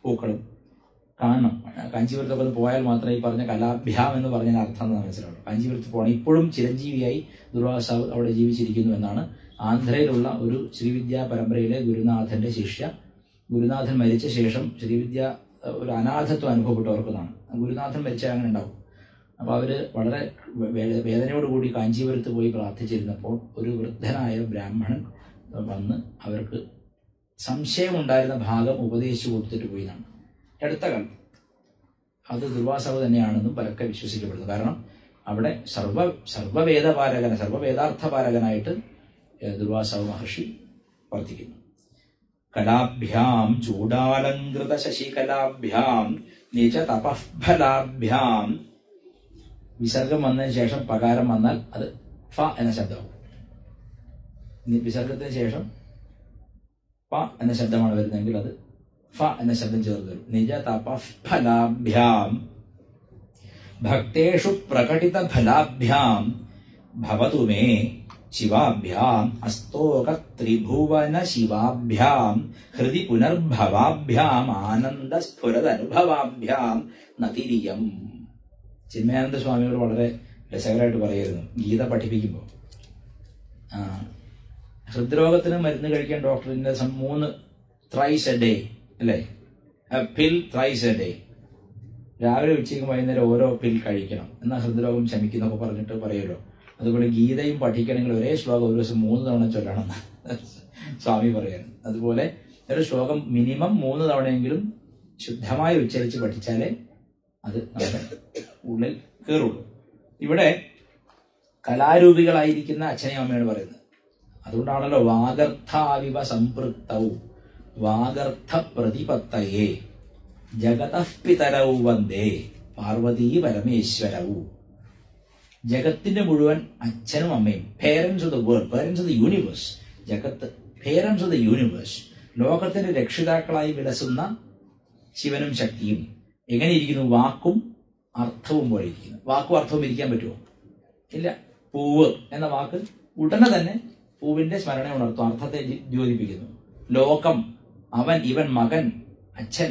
പൂക്കളും കാണണം. കാഞ്ചീപുരത്തൊക്കെ ഒന്ന് പോയാൽ മാത്രമേ ഈ പറഞ്ഞ കലാഭ്യാം എന്ന് പറഞ്ഞ അർത്ഥം എന്ന് മനസ്സിലാവുള്ളൂ. കാഞ്ചീപുരത്ത് പോകണം. ഇപ്പോഴും ചിരഞ്ജീവിയായി ദുർവാസാവ് അവിടെ ജീവിച്ചിരിക്കുന്നു എന്നാണ് ആന്ധ്രയിലുള്ള ഒരു ശ്രീവിദ്യാ പരമ്പരയിലെ ഗുരുനാഥന്റെ ശിഷ്യ. ഗുരുനാഥൻ മരിച്ച ശേഷം ശ്രീവിദ്യ ഒരു അനാഥത്വം അനുഭവപ്പെട്ടവർക്കെന്നാണ്. ഗുരുനാഥൻ മരിച്ചാൽ അങ്ങനെ ഉണ്ടാവും. അപ്പോൾ അവര് വളരെ വേദനയോടുകൂടി കാഞ്ചീപുരത്ത് പോയി പ്രാർത്ഥിച്ചിരുന്നപ്പോൾ ഒരു വൃദ്ധനായ ബ്രാഹ്മണൻ വന്ന് അവർക്ക് സംശയമുണ്ടായിരുന്ന ഭാഗം ഉപദേശിച്ചു കൊടുത്തിട്ട് പോയി എന്നാണ്. അടുത്ത കാലം അത് ദുർവാസാവ് തന്നെയാണെന്നും പലക്കെ വിശ്വസിക്കപ്പെടുന്നു. കാരണം അവിടെ സർവവേദാർത്ഥപാലകനായിട്ട് ദുർവാസാവ് മഹർഷി വർത്തിക്കുന്നു. കലാഭ്യാം ചൂടാലങ്കൃത ശശികലാഭ്യാം നിജ തപഫലാഭ്യാം. വിസർഗം വന്നതിന് ശേഷം പകാരം വന്നാൽ അത് ഫ എന്ന ശബ്ദമാവും. വിസർഗത്തിന് ശേഷം പ എന്ന ശബ്ദമാണ് വരുന്നതെങ്കിൽ അത് ഫ എന്ന ശബ്ദം ചേർന്ന് വരും. നിജ തപഫലാഭ്യാം ഭക്തേഷു പ്രകടിത ഫലാഭ്യാം ഭവതു മേ ശിവാഭ്യാം അസ്തോക ത്രിഭുവന ശിവാഭ്യാം ഹൃദി പുനർഭവാഭ്യാം ആനന്ദ സ്ഫുരദനുഭവാഭ്യാം നതിരിയം. ചിന്മയാനന്ദ സ്വാമികൾ വളരെ രസകരമായിട്ട് പറയായിരുന്നു ഗീത പഠിപ്പിക്കുമ്പോൾ. ഹൃദ്രോഗത്തിന് മരുന്ന് കഴിക്കാൻ ഡോക്ടറിന്റെ 3 thrice a day അല്ലേ, പിൽ thrice a day, രാവിലെ ഉച്ചയ്ക്കും വൈകുന്നേരം ഓരോ പിൽ കഴിക്കണം എന്നാൽ ഹൃദ്രോഗം ശമിക്കുന്നൊക്കെ പറഞ്ഞിട്ട് പറയുമല്ലോ. അതുപോലെ ഗീതയും പഠിക്കണമെങ്കിൽ ഒരേ ശ്ലോകം ഒരു ദിവസം 3 തവണ ചൊല്ലണം സ്വാമി പറയാൻ. അതുപോലെ ഒരു ശ്ലോകം മിനിമം 3 തവണയെങ്കിലും ശുദ്ധമായി ഉച്ചരിച്ച് പഠിച്ചാലേ അത് നമ്മുടെ ഉള്ളിൽ കയറുള്ളൂ. ഇവിടെ കലാരൂപികളായിരിക്കുന്ന അച്ഛനെയും അമ്മയാണ് പറയുന്നത്. അതുകൊണ്ടാണല്ലോ വാഗർത്ഥാവിവ സംപൃക്തവും വാഗർത്ഥ പ്രതിപത്തയേ ജഗതഃ പിതരൗ വന്ദേ പാർവതീ പരമേശ്വരവും. ജഗത്തിന്റെ മുഴുവൻ അച്ഛനും അമ്മയും, parents of the world, parents of the universe, ജഗത്ത് പേരൻസ് ഓഫ് ദ യൂണിവേഴ്സ്, ലോകത്തിന്റെ രക്ഷിതാക്കളായി വിലസുന്ന ശിവനും ശക്തിയും എങ്ങനെ ഇരിക്കുന്നു? വാക്കും അർത്ഥവും പോലെ ഇരിക്കുന്നു. വാക്കും അർത്ഥവും ഇരിക്കാൻ പറ്റുമോ? ഇല്ല. പൂവ് എന്ന വാക്ക് ഉടനെ തന്നെ പൂവിന്റെ സ്മരണ ഉണർത്തും, അർത്ഥത്തെ ദ്യോതിപ്പിക്കുന്നു. ലോകം, അവൻ, ഇവൻ, മകൻ, അച്ഛൻ,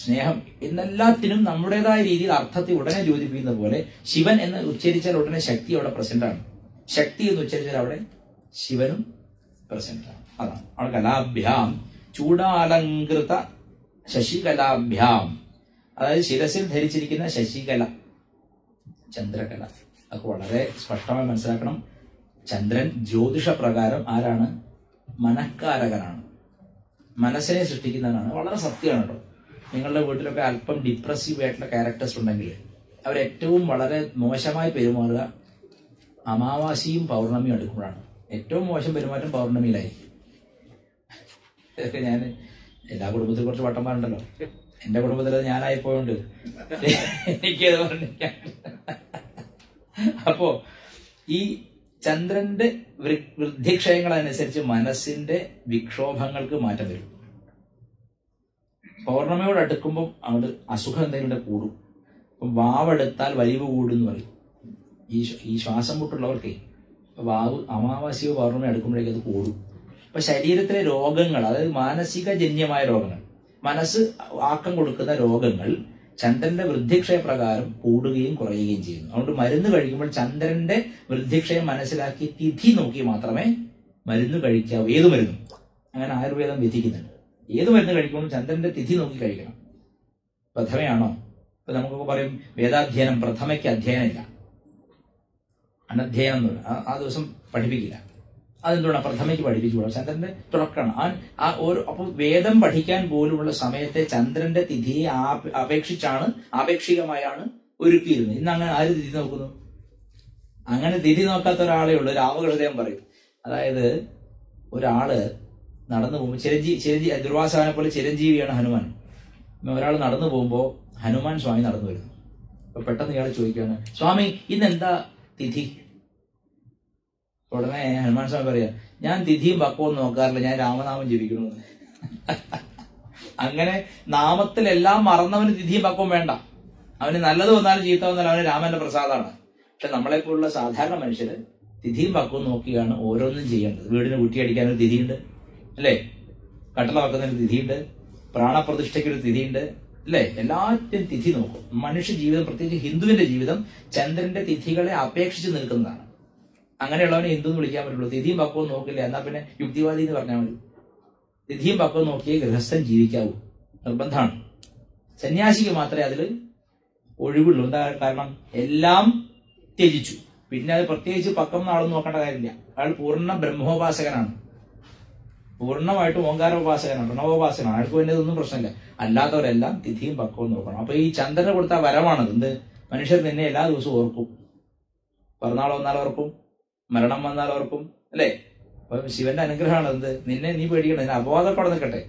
സ്നേഹം എന്നെല്ലാത്തിനും നമ്മുടേതായ രീതിയിൽ അർത്ഥത്തെ ഉടനെ ദ്യോതിപ്പിക്കുന്ന പോലെ ശിവൻ എന്ന് ഉച്ചരിച്ചാൽ ഉടനെ ശക്തി അവിടെ പ്രസന്റ് ആണ്. ശക്തി എന്ന് ഉച്ചരിച്ചാൽ അവിടെ ശിവനും പ്രസന്റ് ആണ്. അതാണ് അവിടെ കലാഭ്യാം ചൂടാലങ്കൃത ശശികലാഭ്യാം, അതായത് ശിരസിൽ ധരിച്ചിരിക്കുന്ന ശശികല, ചന്ദ്രകല. അതൊക്കെ വളരെ സ്പഷ്ടമായി മനസ്സിലാക്കണം. ചന്ദ്രൻ ജ്യോതിഷ പ്രകാരം ആരാണ്? മനഃകാരകനാണ്, മനസ്സിനെ സൃഷ്ടിക്കുന്നവനാണ്. വളരെ സത്യമാണ് കേട്ടോ. നിങ്ങളുടെ വീട്ടിലൊക്കെ അല്പം ഡിപ്രസീവ് ആയിട്ടുള്ള ക്യാരക്ടേഴ്സ് ഉണ്ടെങ്കിൽ അവരേറ്റവും വളരെ മോശമായി പെരുമാറുക അമാവാസിയും പൗർണമിയും എടുക്കുമ്പോഴാണ്. ഏറ്റവും മോശം പെരുമാറ്റം പൗർണമിയിലായിരിക്കും. ഇതൊക്കെ ഞാൻ എല്ലാ കുടുംബത്തിലും കുറച്ച് വട്ടന്മാരുണ്ടല്ലോ. എന്റെ കുടുംബത്തിൽ അത് ഞാനായിപ്പോയോണ്ട് എനിക്കത് പറഞ്ഞിരിക്കാൻ. അപ്പോ ഈ ചന്ദ്രന്റെ വൃദ്ധിക്ഷയങ്ങളനുസരിച്ച് മനസ്സിന്റെ വിക്ഷോഭങ്ങൾക്ക് മാറ്റം വരും. പൗർണമിയോട് അടുക്കുമ്പോൾ അവിടെ അസുഖം എന്തെങ്കിലും കൂടും. ഇപ്പം വാവെടുത്താൽ വലിവ് കൂടും എന്ന് പറയും. ഈ ശ്വാസം മുട്ടുള്ളവർക്കേ വാവ് അമാവാസിയോ പൗർണമി അടുക്കുമ്പോഴേക്കും അത് കൂടും. അപ്പൊ ശരീരത്തിലെ രോഗങ്ങൾ, അതായത് മാനസിക ജന്യമായ രോഗങ്ങൾ, മനസ്സ് ആക്കം കൊടുക്കുന്ന രോഗങ്ങൾ ചന്ദ്രന്റെ വൃദ്ധിക്ഷയപ്രകാരം കൂടുകയും കുറയുകയും ചെയ്യുന്നു. അതുകൊണ്ട് മരുന്ന് കഴിക്കുമ്പോൾ ചന്ദ്രന്റെ വൃദ്ധിക്ഷയം മനസ്സിലാക്കി തിഥി നോക്കി മാത്രമേ മരുന്ന് കഴിക്കാവൂ. ഏത് മരുന്നും അങ്ങനെ ആയുർവേദം വിധിക്കുന്നുണ്ട്. ഏത് മരുന്ന് കഴിക്കുമ്പോൾ ചന്ദ്രന്റെ തിഥി നോക്കി കഴിക്കണം. പ്രഥമയാണോ? ഇപ്പൊ നമുക്കൊക്കെ പറയും വേദാധ്യയനം പ്രഥമയ്ക്ക് അധ്യയനമില്ല, അനധ്യയനം എന്ന് പറയും. ആ ദിവസം പഠിപ്പിക്കില്ല. അതെന്തുകൊണ്ടാണ്? പ്രഥമയ്ക്ക് പഠിപ്പിച്ചുകൂടാ, ചന്ദ്രന്റെ തുടക്കമാണ്. അപ്പോൾ വേദം പഠിക്കാൻ പോലുമുള്ള സമയത്തെ ചന്ദ്രന്റെ തിഥിയെ ആപേക്ഷികമായാണ് ഒരുക്കിയിരുന്നത്. ഇന്ന് അങ്ങനെ ആര് തിഥി നോക്കുന്നു? അങ്ങനെ തിഥി നോക്കാത്ത ഒരാളേ ഉള്ളൂ. രാമകൃഷ്ണദേവൻ പറയും, അതായത് ഒരാള് നടന്നു പോകുമ്പോൾ ചിരഞ്ജീവി ദുർവാസാനെ പോലെ ചിരഞ്ജീവിയാണ് ഹനുമാൻ. ഒരാൾ നടന്നു പോകുമ്പോൾ ഹനുമാൻ സ്വാമി നടന്നു വരുന്നു. അപ്പൊ പെട്ടെന്ന് ഇയാൾ ചോദിക്കുകയാണ്, സ്വാമി ഇന്നെന്താ തിഥി? ഉടനെ ഹനുമാൻ സ്വാമി പറയാ, ഞാൻ തിഥിയും പക്വവും നോക്കാറില്ല, ഞാൻ രാമനാമം ജപിക്കണമെന്ന്. അങ്ങനെ നാമത്തിലെല്ലാം മറന്നവന് തിഥിയും പക്വം വേണ്ട. അവന് നല്ലത് വന്നാലും ചീത്ത വന്നാലും അവന് രാമന്റെ പ്രസാദമാണ്. പക്ഷെ നമ്മളെപ്പോലുള്ള സാധാരണ മനുഷ്യര് തിഥിയും പക്വവും നോക്കിയാണ് ഓരോന്നും ചെയ്യേണ്ടത്. വീടിന് കുറ്റിയടിക്കാനൊരു തിഥിയുണ്ട് അല്ലേ, കട്ടള വെക്കുന്നതിന് തിഥിയുണ്ട്, പ്രാണപ്രതിഷ്ഠയ്ക്കൊരു തിഥിയുണ്ട് അല്ലേ, എല്ലാറ്റിനും തിഥി നോക്കും. മനുഷ്യ ജീവിതം, പ്രത്യേകിച്ച് ഹിന്ദുവിന്റെ ജീവിതം ചന്ദ്രന്റെ തിഥികളെ അപേക്ഷിച്ച് നിൽക്കുന്നതാണ്. അങ്ങനെയുള്ളവനെ ഹിന്ദു എന്ന് വിളിക്കാൻ പറ്റുള്ളൂ. തിഥിയും പക്വവും നോക്കില്ല എന്നാ പിന്നെ യുക്തിവാദി എന്ന് പറഞ്ഞാൽ മതി. തിഥിയും പക്വവും നോക്കിയേ ഗൃഹസ്ഥൻ ജീവിക്കാവൂ, നിർബന്ധമാണ്. സന്യാസിക്ക് മാത്രമേ അതിൽ ഒഴിവുള്ളൂ. എന്താ കാരണം? എല്ലാം ത്യജിച്ചു. പിന്നെ അത് പ്രത്യേകിച്ച് പക്കം നാളൊന്നും നോക്കേണ്ട കാര്യമില്ല. അയാൾ പൂർണ്ണ ബ്രഹ്മോപാസകനാണ്, പൂർണ്ണമായിട്ടും ഓങ്കാരോപാസകനാണ്, പ്രണവോപാസകനാണ്. അയാൾക്ക് വേണ്ടി ഇതൊന്നും പ്രശ്നമില്ല. അല്ലാത്തവരെല്ലാം തിഥിയും പക്വവും നോക്കണം. അപ്പൊ ഈ ചന്ദ്രന് കൊടുത്ത വരമാണത്. എന്ത്? മനുഷ്യർ നിന്നെ എല്ലാ ദിവസവും ഓർക്കും. പിറന്നാൾ വന്നാൽ ഓർക്കും, മരണം വന്നാൽ ഓർക്കും അല്ലെ. അപ്പൊ ശിവന്റെ അനുഗ്രഹമാണ് എന്ത്? നിന്നെ നീ പേടിക്കണം, നിന്നെ അപവാദത്തോടെ നിൽക്കട്ടെ.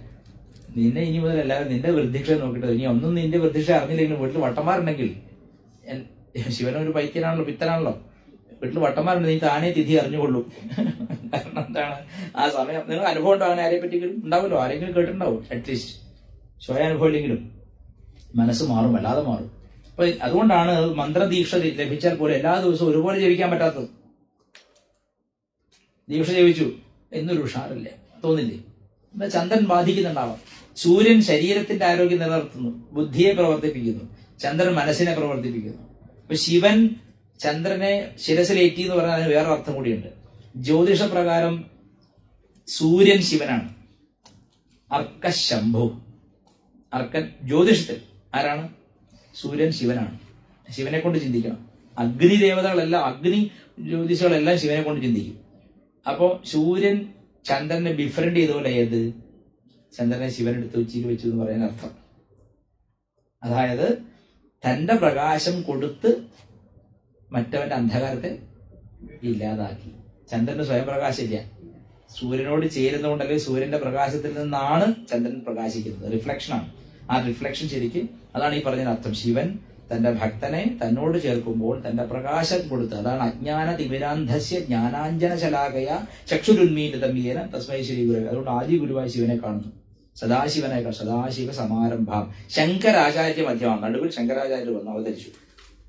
നിന്നെ ഇനി മുതൽ എല്ലാവരും നിന്റെ വൃദ്ധിക്ഷ നോക്കിട്ട്, ഇനി ഒന്നും നിന്റെ വൃദ്ധിക്ഷ അറിഞ്ഞില്ലെങ്കിലും വീട്ടിൽ വട്ടന്മാരുണ്ടെങ്കിൽ, ശിവനൊരു പൈത്യനാണല്ലോ, പിത്തനാണല്ലോ, വീട്ടിൽ വട്ടന്മാരുണ്ട്, നീ താനേ തിഥി അറിഞ്ഞുകൊള്ളും. കാരണം എന്താണ്? ആ സമയം നിങ്ങൾ അനുഭവം ഉണ്ടാകുന്ന ആരെ പറ്റിയെങ്കിലും ഉണ്ടാവുമല്ലോ, ആരെങ്കിലും കേട്ടിട്ടുണ്ടാവും. അറ്റ്ലീസ്റ്റ് സ്വയാനുഭവം ഇല്ലെങ്കിലും മനസ്സ് മാറും, വല്ലാതെ മാറും. അപ്പൊ അതുകൊണ്ടാണ് മന്ത്രദീക്ഷ ലഭിച്ചാൽ പോലും എല്ലാ ദിവസവും ഒരുപോലെ ജപിക്കാൻ പറ്റാത്തത്. ദീക്ഷ ജപിച്ചു എന്നൊരു ഉഷാറില്ല, തോന്നില്ലേ? എന്താ? ചന്ദ്രൻ ബാധിക്കുന്നുണ്ടാവാം. സൂര്യൻ ശരീരത്തിന്റെ ആരോഗ്യം നിലനിർത്തുന്നു, ബുദ്ധിയെ പ്രവർത്തിപ്പിക്കുന്നു, ചന്ദ്രൻ മനസ്സിനെ പ്രവർത്തിപ്പിക്കുന്നു. അപ്പൊ ശിവൻ ചന്ദ്രനെ ശിരസിലേറ്റി എന്ന് പറഞ്ഞാൽ അതിന് വേറെ അർത്ഥം കൂടിയുണ്ട്. ജ്യോതിഷ പ്രകാരം സൂര്യൻ ശിവനാണ്, അർക്കശംഭു. അർക്കൻ ജ്യോതിഷത്തിൽ ആരാണ്? സൂര്യൻ ശിവനാണ്. ശിവനെ കൊണ്ട് ചിന്തിക്കണം. അഗ്നി ദേവതകളെല്ലാം, അഗ്നി ജ്യോതിഷകളെല്ലാം ശിവനെ കൊണ്ട് ചിന്തിക്കും. അപ്പോ സൂര്യൻ ചന്ദ്രനെ ഡിഫറൻറ്റ് ചെയ്തപോലെ ഏത്? ചന്ദ്രനെ ശിവൻ എടുത്ത് ഉച്ചിയിൽ വെച്ചു എന്ന് പറയാൻ അർത്ഥം. അതായത് തന്റെ പ്രകാശം കൊടുത്ത് മറ്റവന്റെ അന്ധകാരത്തെ ഇല്ലാതാക്കി. ചന്ദ്രന് സ്വയം പ്രകാശമില്ല, സൂര്യനോട് ചേരുന്നതുകൊണ്ടല്ലേ സൂര്യന്റെ പ്രകാശത്തിൽ നിന്നാണ് ചന്ദ്രൻ പ്രകാശിക്കുന്നത്. റിഫ്ലക്ഷനാണ്. ആ റിഫ്ലക്ഷൻ ശരിക്ക് അതാണ് ഈ പറഞ്ഞ അർത്ഥം. ശിവൻ തന്റെ ഭക്തനെ തന്നോട് ചേർക്കുമ്പോൾ തന്റെ പ്രകാശം കൊടുത്ത്, അതാണ് അജ്ഞാന തിമിരാന്ധസ്യ ജ്ഞാനാഞ്ജന ശലാകയ ചക്ഷുരുന്മീലിതമീന തസ്മൈ ശ്രീ ഗുരു. അതുകൊണ്ട് ആദി ഗുരുവായി ശിവനെ കാണുന്നു, സദാശിവനെ കാണും. സദാശിവ സമാരംഭം ശങ്കരാചാര്യ മധ്യമാണ്. നടുവിൽ ശങ്കരാചാര്യർ വന്ന് അവതരിച്ചു.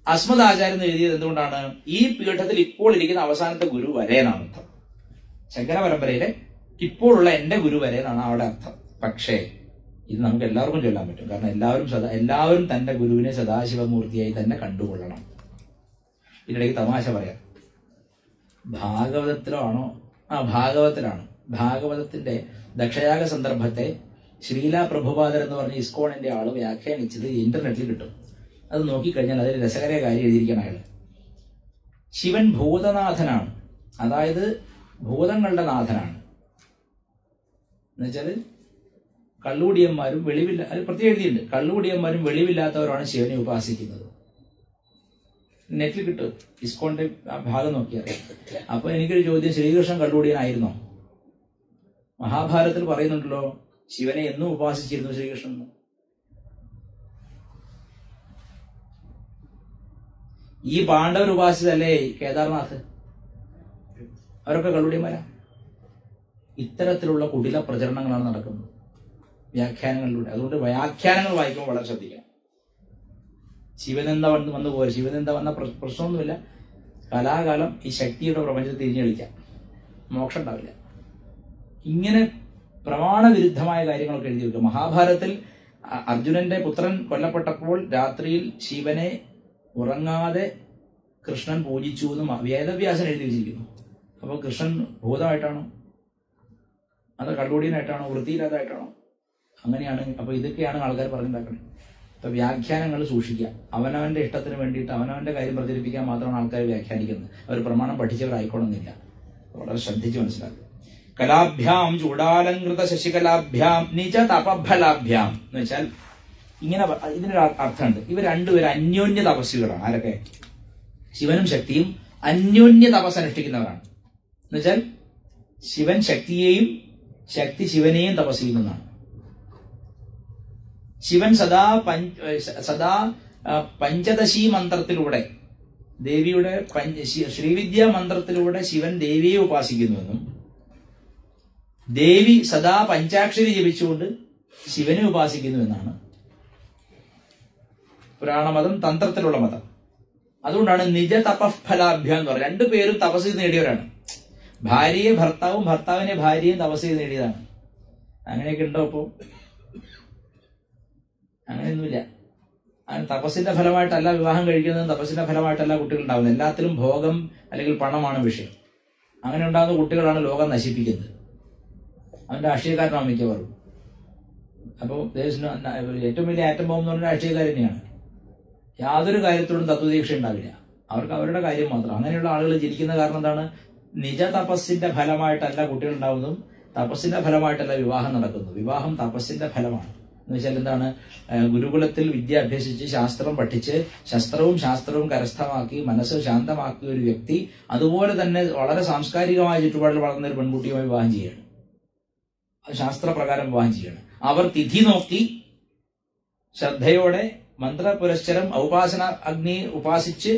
അസ്മദാചാര്യൻ എഴുതിയത് എന്തുകൊണ്ടാണ്? ഈ പീഠത്തിൽ ഇപ്പോൾ ഇരിക്കുന്ന അവസാനത്തെ ഗുരു വരെ എന്നാണ് അർത്ഥം. ശങ്കര പരമ്പരയിലെ ഇപ്പോഴുള്ള എന്റെ ഗുരു വരെ എന്നാണ് അവിടെ അർത്ഥം. പക്ഷേ ഇത് നമുക്ക് എല്ലാവർക്കും ചൊല്ലാൻ പറ്റും. കാരണം എല്ലാവരും തന്റെ ഗുരുവിനെ സദാശിവമൂർത്തിയായി തന്നെ കണ്ടുകൊള്ളണം. ഇതിനിടയ്ക്ക് തമാശ പറയാം. ഭാഗവതത്തിലോ ആണോ? ഭാഗവത്തിലാണ്. ഭാഗവതത്തിന്റെ ദക്ഷയാഗ സന്ദർഭത്തെ ശ്രീല പ്രഭുപാദർ എന്ന് പറഞ്ഞ ഇസ്കോണിന്റെ ആള് വ്യാഖ്യാനിച്ചത് ഇന്റർനെറ്റിൽ കിട്ടും. അത് നോക്കിക്കഴിഞ്ഞാൽ അതിൽ രസകരമായ കാര്യം എഴുതിയിരിക്കണം. അയാള് ശിവൻ ഭൂതനാഥനാണ്, അതായത് ഭൂതങ്ങളുടെ നാഥനാണ്. എന്നുവെച്ചാല് കള്ളുകൂടിയന്മാരും വെളിവില്ല, അത് പ്രത്യേകം എഴുതിയിട്ടുണ്ട്, കള്ളുകൂടിയന്മാരും വെളിവില്ലാത്തവരാണ് ശിവനെ ഉപാസിക്കുന്നത്. നെറ്റിൽ കിട്ടും, ഇസ്കോണിന്റെ ഭാഗം നോക്കിയറിയാം. അപ്പൊ എനിക്കൊരു ചോദ്യം, ശ്രീകൃഷ്ണൻ കള്ളുകൂടിയനായിരുന്നോ? മഹാഭാരതത്തിൽ പറയുന്നുണ്ടല്ലോ ശിവനെ എന്നും ഉപാസിച്ചിരുന്നു ശ്രീകൃഷ്ണൻ. ഈ പാണ്ഡവർ ഉപാസിച്ചതല്ലേ കേദാർനാഥ്? അവരൊക്കെ കള്ളുടിയന്മാരാ. ഇത്തരത്തിലുള്ള കുടില പ്രചരണങ്ങളാണ് നടക്കുന്നത് വ്യാഖ്യാനങ്ങളിലൂടെ. അതുകൊണ്ട് വ്യാഖ്യാനങ്ങൾ വായിക്കുമ്പോൾ വളരെ ശ്രദ്ധിക്കണം. ശിവനെന്താ വന്നു പോയ ശിവനെന്താ വന്ന പ്രശ്നമൊന്നുമില്ല. കലാകാലം ഈ ശക്തിയുടെ പ്രപഞ്ചത്തിൽ തിരിഞ്ഞു കളിക്കാം, മോക്ഷം ഉണ്ടാവില്ല. ഇങ്ങനെ പ്രമാണവിരുദ്ധമായ കാര്യങ്ങളൊക്കെ എഴുതി വെക്കുക. മഹാഭാരതത്തിൽ അർജുനന്റെ പുത്രൻ കൊല്ലപ്പെട്ടപ്പോൾ രാത്രിയിൽ ശിവനെ ഉറങ്ങാതെ കൃഷ്ണൻ പൂജിച്ചു എന്ന് വേദവ്യാസൻ എഴുതി വെച്ചിരിക്കുന്നു. അപ്പോൾ കൃഷ്ണൻ ഭൂതമായിട്ടാണോ, അത് കള്ളുകൂടിയനായിട്ടാണോ, വൃത്തിയില്ലാതായിട്ടാണോ? അങ്ങനെയാണ്. അപ്പോൾ ഇതൊക്കെയാണ് ആൾക്കാർ പറഞ്ഞുണ്ടാക്കുന്നത്. അപ്പോൾ വ്യാഖ്യാനങ്ങൾ സൂക്ഷിക്കുക. അവനവന്റെ ഇഷ്ടത്തിന് വേണ്ടിയിട്ട് അവനവന്റെ കാര്യം പ്രചരിപ്പിക്കാൻ മാത്രമാണ് ആൾക്കാർ വ്യാഖ്യാനിക്കുന്നത്. അവർ പ്രമാണം പഠിച്ചവരായിക്കോണമെന്നില്ല. വളരെ ശ്രദ്ധിച്ച് മനസ്സിലാക്കുക. കലാഭ്യാം ചൂടാലങ്കൃത ശശികലാഭ്യാം നിജ തപഫലാഭ്യാം എന്ന് വെച്ചാൽ ഇങ്ങനെ ഇതിനൊരു അർത്ഥമുണ്ട്. ഇവർ രണ്ടുപേരും അന്യോന്യ തപസ്വികളാണ്. ആരൊക്കെ? ശിവനും ശക്തിയും അന്യോന്യ തപസ് അനുഷ്ഠിക്കുന്നവരാണ്. എന്നുവെച്ചാൽ ശിവൻ ശക്തിയെയും ശക്തി ശിവനെയും തപസ് ചെയ്യുന്നതാണ്. ശിവൻ സദാ പഞ്ചദശി മന്ത്രത്തിലൂടെ ദേവിയുടെ ശ്രീവിദ്യ മന്ത്രത്തിലൂടെ ശിവൻ ദേവിയെ ഉപാസിക്കുന്നുവെന്നും ദേവി സദാ പഞ്ചാക്ഷരി ജപിച്ചുകൊണ്ട് ശിവനെ ഉപാസിക്കുന്നുവെന്നാണ് പുരാണമതം, തന്ത്രത്തിലുള്ള മതം. അതുകൊണ്ടാണ് നിജ തപഫലാഭ്യം എന്ന് പറയുന്നത്. രണ്ടുപേരും തപസ് ചെയ്ത് നേടിയവരാണ്. ഭാര്യയെ ഭർത്താവും ഭർത്താവിനെ ഭാര്യയും തപസ് ചെയ്ത് നേടിയതാണ്. അങ്ങനെയൊക്കെ ഉണ്ടോ? അപ്പോ അങ്ങനെയൊന്നുമില്ല. അങ്ങനെ തപസ്സിന്റെ ഫലമായിട്ടല്ല വിവാഹം കഴിക്കുന്നത്, തപസ്സിന്റെ ഫലമായിട്ടല്ല കുട്ടികൾ ഉണ്ടാവുന്നത്. എല്ലാത്തിലും ഭോഗം അല്ലെങ്കിൽ പണമാണ് വിഷയം. അങ്ങനെ ഉണ്ടാകുന്ന കുട്ടികളാണ് ലോകം നശിപ്പിക്കുന്നത്. അവന്റെ രാഷ്ട്രീയക്കാരനാണ് മിക്കവാറും. അപ്പോൾ ഏറ്റവും വലിയ ആറ്റം ബോംബ് എന്ന് പറഞ്ഞാൽ രാഷ്ട്രീയക്കാർ തന്നെയാണ്. യാതൊരു കാര്യത്തോടും തത്വദീക്ഷ ഉണ്ടാവില്ല. അവർക്ക് അവരുടെ കാര്യം മാത്രം. അങ്ങനെയുള്ള ആളുകൾ ജനിക്കുന്ന കാരണം എന്താണ്? നിജ തപസ്സിന്റെ ഫലമായിട്ടല്ല കുട്ടികൾ ഉണ്ടാവുന്നതും തപസ്സിന്റെ ഫലമായിട്ടല്ല വിവാഹം നടക്കുന്നു. വിവാഹം തപസ്സിന്റെ ഫലമാണ്. എന്ന് വെച്ചാൽ എന്താണ്? ഗുരുകുലത്തിൽ വിദ്യ അഭ്യസിച്ച് ശാസ്ത്രം പഠിച്ച് ശാസ്ത്രവും കരസ്ഥമാക്കി മനസ്സ് ശാന്തമാക്കിയ ഒരു വ്യക്തി അതുപോലെ തന്നെ വളരെ സാംസ്കാരികമായ ചുറ്റുപാടിൽ വളർന്ന ഒരു പെൺകുട്ടിയുമായി വിവാഹം ചെയ്യാണ്. ശാസ്ത്രപ്രകാരം വിവാഹം ചെയ്യാണ്. അവർ തിഥി നോക്കി ശ്രദ്ധയോടെ മന്ത്രപുരസ്സരം ഔപാസന അഗ്നി ഉപാസിച്ച്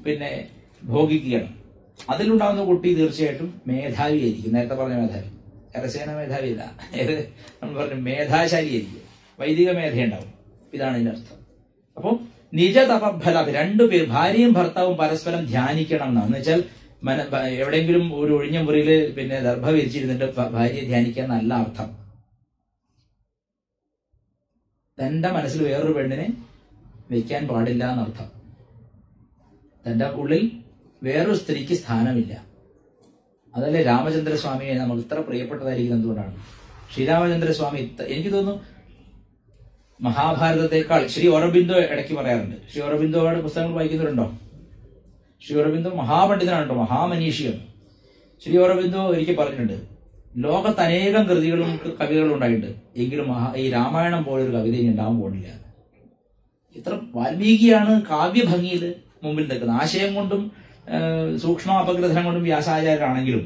പിന്നെ ഭോഗിക്കുകയാണ്. അതിലുണ്ടാകുന്ന കുട്ടി തീർച്ചയായിട്ടും മേധാവിയായിരിക്കും. നേരത്തെ പറഞ്ഞ മേധാവി, കരസേന മേധാവിയില്ല, നമ്മൾ പറഞ്ഞു മേധാശാലിയായിരിക്കും, വൈദിക മേധയുണ്ടാവും. ഇതാണ് ഇതിന്റെ അർത്ഥം. അപ്പം നിജ തപഫല രണ്ടുപേർ ഭാര്യയും ഭർത്താവും പരസ്പരം ധ്യാനിക്കണം എന്നാണ്. എന്ന് വെച്ചാൽ എവിടെയെങ്കിലും ഒരു ഒഴിഞ്ഞ മുറിയിൽ പിന്നെ ദർഭ വിരിച്ചിരുന്നിട്ട് ഭാര്യയെ ധ്യാനിക്കുക എന്നല്ല അർത്ഥം. തന്റെ മനസ്സിൽ വേറൊരു പെണ്ണിനെ വെക്കാൻ പാടില്ല എന്നർത്ഥം. തന്റെ ഉള്ളിൽ വേറൊരു സ്ത്രീക്ക് സ്ഥാനമില്ല. അതല്ലേ രാമചന്ദ്രസ്വാമിയെ നമുക്ക് ഇത്ര പ്രിയപ്പെട്ടതായിരിക്കുന്നത് എന്തുകൊണ്ടാണ്? ശ്രീരാമചന്ദ്രസ്വാമി എനിക്ക് തോന്നുന്നു മഹാഭാരതത്തെക്കാൾ ശ്രീ ഓറബിന്ദോ ഇടയ്ക്ക് പറയാറുണ്ട്. ശ്രീ ഓറബിന്ദോയുടെ പുസ്തകങ്ങൾ വായിക്കുന്നവരുണ്ടോ? ശ്രീ ഓറബിന്ദോ മഹാപണ്ഡിതനാണ് കേട്ടോ, മഹാമനീഷിയാണ്. ശ്രീ ഓറബിന്ദോ ഒരിക്കൽ പറഞ്ഞിട്ടുണ്ട്, ലോകത്ത് അനേകം കവികളും ഉണ്ടായിട്ടുണ്ട്, എങ്കിലും ഈ രാമായണം പോലൊരു കവിത ഇനി ഉണ്ടാവാൻ പോകുന്നില്ല. ഇത്ര വാൽമീകിയാണ് കാവ്യഭംഗിയിൽ മുമ്പിൽ നിൽക്കുന്നത്. ആശയം കൊണ്ടും സൂക്ഷ്മ അപഗ്രഥനം കൊണ്ടും വ്യാസാചാര്യരാണെങ്കിലും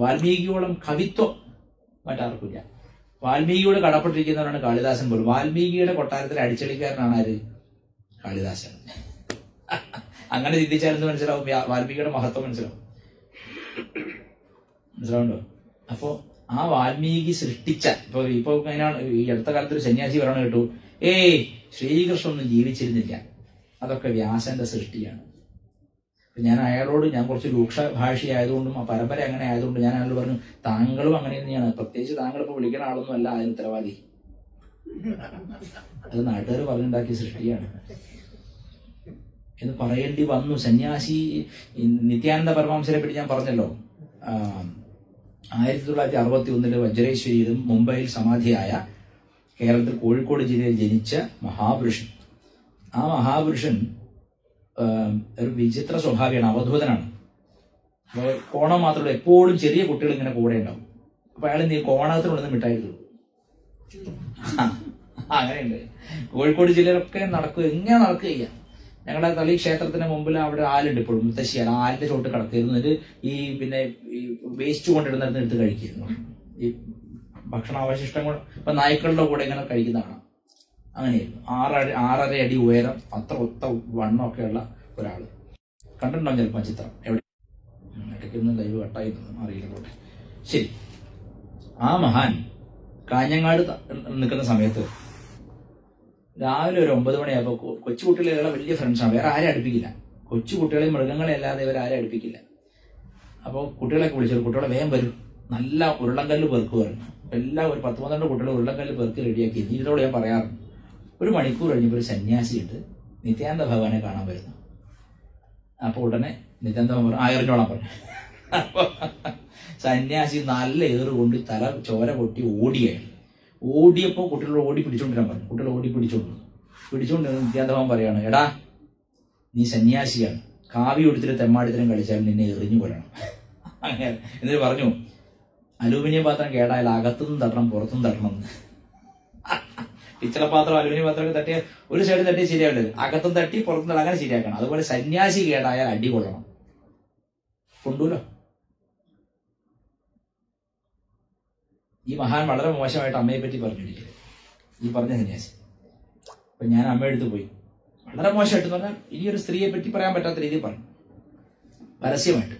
വാൽമീകിയോളം കവിത്വം മറ്റാർക്കില്ല. വാൽമീകിയോട് കടപ്പെട്ടിരിക്കുന്നവരാണ് കാളിദാസൻ പോലും. വാൽമീകിയുടെ കൊട്ടാരത്തിലെ അടിച്ചളിക്കാരനാണ് ആര്? കാളിദാസൻ. അങ്ങനെ ചിന്തിച്ചാൽ എന്ത് മനസ്സിലാവും? വാൽമീകിയുടെ മഹത്വം മനസ്സിലാവുണ്ടോ? അപ്പോ ആ വാൽമീകി സൃഷ്ടിച്ച ഇപ്പൊ അങ്ങനെയാണ്. ഈ അടുത്ത കാലത്ത് ഒരു സന്യാസി പറയണ കേട്ടു, ശ്രീകൃഷ്ണൻ ഒന്നും ജീവിച്ചിരുന്നില്ല, അതൊക്കെ വ്യാസന്റെ സൃഷ്ടിയാണ്. ഞാൻ അയാളോട്, ഞാൻ കുറച്ച് രൂക്ഷ ഭാഷയായതുകൊണ്ടും ആ പരമ്പര അങ്ങനെ ആയതുകൊണ്ട് ഞാൻ അയാളോട് പറഞ്ഞു, താങ്കളും അങ്ങനെ തന്നെയാണ്, പ്രത്യേകിച്ച് താങ്കൾ ഇപ്പൊ വിളിക്കുന്ന ആളൊന്നും അല്ല അതിന് ഉത്തരവാദി, അത് നാട്ടുകാർ പറഞ്ഞുണ്ടാക്കിയ സൃഷ്ടിയാണ് എന്ന് പറയേണ്ടി വന്നു. സന്യാസി നിത്യാനന്ദ പരമഹംസരെ പറ്റി ഞാൻ പറഞ്ഞല്ലോ. 1961 വജ്രേശ്വരിയിലും മുംബൈയിൽ സമാധിയായ കേരളത്തിൽ കോഴിക്കോട് ജില്ലയിൽ ജനിച്ച മഹാപുരുഷൻ. ആ മഹാപുരുഷൻ ഒരു വിചിത്ര സ്വഭാവിയാണ്, അവധൂതനാണ്. അപ്പോൾ കോണം മാത്രമല്ല, എപ്പോഴും ചെറിയ കുട്ടികൾ ഇങ്ങനെ കൂടെ ഉണ്ടാവും. അപ്പൊ അയാൾ നീ കോണത്തിനുണ്ടെന്ന് മിഠായി. അങ്ങനെയുണ്ട്. കോഴിക്കോട് ജില്ലയിലൊക്കെ നടക്കുക, എങ്ങനെ നടക്കുകയില്ല. ഞങ്ങളുടെ തളി ക്ഷേത്രത്തിന് മുമ്പിൽ അവിടെ ആലുണ്ട് ഇപ്പോഴും, മുത്തശ്ശിയാണ്. ആലിന്റെ ചോട്ട് കിടക്കിയിരുന്നിട്ട് ഈ പിന്നെ ഈ വേസ്റ്റ് കൊണ്ടിടുന്നിടത്ത് എടുത്ത് കഴിക്കുന്നു. ഈ ഭക്ഷണാവശിഷ്ടങ്ങൾ ഇപ്പൊ നായ്ക്കളുടെ കൂടെ ഇങ്ങനെ കഴിക്കുന്നതാണ്. അങ്ങനെയായിരുന്നു. 6.5 അടി ഉയരം, അത്ര ഒത്ത വണ്ണമൊക്കെയുള്ള ഒരാള്. കണ്ടിട്ടുണ്ടാവും ചിലപ്പോൾ ചിത്രം. എവിടെ ഇടയ്ക്കൊന്നും ലൈവ് കട്ടായി അറിയില്ല, പോട്ടെ. ശരി. ആ മഹാൻ കാഞ്ഞങ്ങാട് നിൽക്കുന്ന സമയത്ത് രാവിലെ ഒരു 9 മണിയായപ്പോൾ കൊച്ചുകുട്ടികളെ വലിയ ഫ്രണ്ട്സാണ്, വേറെ ആരും അടുപ്പിക്കില്ല. കൊച്ചുകുട്ടികളെയും മൃഗങ്ങളെ അല്ലാതെ ഇവരാരും അടുപ്പിക്കില്ല. അപ്പോൾ കുട്ടികളൊക്കെ വിളിച്ചു, കുട്ടികളെ വേഗം വരും, നല്ല ഉരുളങ്കല്ല് പെറുക്കുമായിരുന്നു. എല്ലാം ഒരു 10-12 കുട്ടികൾ ഉരുളങ്കല്ല് പെറുക്കി റെഡിയാക്കി. ഇതിനോട് ഞാൻ പറയാറുണ്ട്, 1 മണിക്കൂർ കഴിഞ്ഞപ്പോൾ ഒരു സന്യാസിയുണ്ട് നിത്യാനന്ദ ഭഗവാനെ കാണാൻ വരുന്നു. അപ്പോൾ ഉടനെ നിത്യാനന്ദ ഭഗവാൻ പറഞ്ഞു എറിഞ്ഞോളാൻ പറഞ്ഞു. അപ്പൊ സന്യാസി നല്ല ഏറ് കൊണ്ട് തല ചോര പൊട്ടി ഓടിയായിരുന്നു. ഓടിയപ്പോൾ കുട്ടികളോട് ഓടി പിടിച്ചോണ്ടിരാൻ പറഞ്ഞു. കുട്ടികൾ ഓടി പിടിച്ചോണ്ട് നിത്യാനന്ദ ഭഗവാൻ പറയാണ്, എടാ നീ സന്യാസിയാണ്, കാവ്യ കൊടുത്തിട്ട് തെമ്മാടിത്തരം കളിച്ചാൽ നിന്നെ എറിഞ്ഞു കൊല്ലണം. അങ്ങനെ എന്നിട്ട് പറഞ്ഞു, അലൂമിനിയം പാത്രം കേടായാൽ അകത്തുനിന്ന് തട്ടണം പുറത്തുനിന്ന് തട്ടണം. പിച്ചള പാത്രം അലൂമിനിയം പാത്രമൊക്കെ തട്ടിയ ഒരു സൈഡ് തട്ടി ശരിയാവില്ല, അകത്തും തട്ടി പുറത്തും തട്ടി അങ്ങനെ ശരിയാക്കണം. അതുപോലെ സന്യാസി കേടായാൽ അടി കൊള്ളണം. കൊണ്ടൂലോ. ഈ മഹാൻ വളരെ മോശമായിട്ട് അമ്മയെ പറ്റി പറഞ്ഞിരിക്കുന്നത്, ഈ പറഞ്ഞ സന്യാസി. അപ്പൊ ഞാൻ അമ്മയെടുത്ത് പോയി, വളരെ മോശമായിട്ട് പറഞ്ഞാൽ ഇനി ഒരു സ്ത്രീയെ പറ്റി പറയാൻ പറ്റാത്ത രീതിയിൽ പറഞ്ഞു, പരസ്യമായിട്ട്.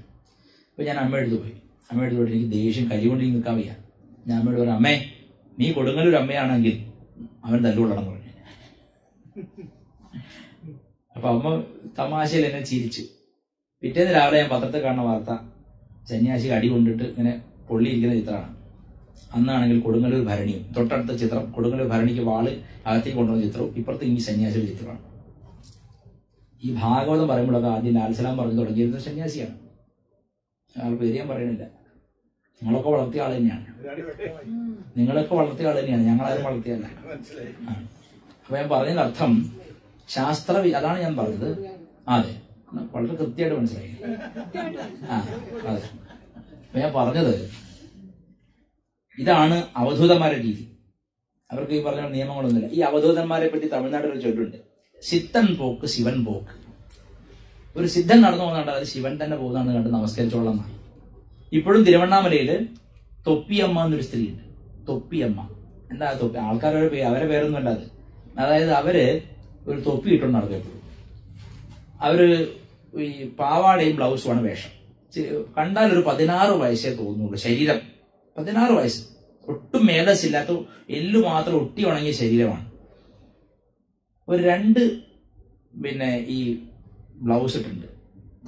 അപ്പൊ ഞാൻ അമ്മയെടുത്ത് പോയി. അമ്മയെടുത്ത് പോയിട്ട് എനിക്ക് ദേഷ്യം കലികൊണ്ട് നിൽക്കാൻ വയ്യ. ഞാൻ അമ്മയോട് പറഞ്ഞു, അമ്മേ നീ കൊടുങ്ങല്ലൂർ അമ്മയാണെങ്കിൽ അവൻ തല്ലുകൊള്ളണം എന്ന് പറഞ്ഞു. അപ്പൊ അമ്മ തമാശയിൽ എന്നെ ചിരിച്ചു. പിറ്റേന്ന് രാവിലെ ഞാൻ പത്രത്തിൽ കാണുന്ന വാർത്ത, സന്യാസി അടി കൊണ്ടിട്ട് ഇങ്ങനെ പൊള്ളിയിരിക്കുന്ന ചിത്രമാണ്. അന്നാണെങ്കിൽ കൊടുങ്ങല്ലൂർ ഭരണിയും, തൊട്ടടുത്ത ചിത്രം കൊടുങ്ങല്ലൂർ ഭരണിക്ക് വാള് അകത്തേക്ക് കൊണ്ടുവന്ന ചിത്രവും, ഇപ്പുറത്ത് ഈ സന്യാസിയുടെ ചിത്രമാണ്. ഈ ഭാഗവതം പറയുമ്പോഴൊക്കെ ആദ്യം ലാൽസലാം പറഞ്ഞു തുടങ്ങിയിരുന്ന സന്യാസിയാണ്. ആൾ പേര് ഞാൻ പറയണില്ല. നിങ്ങളൊക്കെ വളർത്തിയ ആൾ തന്നെയാണ്, ഞങ്ങളാരും വളർത്തിയല്ല. അപ്പൊ ഞാൻ പറഞ്ഞതിന്റെ അർത്ഥം അതാണ് ഞാൻ പറഞ്ഞത്. അതെ, വളരെ കൃത്യമായിട്ട് മനസ്സിലായി. അതെ. അപ്പൊ ഞാൻ പറഞ്ഞത് ഇതാണ് അവധൂതന്മാരുടെ രീതി. അവർക്ക് ഈ പറഞ്ഞ നിയമങ്ങളൊന്നുമില്ല. ഈ അവധൂതന്മാരെ പറ്റി തമിഴ്നാട്ടിൽ ഒരു ചൊല്ലുണ്ട്, സിദ്ധൻ പോക്ക് ശിവൻ പോക്ക്. ഒരു സിദ്ധൻ നടന്നു പോകുന്നുണ്ട്, അത് ശിവൻ തന്നെ പോകുന്നതെന്ന് കണ്ട് നമസ്കരിച്ചോളാം എന്നാണ്. ഇപ്പോഴും തിരുവണ്ണാമലയിൽ തൊപ്പിയമ്മ എന്നൊരു സ്ത്രീയുണ്ട്. തൊപ്പിയമ്മ എന്താ തൊപ്പി? ആൾക്കാരുടെ അവരെ പേരൊന്നും അല്ല അത്. അതായത് അവര് ഒരു തൊപ്പി ഇട്ടുകൊണ്ട് നടക്കും എപ്പോഴും. അവര് ഈ പാവാടയും ബ്ലൗസുമാണ് വേഷം. കണ്ടാൽ ഒരു 16 വയസ്സേ തോന്നുള്ളൂ. ശരീരം 16 വയസ്സ്, ഒട്ടും മേധസ്സില്ലാത്ത, എല്ലു മാത്രം ഒട്ടി ഉണങ്ങിയ ശരീരമാണ്. ഒരു 2 ഈ ബ്ലൗസ് ഇട്ടുണ്ട്,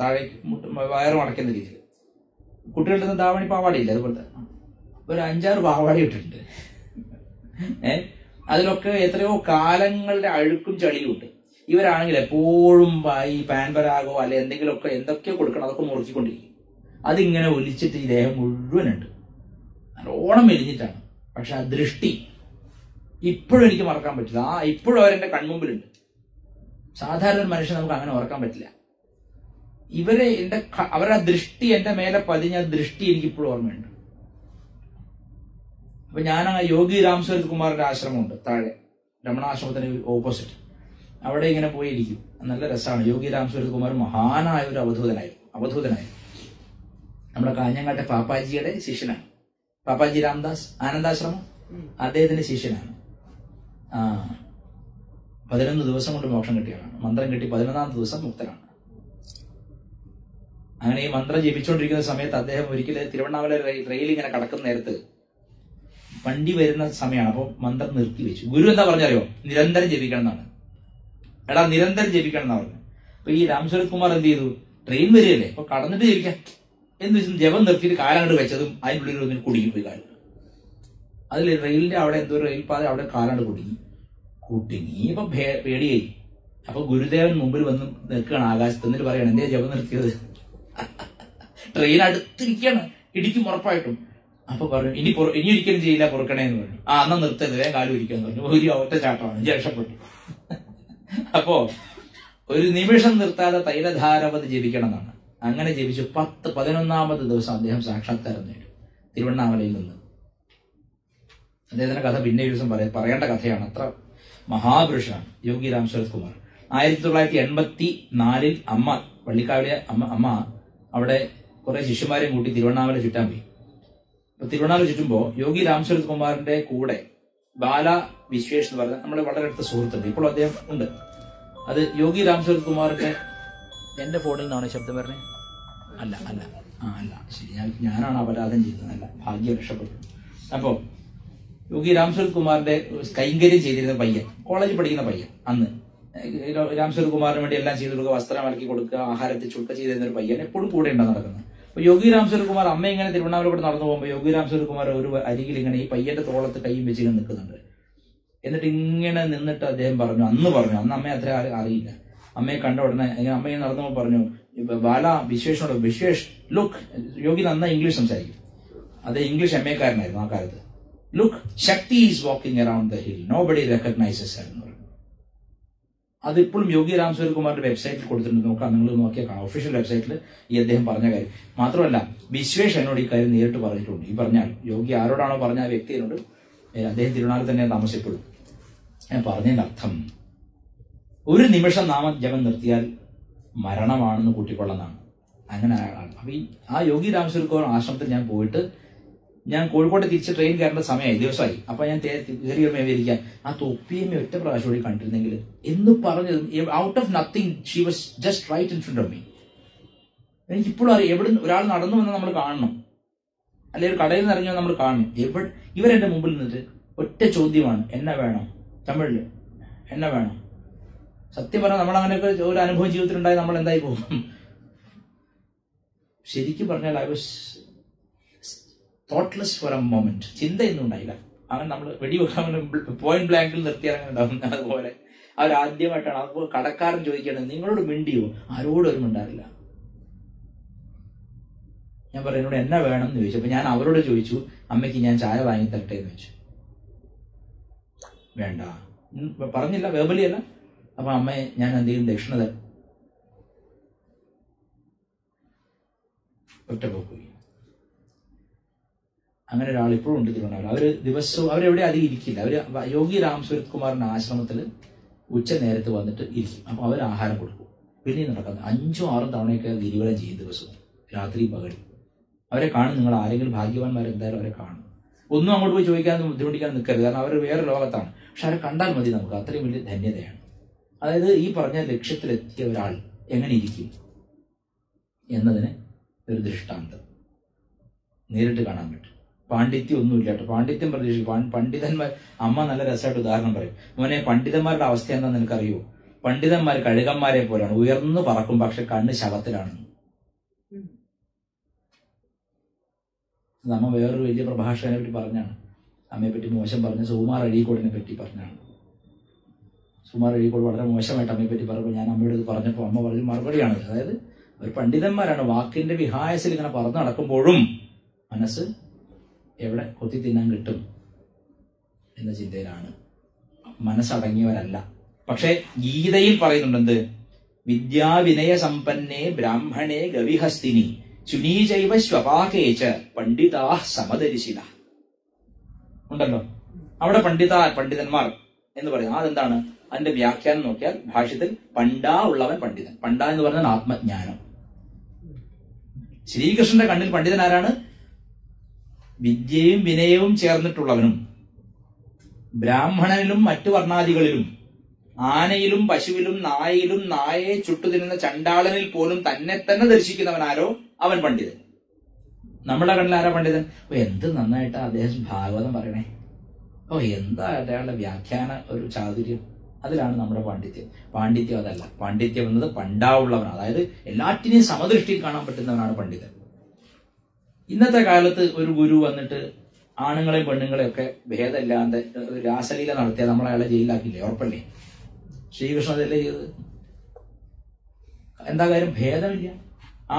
താഴെ വയറ് മടക്കുന്ന രീതിയിൽ. കുട്ടികളുടെ ധാവണി പാവാടയില്ല, അതുപോലത്തെ ഒരു 5-6 പാവാട ഇട്ടിട്ടുണ്ട്. അതിലൊക്കെ എത്രയോ കാലങ്ങളുടെ അഴുക്കും ചളിയും ഉണ്ട്. ഇവരാണെങ്കിൽ എപ്പോഴും ഈ പാൻപരാഗോ അല്ലെ എന്തെങ്കിലുമൊക്കെ എന്തൊക്കെയോ കൊടുക്കണം, അതൊക്കെ മുറുക്കിക്കൊണ്ടിരിക്കും. അതിങ്ങനെ ഒലിച്ചിട്ട് ഈ ദേഹം മുഴുവനുണ്ട്, നല്ലോണം മെലിഞ്ഞിട്ടാണ്. പക്ഷെ ആ ദൃഷ്ടി ഇപ്പോഴും എനിക്ക് മറക്കാൻ പറ്റില്ല. ഇപ്പോഴും അവരെന്റെ കൺമുമ്പിലുണ്ട്. സാധാരണ ഒരു മനുഷ്യൻ നമുക്ക് അങ്ങനെ ഓർക്കാൻ പറ്റില്ല. അവരുടെ ദൃഷ്ടി എന്റെ മേലെ പതിഞ്ഞ ദൃഷ്ടി എനിക്കിപ്പോഴും ഓർമ്മയുണ്ട്. അപ്പൊ ഞാൻ യോഗി രാം സുരത് കുമാറിന്റെ ആശ്രമമുണ്ട് താഴെ, രമണാശ്രമത്തിന് ഓപ്പോസിറ്റ്. അവിടെ ഇങ്ങനെ പോയിരിക്കും, നല്ല രസമാണ്. യോഗി രാം സുരത് കുമാർ മഹാനായ ഒരു അവധൂതനായിരുന്നു. നമ്മുടെ കാഞ്ഞങ്ങാട്ടെ പാപ്പാജിയുടെ ശിഷ്യനാണ്. പാപ്പാജി രാംദാസ് ആനന്ദാശ്രമം, അദ്ദേഹത്തിന്റെ ശിഷ്യനാണ്. 11 ദിവസം കൊണ്ട് മോക്ഷം കിട്ടിയതാണ്. മന്ത്രം കിട്ടി 11ാം ദിവസം മുക്തനാണ്. അങ്ങനെ ഈ മന്ത്രം ജപിച്ചുകൊണ്ടിരിക്കുന്ന സമയത്ത് അദ്ദേഹം ഒരിക്കലും തിരുവണ്ണാമല റെയിൽ ഇങ്ങനെ കടക്കുന്ന നേരത്ത് വണ്ടി വരുന്ന സമയമാണ്. അപ്പോൾ മന്ത്രം നിർത്തി വെച്ചു. ഗുരു എന്താ പറഞ്ഞറിയോ? നിരന്തരം ജപിക്കണം എന്നാണ്. എടാ നിരന്തരം ജപിക്കണം എന്നാ പറഞ്ഞു. അപ്പൊ ഈ രാം സുരത് കുമാർ എന്ത് ചെയ്തു? ട്രെയിൻ വരികയല്ലേ, അപ്പൊ കടന്നിട്ട് ജപിക്കാം എന്ന് വെച്ചാൽ ജപം നിർത്തിയിട്ട് കാലങ്ങോട്ട് വെച്ചതും അതിനുള്ളിൽ ഒന്നിന് കുടുങ്ങി പോയി കാലം. അതിൽ റെയിലിന്റെ അവിടെ എന്തോ റെയിൽപാത അവിടെ കാലാണ്ട് കുടുങ്ങി. ഇപ്പൊ പേടിയായി. അപ്പൊ ഗുരുദേവൻ മുമ്പിൽ വന്ന് നിൽക്കുകയാണ് ആകാശത്ത്. എന്നിട്ട് പറയണം, എന്തേ ജപം നിർത്തിയത്? ട്രെയിൻ അടുത്തിരിക്കുകയാണ്, ഇടിക്കും ഉറപ്പായിട്ടും. അപ്പൊ പറഞ്ഞു, ഇനി ഒരിക്കലും ചെയ്യില്ല, പൊറുക്കണേ എന്ന് പറഞ്ഞു. എന്നാ നിർത്തരുത്, വേഗം കാലം ഇരിക്കാന്ന് പറഞ്ഞു. ഒരു ഒറ്റ ചാട്ടമാണ്, രക്ഷപ്പെട്ടു. അപ്പോ ഒരു നിമിഷം നിർത്താതെ തൈലധാരവത് ജപിക്കണം എന്നാണ്. അങ്ങനെ ജപിച്ചു. 11ാമത് ദിവസം അദ്ദേഹം സാക്ഷാത്കാരം നേടി തിരുവണ്ണാമലയിൽ നിന്ന്. അദ്ദേഹത്തിന്റെ കഥ പിന്നെ ഒരു ദിവസം പറയേണ്ട കഥയാണ്. അത്ര മഹാപുരുഷനാണ് യോഗി രാം സുരത് കുമാർ. 1984 അമ്മ വള്ളിക്കാവിലെ അമ്മ അവിടെ കുറെ ശിഷ്യന്മാരെയും കൂട്ടി തിരുവണ്ണാമല ചുറ്റാൻ പോയി. അപ്പൊ തിരുവണ്ണാമല ചുറ്റുമ്പോ യോഗി രാം സുരത് കുമാറിന്റെ കൂടെ ബാല വിശ്വേഷ് എന്ന് പറഞ്ഞ നമ്മുടെ വളരെ അടുത്ത സുഹൃത്തുണ്ട്. ഇപ്പോൾ അദ്ദേഹം ഉണ്ട്. അത് യോഗി രാം സുരത് കുമാറിന്റെ, എന്റെ ഫോണിൽ നിന്നാണ് ശബ്ദം വരുന്നത്? അല്ല ശരി, ഞാനാണ് അപരാധം ചെയ്തതല്ല, ഭാഗ്യം രക്ഷപ്പെട്ടു. അപ്പോ യോഗി രാം സുരത് കുമാറിന്റെ കൈങ്കര്യം ചെയ്തിരുന്ന പയ്യൻ, കോളേജിൽ പഠിക്കുന്ന പയ്യൻ, അന്ന് രാം സുരത് കുമാറിന് വേണ്ടി എല്ലാം ചെയ്തു കൊടുക്കുക, വസ്ത്രം അലക്കി കൊടുക്കുക, ആഹാരത്തിൽ ചുരുക്ക ചെയ്തിരുന്ന ഒരു പയ്യൻ എപ്പോഴും കൂടെ ഉണ്ടാകും നടക്കുന്നത്. അപ്പൊ യോഗി രാം സുരകുമാർ അമ്മ ഇങ്ങനെ തിരുവണ്ണാമലക്കൂടെ നടന്നു പോകുമ്പോൾ യോഗി രാം സുരകുമാർ ഒരു അരികിൽ ഇങ്ങനെ ഈ പയ്യന്റെ തോളത്ത് കൈയും വെച്ച് ഇങ്ങനെ നിൽക്കുന്നുണ്ട്. എന്നിട്ട് ഇങ്ങനെ നിന്നിട്ട് അദ്ദേഹം പറഞ്ഞു, അന്ന് അമ്മയെ അത്ര അറിയില്ല, അമ്മയെ കണ്ട ഉടനെ അമ്മ ഇങ്ങനെ നടന്നപ്പോൾ പറഞ്ഞു, ബാല വിശ്വേഷിനോട്, വിശ്വേഷ് ലുക്ക്, യോഗി നന്നായി ഇംഗ്ലീഷ് സംസാരിക്കും, അത് ഇംഗ്ലീഷ് MA കാരനായിരുന്നു ആ കാലത്ത്. Look, Shakti is walking around the hill, nobody recognises എന്ന് പറഞ്ഞു. അതിപ്പോഴും യോഗി രാം സുരകുമാറിന്റെ വെബ്സൈറ്റിൽ കൊടുത്തിട്ടുണ്ട്, നോക്കാം, നിങ്ങൾ നോക്കിയാൽ കാണാം. ഒഫീഷ്യൽ വെബ്സൈറ്റിൽ ഈ അദ്ദേഹം പറഞ്ഞ കാര്യം മാത്രമല്ല, വിശ്വേഷ് എന്നോട് ഈ കാര്യം നേരിട്ട് പറഞ്ഞിട്ടുണ്ട്. ഈ പറഞ്ഞാൽ യോഗി ആരോടാണോ പറഞ്ഞ ആ വ്യക്തിയോട്, അദ്ദേഹം തിരുവണ്ണാമലയിൽ തന്നെ താമസിക്കപ്പെടും. ഞാൻ പറഞ്ഞതിന്റെ അർത്ഥം, ഒരു നിമിഷം നാമജപം നിർത്തിയാൽ മരണമാണെന്ന് കൂട്ടിക്കൊള്ളുന്നതാണ്. അങ്ങനെ ആളാണ്. അപ്പൊ ആ യോഗി രാം സുരകുമാർ ആശ്രമത്തിൽ ഞാൻ പോയിട്ട്, ഞാൻ കോഴിക്കോട്ട് തിരിച്ച് ട്രെയിൻ കയറേണ്ട സമയമായി, ദിവസമായി. അപ്പൊ ഞാൻ കയറി വിവരിക്കാൻ ആ തൊപ്പിയമ്മ ഒറ്റ പ്രാവശ്യം കൂടി കണ്ടിരുന്നെങ്കിൽ എന്ന് പറഞ്ഞത്, out of nothing she was just right in front of me. എനിക്കിപ്പോഴും അറിയാം, എവിടെ ഒരാൾ നടന്നു വന്ന് നമ്മൾ കാണണം, അല്ലെങ്കിൽ ഒരു കടയിൽ നിന്ന് ഇറങ്ങിയാൽ നമ്മൾ കാണണം. ഇവരെന്റെ മുമ്പിൽ നിന്നിട്ട് ഒറ്റ ചോദ്യമാണ്, എന്നെ വേണം, തമിഴില് എന്നെ വേണം. സത്യം പറഞ്ഞാൽ നമ്മൾ അങ്ങനെയൊക്കെ ഒരു അനുഭവം ജീവിതത്തിലുണ്ടായി നമ്മൾ എന്തായി പോകും. ശരിക്കും പറഞ്ഞാൽ I was thoughtless for a moment. ചിന്തയൊന്നും ഉണ്ടായില്ല. അങ്ങനെ നമ്മൾ വെടിവെക്കാൻ പോയിന്റ് ബ്ലാങ്കിൽ നിർത്തിയാൽ അങ്ങനെ ഉണ്ടാവും. അതുപോലെ അവരാദ്യമായിട്ടാണ്, അതുപോലെ കടക്കാരൻ ചോദിക്കുകയാണ്, നിങ്ങളോട് മിണ്ടിയോ? ആരോടും ഒരു മിണ്ടാറില്ല. ഞാൻ പറഞ്ഞു, എന്നോട് എന്നാ വേണം എന്ന് ചോദിച്ചു. അപ്പൊ ഞാൻ അവരോട് ചോദിച്ചു, അമ്മയ്ക്ക് ഞാൻ ചായ വാങ്ങി തരട്ടെ എന്ന് വെച്ചു. വേണ്ട പറഞ്ഞില്ല, വേബലി അല്ല. അപ്പൊ അമ്മയെ ഞാൻ എന്തെങ്കിലും ദക്ഷിണ ഒറ്റപ്പോയി. അങ്ങനെ ഒരാൾ ഇപ്പോഴും ഉണ്ട് തിരുവണ്ണാമല. അവര് ദിവസവും അവരെവിടെ അധികം ഇരിക്കില്ല. അവര് യോഗി രാം സുരകുമാറിന്റെ ആശ്രമത്തിൽ ഉച്ച നേരത്ത് വന്നിട്ട് ഇരിക്കും. അപ്പൊ അവർ ആഹാരം കൊടുക്കും. പിന്നെ നടക്കുന്നത് 5ഉം 6ഉം തവണയൊക്കെ ഗിരിവലം ചെയ്യും ദിവസവും, രാത്രി പകൽ. അവരെ കാണും. നിങ്ങൾ ആരെങ്കിലും ഭാഗ്യവാന്മാർ എന്തായാലും അവരെ കാണും. ഒന്നും അങ്ങോട്ട് പോയി ചോദിക്കാനും ബുദ്ധിമുട്ടിക്കാൻ നിൽക്കരുത്, കാരണം അവർ വേറെ ലോകത്താണ്. പക്ഷെ അവരെ കണ്ടാൽ മതി നമുക്ക്, അത്രയും വലിയ ധന്യതയാണ്. അതായത് ഈ പറഞ്ഞ ലക്ഷ്യത്തിലെത്തിയ ഒരാൾ എങ്ങനെ ഇരിക്കും എന്നതിന് ഒരു ദൃഷ്ടാന്തം നേരിട്ട് കാണാൻ പറ്റും. പാണ്ഡിത്യം ഒന്നുമില്ല കേട്ടോ, പാണ്ഡിത്യം പ്രതീക്ഷിക്കും. പണ്ഡിതന്മാർ, അമ്മ നല്ല രസമായിട്ട് ഉദാഹരണം പറയും, മോനെ പണ്ഡിതന്മാരുടെ അവസ്ഥ എന്താണെന്ന് നിനക്കറിയോ? പണ്ഡിതന്മാർ കഴുകന്മാരെ പോലെയാണ്, ഉയർന്നു പറക്കും, പക്ഷെ കണ്ണ് ശവത്തിലാണ്. നമ്മ വേറൊരു വലിയ പ്രഭാഷകനെ പറ്റി പറഞ്ഞാണ്, അമ്മയെ പറ്റി മോശം പറഞ്ഞ സുകുമാർ അഴീക്കോടിനെ പറ്റി പറഞ്ഞാണ്. സുകുമാർ അഴീക്കോട് വളരെ മോശമായിട്ട് അമ്മയെ പറ്റി പറഞ്ഞപ്പോൾ ഞാൻ അമ്മയോട് ഇത് പറഞ്ഞപ്പോൾ അമ്മ പറഞ്ഞ മറുപടിയാണ്, അതായത് ഒരു പണ്ഡിതന്മാരാണ്, വാക്കിന്റെ വിഹായസിൽ ഇങ്ങനെ പറന്ന് നടക്കുമ്പോഴും മനസ്സ് എവിടെ കൊത്തി തിന്നാൻ കിട്ടും എന്ന ചിന്തയിലാണ്. മനസ്സടങ്ങിയവരല്ല. പക്ഷെ ഗീതയിൽ പറയുന്നുണ്ടെന്ത്, വിദ്യാവിനയ സമ്പന്നേ ബ്രാഹ്മണേ ഗവിഹസ്തിനി ചുനീചൈവ സ്വപാകേച പണ്ഡിതാ സമദരിശില ഉണ്ടല്ലോ. അവിടെ പണ്ഡിതന്മാർ എന്ന് പറയും. അതെന്താണ്? അതിന്റെ വ്യാഖ്യാനം നോക്കിയാൽ ഭാഷ്യത്തിൽ പണ്ടാ ഉള്ളവൻ പണ്ഡിതൻ. പണ്ടാ എന്ന് പറഞ്ഞാൽ ആത്മജ്ഞാനം. ശ്രീകൃഷ്ണന്റെ കണ്ണിൽ പണ്ഡിതൻ ആരാണ്? വിദ്യയും വിനയവും ചേർന്നിട്ടുള്ളവനും ബ്രാഹ്മണനിലും മറ്റു വർണ്ണാദികളിലും ആനയിലും പശുവിലും നായയിലും നായയെ ചുട്ടുതിരുന്ന ചണ്ടാളനിൽ പോലും തന്നെ തന്നെ ദർശിക്കുന്നവനാരോ അവൻ പണ്ഡിതൻ. നമ്മുടെ കണ്ണിൽ ആരാ പണ്ഡിതൻ? എന്ത് നന്നായിട്ടാ അദ്ദേഹം ഭാഗവതം പറയണേ, എന്താ അയാളുടെ വ്യാഖ്യാന ഒരു ചാതുര്യം. അതിലാണ് നമ്മുടെ പാണ്ഡിത്യം. പാണ്ഡിത്യം അതല്ല. പാണ്ഡിത്യം എന്നത് പണ്ടാ ഉള്ളവനാണ്, അതായത് എല്ലാറ്റിനെയും സമദൃഷ്ടിയിൽ കാണാൻ പറ്റുന്നവനാണ് പണ്ഡിതൻ. ഇന്നത്തെ കാലത്ത് ഒരു ഗുരു വന്നിട്ട് ആണുങ്ങളെയും പെണ്ണുങ്ങളെയും ഒക്കെ ഭേദമില്ലാതെ രാസലീല നടത്തിയാൽ നമ്മൾ അയാളെ ജയിലിലാക്കില്ലേ? ഉറപ്പല്ലേ? ശ്രീകൃഷ്ണൻ അതല്ലേ ചെയ്തത്? എന്താ കാര്യം? ഭേദമില്ല.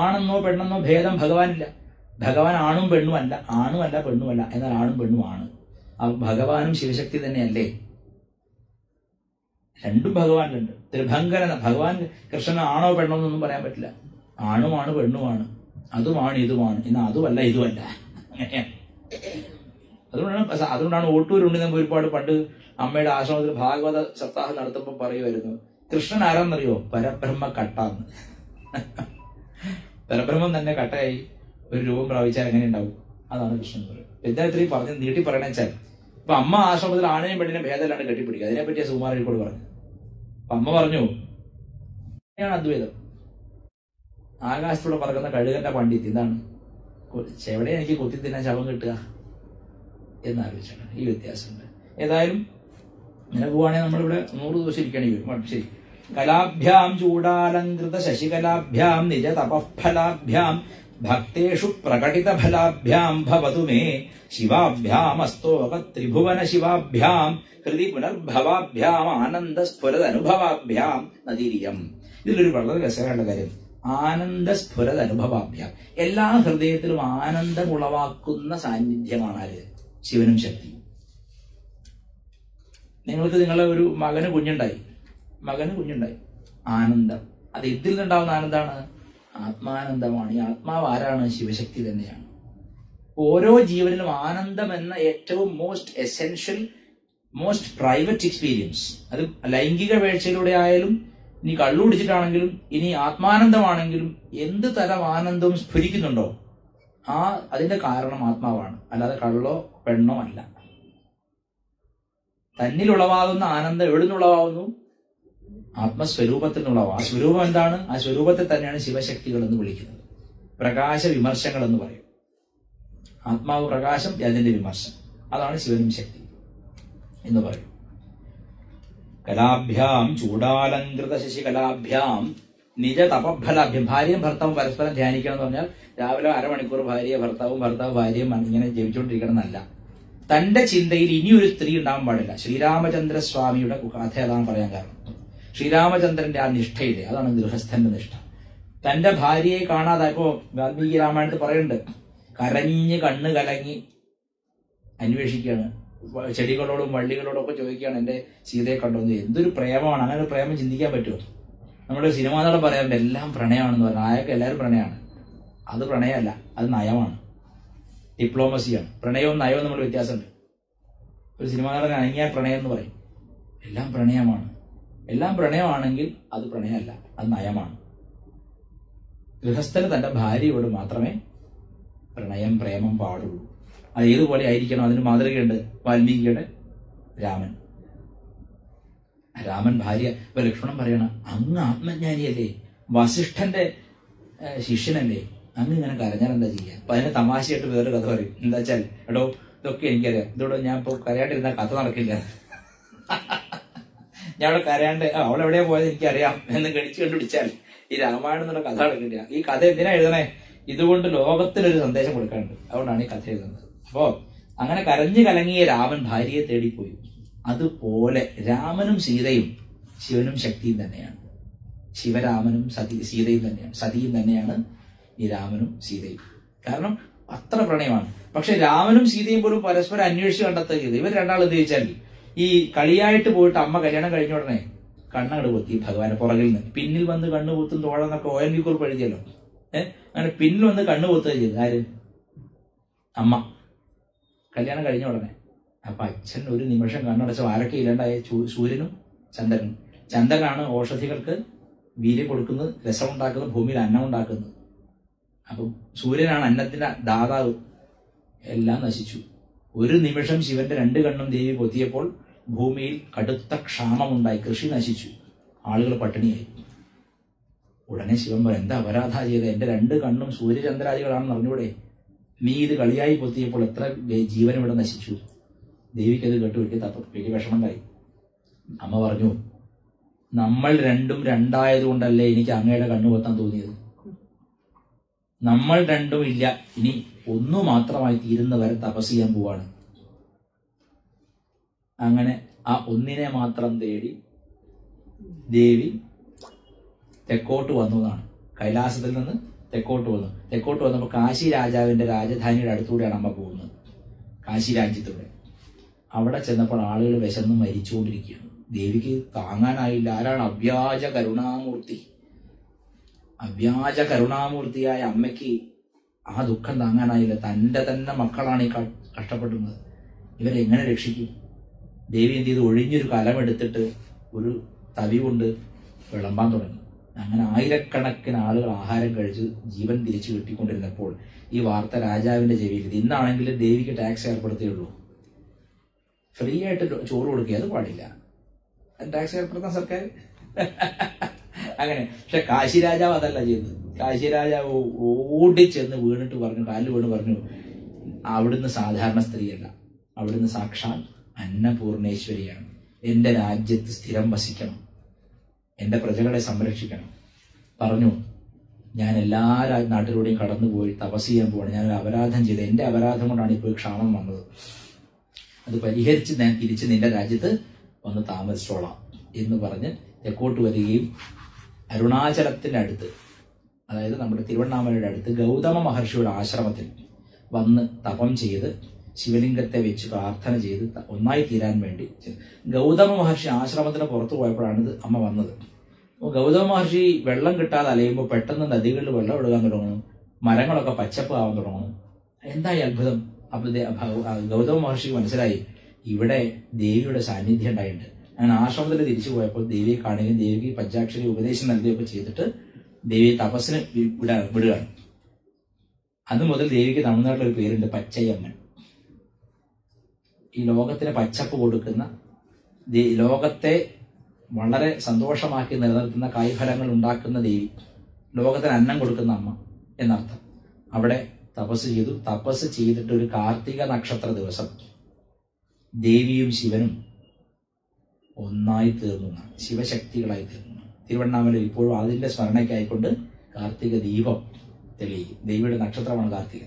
ആണെന്നോ പെണ്ണെന്നോ ഭേദം ഭഗവാനില്ല. ഭഗവാൻ ആണും പെണ്ണുമല്ല, ആണുമല്ല പെണ്ണുമല്ല, എന്നാൽ ആണും പെണ്ണുമാണ്. ഭഗവാനും ശിവശക്തി തന്നെയല്ലേ? രണ്ടും ഭഗവാനിലുണ്ട്. ത്രിഭങ്കരന ഭഗവാൻ കൃഷ്ണൻ ആണോ പെണ്ണോ എന്നൊന്നും പറയാൻ പറ്റില്ല. ആണുമാണ് പെണ്ണുമാണ്, അതുമാണ് ഇതുമാണ്, എന്നാൽ അതുമല്ല ഇതുമല്ല, അങ്ങനെയാണ്. അതുകൊണ്ടാണ് ഓട്ടൂർ ഉണ്ണിനമ്പ് ഒരുപാട് പണ്ട് അമ്മയുടെ ആശ്രമത്തിൽ ഭാഗവത സപ്താഹം നടത്തുമ്പോൾ പറയുമായിരുന്നു, കൃഷ്ണൻ ആരാന്നറിയോ? പരബ്രഹ്മ കട്ടാന്ന്. പരബ്രഹ്മം തന്നെ കട്ടയായി ഒരു രൂപം പ്രാപിച്ചാൽ എങ്ങനെ ഉണ്ടാവും? അതാണ് കൃഷ്ണൻ പറയും. എന്താ ഇത്രയും പറഞ്ഞ് നീട്ടി പറയണ വെച്ചാൽ, ഇപ്പൊ അമ്മ ആശ്രമത്തിൽ ആണിനെയും പെണ്ണിനെയും ഭേദമല്ലാണ്ട് കെട്ടിപ്പിടിക്കുക. അതിനെപ്പറ്റിയാ സുകുമാർ അഴീക്കോട് പറഞ്ഞു. അപ്പൊ അമ്മ പറഞ്ഞു, അദ്വൈതം. ആകാശത്തൂടെ പറക്കുന്ന കഴുകന്റെ പണ്ഡിത്യം എന്താണ്? എവിടെ എനിക്ക് കൊത്തി തിന്നാൻ ശവം കിട്ടുക എന്നാലോചിച്ചാണ്. ഈ വ്യത്യാസമുണ്ട്. ഏതായാലും ഇങ്ങനെ പോവാണെങ്കിൽ നമ്മളിവിടെ 100 ദിവസം ഇരിക്കേണ്ടി വരും. ശരി. കലാഭ്യാം ചൂടാലങ്കൃത ശശികലാഭ്യാം നിജ തപഫലാഭ്യാം ഭക്തേഷു പ്രകടിതഫലാഭ്യാം ഭവതു മേ ശിവാഭ്യാമസ്തോക ത്രിഭുവന ശിവാഭ്യാം ഹൃദി പുനർഭവാഭ്യാം ആനന്ദസ്ഫുരദനുഭവാഭ്യാം നദീരിയം. ഇതിലൊരു വളരെ രസകരമായ കാര്യം, ആനന്ദസ്ഫുരദനുഭവാഭ്യാം. എല്ലാ ഹൃദയത്തിലും ആനന്ദം ഉളവാക്കുന്ന സാന്നിധ്യമാണ് ആര്? ശിവനും ശക്തിയും. നിങ്ങൾക്ക് നിങ്ങളെ ഒരു മകന് കുഞ്ഞുണ്ടായി, ആനന്ദം. അത് ഇതിൽ നിന്നുണ്ടാവുന്ന ആനന്ദമാണ് ആത്മാനന്ദമാണ്. ഈ ആത്മാവ് ആരാണ്? ശിവശക്തി തന്നെയാണ്. ഓരോ ജീവനിലും ആനന്ദം എന്ന ഏറ്റവും most essential, most private experience, അത് ലൈംഗിക വീഴ്ചയിലൂടെ ആയാലും, ഇനി കള്ളു കുടിച്ചിട്ടാണെങ്കിലും, ഇനി ആത്മാനന്ദമാണെങ്കിലും, എന്ത് തരം ആനന്ദവും സ്ഫുരിക്കുന്നുണ്ടോ അതിന്റെ കാരണം ആത്മാവാണ്, അല്ലാതെ കള്ളോ പെണ്ണോ അല്ല. തന്നിൽ ഉളവാകുന്ന ആനന്ദം എവിടെ നിന്നുളവാകുന്നു? ആത്മസ്വരൂപത്തിൽ നിന്നുളവാകും. ആ സ്വരൂപം എന്താണ്? ആ സ്വരൂപത്തെ തന്നെയാണ് ശിവശക്തികൾ എന്ന് വിളിക്കുന്നത്. പ്രകാശ വിമർശങ്ങൾ എന്ന് പറയും. ആത്മാവ് പ്രകാശം, അതിന്റെ വിമർശം, അതാണ് ശിവനും ശക്തി എന്ന് പറയും. കലാഭ്യാം ചൂടാലങ്കൃത ശശികലാഭ്യാം നിജ തപഫലാഭ്യം. ഭാര്യയും ഭർത്താവും പരസ്പരം ധ്യാനിക്കണം എന്ന് പറഞ്ഞാൽ രാവിലെ അരമണിക്കൂർ ഭാര്യയെ ഭർത്താവും ഭാര്യയും ഇങ്ങനെ ജപിച്ചുകൊണ്ടിരിക്കണം എന്നല്ല. തന്റെ ചിന്തയിൽ ഇനിയൊരു സ്ത്രീ ഉണ്ടാവാൻ പാടില്ല. ശ്രീരാമചന്ദ്രസ്വാമിയുടെ കഥ അതാണ് പറയാൻ കാരണം. ശ്രീരാമചന്ദ്രന്റെ ആ നിഷ്ഠയിലെ, അതാണ് ഗൃഹസ്ഥന്റെ നിഷ്ഠ. തന്റെ ഭാര്യയെ കാണാതായപ്പോ വാൽമീകി രാമായണത്തിൽ പറയുന്നുണ്ട്, കരഞ്ഞ് കണ്ണ് കലങ്ങി അന്വേഷിക്കുകയാണ്. ചെടികളോടും വള്ളികളോടും ഒക്കെ ചോദിക്കുകയാണ്, എന്റെ സീതയെ കണ്ടോന്ന്. എന്തൊരു പ്രേമമാണ്! അങ്ങനെ ഒരു പ്രേമം ചിന്തിക്കാൻ പറ്റുമോ? നമ്മുടെ സിനിമാ നടൻ പറയാറുണ്ട് എല്ലാം പ്രണയമാണെന്ന് പറഞ്ഞാൽ. അയാൾക്ക് എല്ലാവരും പ്രണയമാണ്. അത് പ്രണയമല്ല, അത് നയമാണ്, ഡിപ്ലോമസിയാണ്. പ്രണയവും നയവും നമ്മൾ വ്യത്യാസമുണ്ട്. ഒരു സിനിമാ നടൻ അനങ്ങിയാൽ പ്രണയം എന്ന് പറയും. എല്ലാം പ്രണയമാണ്. എല്ലാം പ്രണയമാണെങ്കിൽ അത് പ്രണയമല്ല, അത് നയമാണ്. ഗൃഹസ്ഥന് തന്റെ ഭാര്യയോട് മാത്രമേ പ്രേമം പാടുള്ളൂ. അത് ഏതുപോലെ ആയിരിക്കണം? അതിന് മാതൃകയുണ്ട്. വാൽമീകിയുടെ രാമൻ ഭാര്യ. ഇപ്പൊ ലക്ഷ്മണൻ പറയണം, അങ്ങ് ആത്മജ്ഞാനിയല്ലേ, വസിഷ്ഠന്റെ ശിഷ്യനല്ലേ, അങ്ങ് ഇങ്ങനെ കരഞ്ഞാൽ എന്താ ചെയ്യാ? അപ്പൊ അതിന് തമാശയായിട്ട് വേറൊരു കഥ പറയും. എന്താ വെച്ചാൽ, എടോ ഇതൊക്കെ എനിക്കറിയാം, ഇതോടെ ഞാൻ ഇപ്പൊ കരയാണ്ടിരുന്ന കഥ നടക്കില്ല. ഞാൻ അവിടെ കരയാണ്ട് അവളെവിടെയാ പോയത് എനിക്കറിയാം എന്ന് ഗണിച്ച് കണ്ടുപിടിച്ചാൽ ഈ രാമായണം എന്നുള്ള കഥ നടക്കില്ല. ഈ കഥ എന്തിനാ എഴുതണേ? ഇതുകൊണ്ട് ലോകത്തിനൊരു സന്ദേശം കൊടുക്കാനുണ്ട്. അതുകൊണ്ടാണ് ഈ കഥ എഴുതുന്നത്. അപ്പോ അങ്ങനെ കരഞ്ഞു കലങ്ങിയ രാമൻ ഭാര്യയെ തേടിപ്പോയി. അതുപോലെ രാമനും സീതയും ശിവനും ശക്തിയും തന്നെയാണ്. ശിവരാമനും സീതയും തന്നെയാണ്, സതിയും തന്നെയാണ് ഈ രാമനും സീതയും. കാരണം അത്ര പ്രണയമാണ്. പക്ഷെ രാമനും സീതയും പോലും പരസ്പരം അന്വേഷിച്ച് കണ്ടെത്തുകയത്. ഇവർ രണ്ടാളും എന്ത് ചോദിച്ചാൽ, ഈ കളിയായിട്ട് പോയിട്ട് അമ്മ കല്യാണം കഴിഞ്ഞ ഉടനെ കണ്ണങ്ങട് പൊത്തി ഭഗവാനെ പുറകിൽ നിന്ന്. പിന്നിൽ വന്ന് കണ്ണു പൊത്തും തോഴെന്നൊക്കെ ONV കുറിപ്പ് എഴുതിയല്ലോ. അങ്ങനെ പിന്നിൽ വന്ന് കണ്ണു പൊത്തുക ചെയ്തു. ആര്? അമ്മ കല്യാണം കഴിഞ്ഞ ഉടനെ. അപ്പൊ അച്ഛൻ ഒരു നിമിഷം കണ്ണടച്ച ആരൊക്കെ ഇല്ലാണ്ടായ? സൂര്യനും ചന്ദ്രനും. ചന്ദ്രനാണ് ഔഷധികൾക്ക് വീര്യം കൊടുക്കുന്നത്, രസമുണ്ടാക്കുന്നത്, ഭൂമിയിൽ അന്നം ഉണ്ടാക്കുന്നത്. അപ്പം സൂര്യനാണ് അന്നത്തിന്റെ ദാതാവ്. എല്ലാം നശിച്ചു. ഒരു നിമിഷം ശിവന്റെ 2 കണ്ണും ദേവി പൊത്തിയപ്പോൾ ഭൂമിയിൽ കടുത്ത ക്ഷാമമുണ്ടായി, കൃഷി നശിച്ചു, ആളുകൾ പട്ടിണിയായി. ഉടനെ ശിവൻ പറയും, എന്താ അപരാധ ചെയ്ത്? എന്റെ 2 കണ്ണും സൂര്യചന്ദ്രാദികളാണെന്ന് അറിഞ്ഞൂടെ? നീ ഇത് കളിയായി പൊത്തിയപ്പോൾ എത്ര ജീവൻ ഇവിടെ നശിച്ചു. ദേവിക്കത് കേട്ട് വലിയ വിഷമമുണ്ടായി. അമ്മ പറഞ്ഞു, നമ്മൾ രണ്ടും രണ്ടായതുകൊണ്ടല്ലേ എനിക്ക് അങ്ങയുടെ കണ്ണു പൊത്താൻ തോന്നിയത്. നമ്മൾ രണ്ടും ഇല്ല, ഇനി ഒന്നു മാത്രമായി തീരുന്നവരെ തപസ് ചെയ്യാൻ പോവാണ്. അങ്ങനെ ആ ഒന്നിനെ മാത്രം തേടി ദേവി തെക്കോട്ട് വന്നു എന്നാണ്. കൈലാസത്തിൽ നിന്ന് തെക്കോട്ട് വന്നപ്പോൾ കാശി രാജാവിന്റെ രാജധാനിയുടെ അടുത്തൂടെയാണ് അമ്മ പോകുന്നത്, കാശി രാജ്യത്തൂടെ. അവിടെ ചെന്നപ്പോൾ ആളുകൾ വിശന്ന് മരിച്ചുകൊണ്ടിരിക്കുകയാണ്. ദേവിക്ക് താങ്ങാനായില്ല. ആരാണ്? അവ്യാജ കരുണാമൂർത്തി. അവ്യാജ കരുണാമൂർത്തിയായ അമ്മയ്ക്ക് ആ ദുഃഖം താങ്ങാനായില്ല. തന്റെ തന്നെ മക്കളാണ് ഈ കഷ്ടപ്പെടുന്നത്, ഇവരെങ്ങനെ രക്ഷിക്കും? ദേവി എന്ത് ചെയ്ത്? ഒഴിഞ്ഞൊരു കലമെടുത്തിട്ട് ഒരു തവി കൊണ്ട് വിളമ്പാൻ തുടങ്ങി. അങ്ങനെ ആയിരക്കണക്കിന് ആളുകൾ ആഹാരം കഴിച്ച് ജീവൻ തിരിച്ചു കിട്ടിക്കൊണ്ടിരുന്നപ്പോൾ ഈ വാർത്ത രാജാവിന്റെ ചെവിയിൽ. ഇന്നാണെങ്കിൽ ദേവിക്ക് ടാക്സ് ഏർപ്പെടുത്തിയുള്ളൂ, ഫ്രീ ആയിട്ട് ചോറ് കൊടുക്കുക, അത് പാടില്ല. ടാക്സ് ഏർപ്പെടുത്താൻ സർക്കാർ. അങ്ങനെ. പക്ഷെ കാശി രാജാവ് അതല്ല ചെയ്തത്. കാശി രാജാവ് ഓടിച്ചെന്ന് വീണിട്ട് പറഞ്ഞു, കാലിൽ വീണ് പറഞ്ഞു, അവിടുന്ന് സാധാരണ സ്ത്രീയല്ല, അവിടുന്ന് സാക്ഷാൽ അന്നപൂർണേശ്വരിയാണ്. എന്റെ രാജ്യത്ത് സ്ഥിരം വസിക്കണം, എന്റെ പ്രജകളെ സംരക്ഷിക്കണം. പറഞ്ഞു, ഞാൻ എല്ലാ നാട്ടിലൂടെയും കടന്നുപോയി തപസ് ചെയ്യാൻ പോവാണ്, ഞാനൊരു അപരാധം ചെയ്ത്, എന്റെ അപരാധം കൊണ്ടാണ് ഇപ്പോൾ ക്ഷാമം വന്നത്, അത് പരിഹരിച്ച് ഞാൻ തിരിച്ച് നിന്റെ രാജ്യത്ത് വന്ന് താമസിച്ചോളാം എന്ന് പറഞ്ഞ് തെക്കോട്ട് വരികയും അരുണാചലത്തിന്റെ അടുത്ത്, അതായത് നമ്മുടെ തിരുവണ്ണാമലയുടെ അടുത്ത് ഗൗതമ മഹർഷിയുടെ ആശ്രമത്തിൽ വന്ന് തപം ചെയ്ത് ശിവലിംഗത്തെ വെച്ച് പ്രാർത്ഥന ചെയ്ത് ഒന്നായി തീരാൻ വേണ്ടി ഗൗതമ മഹർഷി ആശ്രമത്തിന് പുറത്തു പോയപ്പോഴാണ് ഇത് അമ്മ വന്നത്. ഗൗതമ മഹർഷി വെള്ളം കിട്ടാതെ അലയുമ്പോൾ പെട്ടെന്ന് നദികളിൽ വെള്ളം ഒഴുകാൻ തുടങ്ങുന്നു, മരങ്ങളൊക്കെ പച്ചപ്പ് ആവാൻ തുടങ്ങുന്നു. എന്തായി അത്ഭുതം? അപ്പൊ ഗൗതമ മഹർഷിക്ക് മനസ്സിലായി ഇവിടെ ദേവിയുടെ സാന്നിധ്യം ഉണ്ടായിട്ടുണ്ട്. അങ്ങനെ ആശ്രമത്തിൽ തിരിച്ചു പോയപ്പോൾ ദേവിയെ കാണുകയും ദേവിക്ക് പഞ്ചാക്ഷരി ഉപദേശം നൽകുകയൊക്കെ ചെയ്തിട്ട് ദേവി തപസ്സിന് വിടുകയാണ്. അന്ന് മുതൽ ദേവിക്ക് തമിഴ്നാട്ടിലൊരു പേരുണ്ട്, പച്ചയമ്മൻ. ഈ ലോകത്തിന് പച്ചപ്പ് കൊടുക്കുന്ന, ലോകത്തെ വളരെ സന്തോഷമാക്കി നിലനിർത്തുന്ന കായ്ഫലങ്ങൾ ഉണ്ടാക്കുന്ന ദേവി, ലോകത്തിന് അന്നം കൊടുക്കുന്ന അമ്മ എന്നർത്ഥം. അവിടെ തപസ് ചെയ്തു. തപസ് ചെയ്തിട്ട് ഒരു കാർത്തിക നക്ഷത്ര ദിവസം ദേവിയും ശിവനും ഒന്നായി തീർന്നു, ശിവശക്തികളായി തീർന്നു. തിരുവണ്ണാമല ഇപ്പോഴും അതിന്റെ സ്മരണയ്ക്കായിക്കൊണ്ട് കാർത്തിക ദീപം തെളിയിക്കും. ദേവിയുടെ നക്ഷത്രമാണ് കാർത്തിക.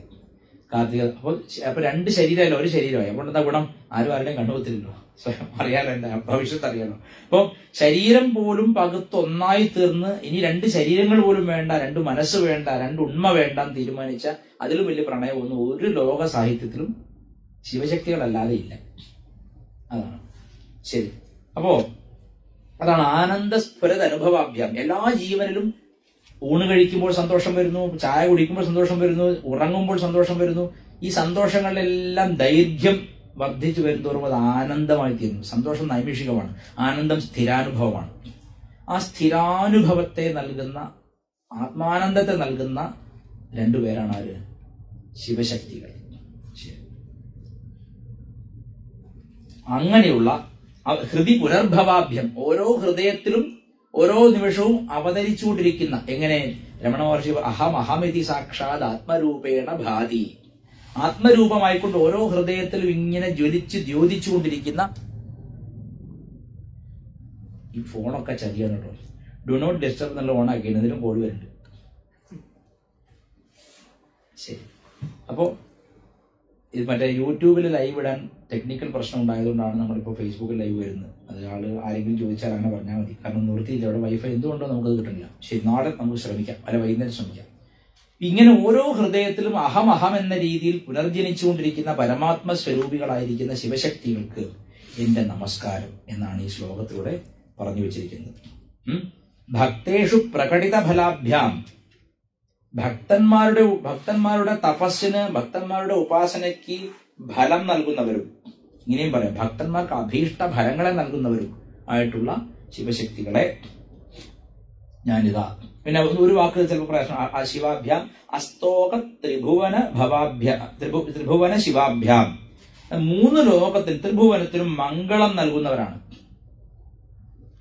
അപ്പൊ രണ്ട് ശരീരമല്ല, ഒരു ശരീരമായി. അപ്പോൾ എന്താ ഗുണം? ആരും ആരുടെയും കണ്ടുപോത്തില്ലല്ലോ, സ്വയം അറിയാലോ, എന്റെ ഭവിഷ്യത്ത് അറിയാലോ. അപ്പൊ ശരീരം പോലും പകുത്തൊന്നായി തീർന്ന് ഇനി രണ്ട് ശരീരങ്ങൾ പോലും വേണ്ട, രണ്ട് മനസ്സ് വേണ്ട, രണ്ട് ഉണ്മ വേണ്ട എന്ന് തീരുമാനിച്ച അതിലും വലിയ പ്രണയമൊന്നും ഒരു ലോക സാഹിത്യത്തിലും ശിവശക്തികളല്ലാതെ ഇല്ല. അതാണ് ശരി. അപ്പോ അതാണ് ആനന്ദസ്ഫുരത അനുഭവാഭ്യാം. എല്ലാ ജീവനിലും ഊണ് കഴിക്കുമ്പോൾ സന്തോഷം വരുന്നു, ചായ കുടിക്കുമ്പോൾ സന്തോഷം വരുന്നു, ഉറങ്ങുമ്പോൾ സന്തോഷം വരുന്നു. ഈ സന്തോഷങ്ങളിലെല്ലാം ദൈർഘ്യം വർദ്ധിച്ചു വരുന്നതോറും അത് ആനന്ദമായി തീരുന്നു. സന്തോഷം നൈമിഷികമാണ്, ആനന്ദം സ്ഥിരാനുഭവമാണ്. ആ സ്ഥിരാനുഭവത്തെ നൽകുന്ന, ആത്മാനന്ദത്തെ നൽകുന്ന രണ്ടുപേരാണ് ആര്? ശിവശക്തികൾ. അങ്ങനെയുള്ള ഹൃദി പുനർഭവാഭ്യം, ഓരോ ഹൃദയത്തിലും ഓരോ നിമിഷവും അവതരിച്ചുകൊണ്ടിരിക്കുന്ന, എങ്ങനെ രമണ മഹർഷി അഹമിതി സാക്ഷാത് ആത്മരൂപേണ ഭാതി, ആത്മരൂപമായിക്കൊണ്ട് ഓരോ ഹൃദയത്തിലും ഇങ്ങനെ ദ്യോതിച്ചുകൊണ്ടിരിക്കുന്ന. ഈ ഫോണൊക്കെ ചതിയാണ് കേട്ടോ. ഡു നോട്ട് ഡിസ്റ്റർബ് എന്നുള്ള ഓണാക്കിയാണ്, ഇതിലും കോൾ വരുന്നുണ്ട്. ശരി. അപ്പോ ഇത് മറ്റേ യൂട്യൂബിൽ ലൈവ് ഇടാൻ ടെക്നിക്കൽ പ്രശ്നം ഉണ്ടായതുകൊണ്ടാണ് നമ്മളിപ്പോൾ ഫേസ്ബുക്കിൽ ലൈവ് വരുന്നത്. അത് ആരെങ്കിലും ചോദിച്ചാൽ അങ്ങനെ പറഞ്ഞാൽ മതി. കാരണം നിവൃത്തിയില്ല, അവിടെ വൈഫൈ എന്തുകൊണ്ടോ നമുക്കത് കിട്ടുന്നില്ല. ശരി, നാളെ നമുക്ക് ശ്രമിക്കാം, അല്ല വൈകുന്നേരം ശ്രമിക്കാം. ഇങ്ങനെ ഓരോ ഹൃദയത്തിലും അഹം എന്ന രീതിയിൽ പുനർജനിച്ചുകൊണ്ടിരിക്കുന്ന പരമാത്മ സ്വരൂപികളായിരിക്കുന്ന ശിവശക്തികൾക്ക് എന്റെ നമസ്കാരം എന്നാണ് ഈ ശ്ലോകത്തിലൂടെ പറഞ്ഞു വെച്ചിരിക്കുന്നത്. ഭക്തേഷു പ്രകടിത ഫലാഭ്യാം, ഭക്തന്മാരുടെ തപസ്സിന്, ഭക്തന്മാരുടെ ഉപാസനയ്ക്ക് ഫലം നൽകുന്നവരും, ഇങ്ങനെയും പറയാം, ഭക്തന്മാർക്ക് അഭീഷ്ട ഫലങ്ങളെ നൽകുന്നവരും ആയിട്ടുള്ള ശിവശക്തികളെ ഞാനിതാ. പിന്നെ ഒരു വാക്ക് ചിലപ്പോൾ പ്രശ്നം, ശിവാഭ്യാം അസ്തോക ത്രിഭുവന ശിവാഭ്യാം. 3 ലോകത്തിൽ ത്രിഭുവനത്തിനും മംഗളം നൽകുന്നവരാണ്.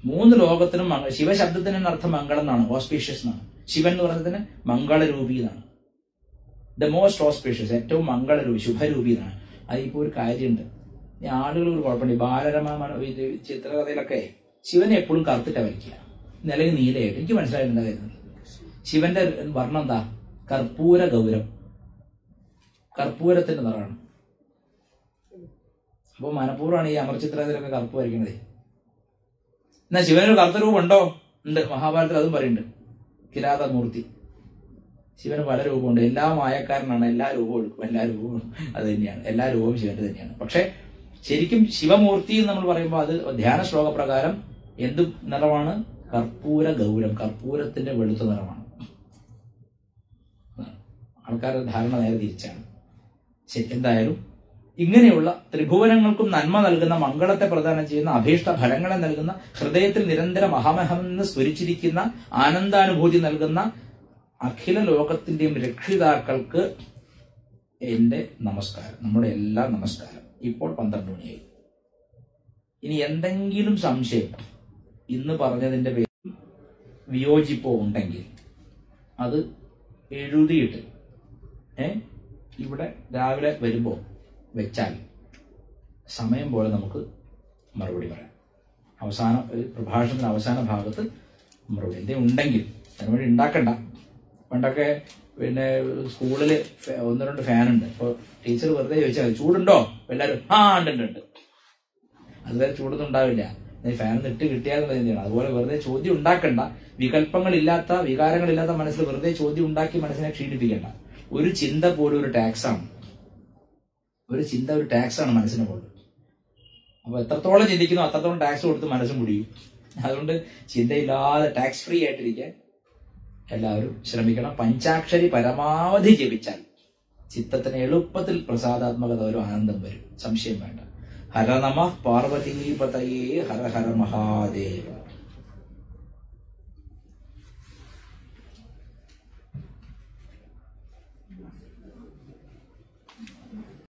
3 ലോകത്തിനും ശിവശബ്ദത്തിന് അർത്ഥം മംഗളം എന്നാണ്, ഓസ്പീഷ്യസ് എന്നാണ്. ശിവൻ എന്ന് പറഞ്ഞതിന് മംഗളരൂപി എന്നാണ്. ദ മോസ്റ്റ് ഓസ്പീഷ്യസ്, ഏറ്റവും മംഗളരൂപി, ശുഭരൂപി എന്നാണ്. അതിപ്പോ ഒരു കാര്യമുണ്ട്, ആളുകൾ ഒരു കുഴപ്പമുണ്ട്. ബാലരമ ചിത്രകഥയിലൊക്കെ ശിവനെ എപ്പോഴും കറുത്തിട്ടാ വരയ്ക്കുക, നിലയിൽ നീലയായിട്ട്. എനിക്ക് മനസ്സിലായിട്ടുണ്ട് കാര്യം. ശിവന്റെ വർണ്ണം എന്താ? കർപ്പൂര ഗൗരം, കർപ്പൂരത്തിന്റെ നിറമാണ്. അപ്പൊ മനഃപൂർവ്വമാണ് ഈ അമർചിത്രകഥയിലൊക്കെ കറുപ്പ് വരയ്ക്കുന്നത്. എന്നാ ശിവനൊരു കറുത്ത രൂപം ഉണ്ടോ? ഉണ്ട്, മഹാഭാരതത്തിൽ അതും പറയുന്നുണ്ട്. കിരാതമൂർത്തി, ശിവന് പല രൂപമുണ്ട്. എല്ലാ മായക്കാരനാണ്, എല്ലാ രൂപവും എടുക്കും, എല്ലാ രൂപവും അത് തന്നെയാണ്, എല്ലാ രൂപവും ശിവന്റെ തന്നെയാണ്. പക്ഷെ ശരിക്കും ശിവമൂർത്തി എന്ന് നമ്മൾ പറയുമ്പോൾ അത് ധ്യാന ശ്ലോക പ്രകാരം എന്ത് നിറമാണ്? കർപ്പൂര ഗൗരം, കർപ്പൂരത്തിന്റെ വെളുത്ത നിറമാണ്. ആൾക്കാരുടെ ധാരണ നേരെ തിരിച്ചാണ്. ശരി, എന്തായാലും ഇങ്ങനെയുള്ള ത്രിഭുവനങ്ങൾക്കും നന്മ നൽകുന്ന, മംഗളത്തെ പ്രദാനം ചെയ്യുന്ന, അഭീഷ്ട ഫലങ്ങളെ നൽകുന്ന, ഹൃദയത്തിൽ നിരന്തരം അഹമഹമെന്ന് സ്ഫുരിച്ചിരിക്കുന്ന, ആനന്ദാനുഭൂതി നൽകുന്ന അഖില ലോകത്തിന്റെയും രക്ഷിതാക്കൾക്ക് എന്റെ നമസ്കാരം, നമ്മുടെ എല്ലാ നമസ്കാരം. ഇപ്പോൾ 12 മണിയായി. ഇനി എന്തെങ്കിലും സംശയം ഇന്ന് പറഞ്ഞതിന്റെ പേരിൽ വിയോജിപ്പോ ഉണ്ടെങ്കിൽ അത് എഴുതിയിട്ട് ഇവിടെ രാവിലെ വരുമ്പോൾ വെച്ചാൽ സമയം പോലെ നമുക്ക് മറുപടി പറയാം. പ്രഭാഷണത്തിന്റെ അവസാന ഭാഗത്ത് മറുപടി എന്തെങ്കിലും ഉണ്ടെങ്കിൽ അതിനുവേണ്ടി ഉണ്ടാക്കണ്ട, പണ്ടൊക്കെ പിന്നെ സ്കൂളില് 1-2 ഫാനുണ്ട്. അപ്പൊ ടീച്ചർ വെറുതെ ചോദിച്ചാൽ ചൂടുണ്ടോ? എല്ലാവരും ഉണ്ട്. അതുവരെ ചൂടൊന്നും ഉണ്ടാവില്ല. ഫാൻ ഇട്ട് കിട്ടിയാൽ മതി എന്ത് ചെയ്യണം? അതുപോലെ വെറുതെ ചോദ്യം ഉണ്ടാക്കണ്ട. വികല്പങ്ങളില്ലാത്ത, വികാരങ്ങളില്ലാത്ത മനസ്സിൽ വെറുതെ ചോദ്യം ഉണ്ടാക്കി മനസ്സിനെ ക്ഷീണിപ്പിക്കണ്ട. ഒരു ചിന്ത പോലും ഒരു ടാക്സാണ്. ഒരു ചിന്ത ഒരു ടാക്സാണ് മനസ്സിനെ പോലും. അപ്പൊ എത്രത്തോളം ചിന്തിക്കുന്നു അത്രത്തോളം ടാക്സ് കൊടുത്ത് മനസ്സ് മുടിയും. അതുകൊണ്ട് ചിന്തയില്ലാതെ ടാക്സ് ഫ്രീ ആയിട്ടിരിക്കാൻ എല്ലാവരും ശ്രമിക്കണം. പഞ്ചാക്ഷരി പരമാവധി ജപിച്ചാൽ ചിത്തത്തിന് എളുപ്പത്തിൽ പ്രസാദാത്മകത ഒരു ആനന്ദം വരും, സംശയം വേണ്ട. ഹര നമഃ പാർവതീപതയേ ഹര ഹര മഹാദേവ.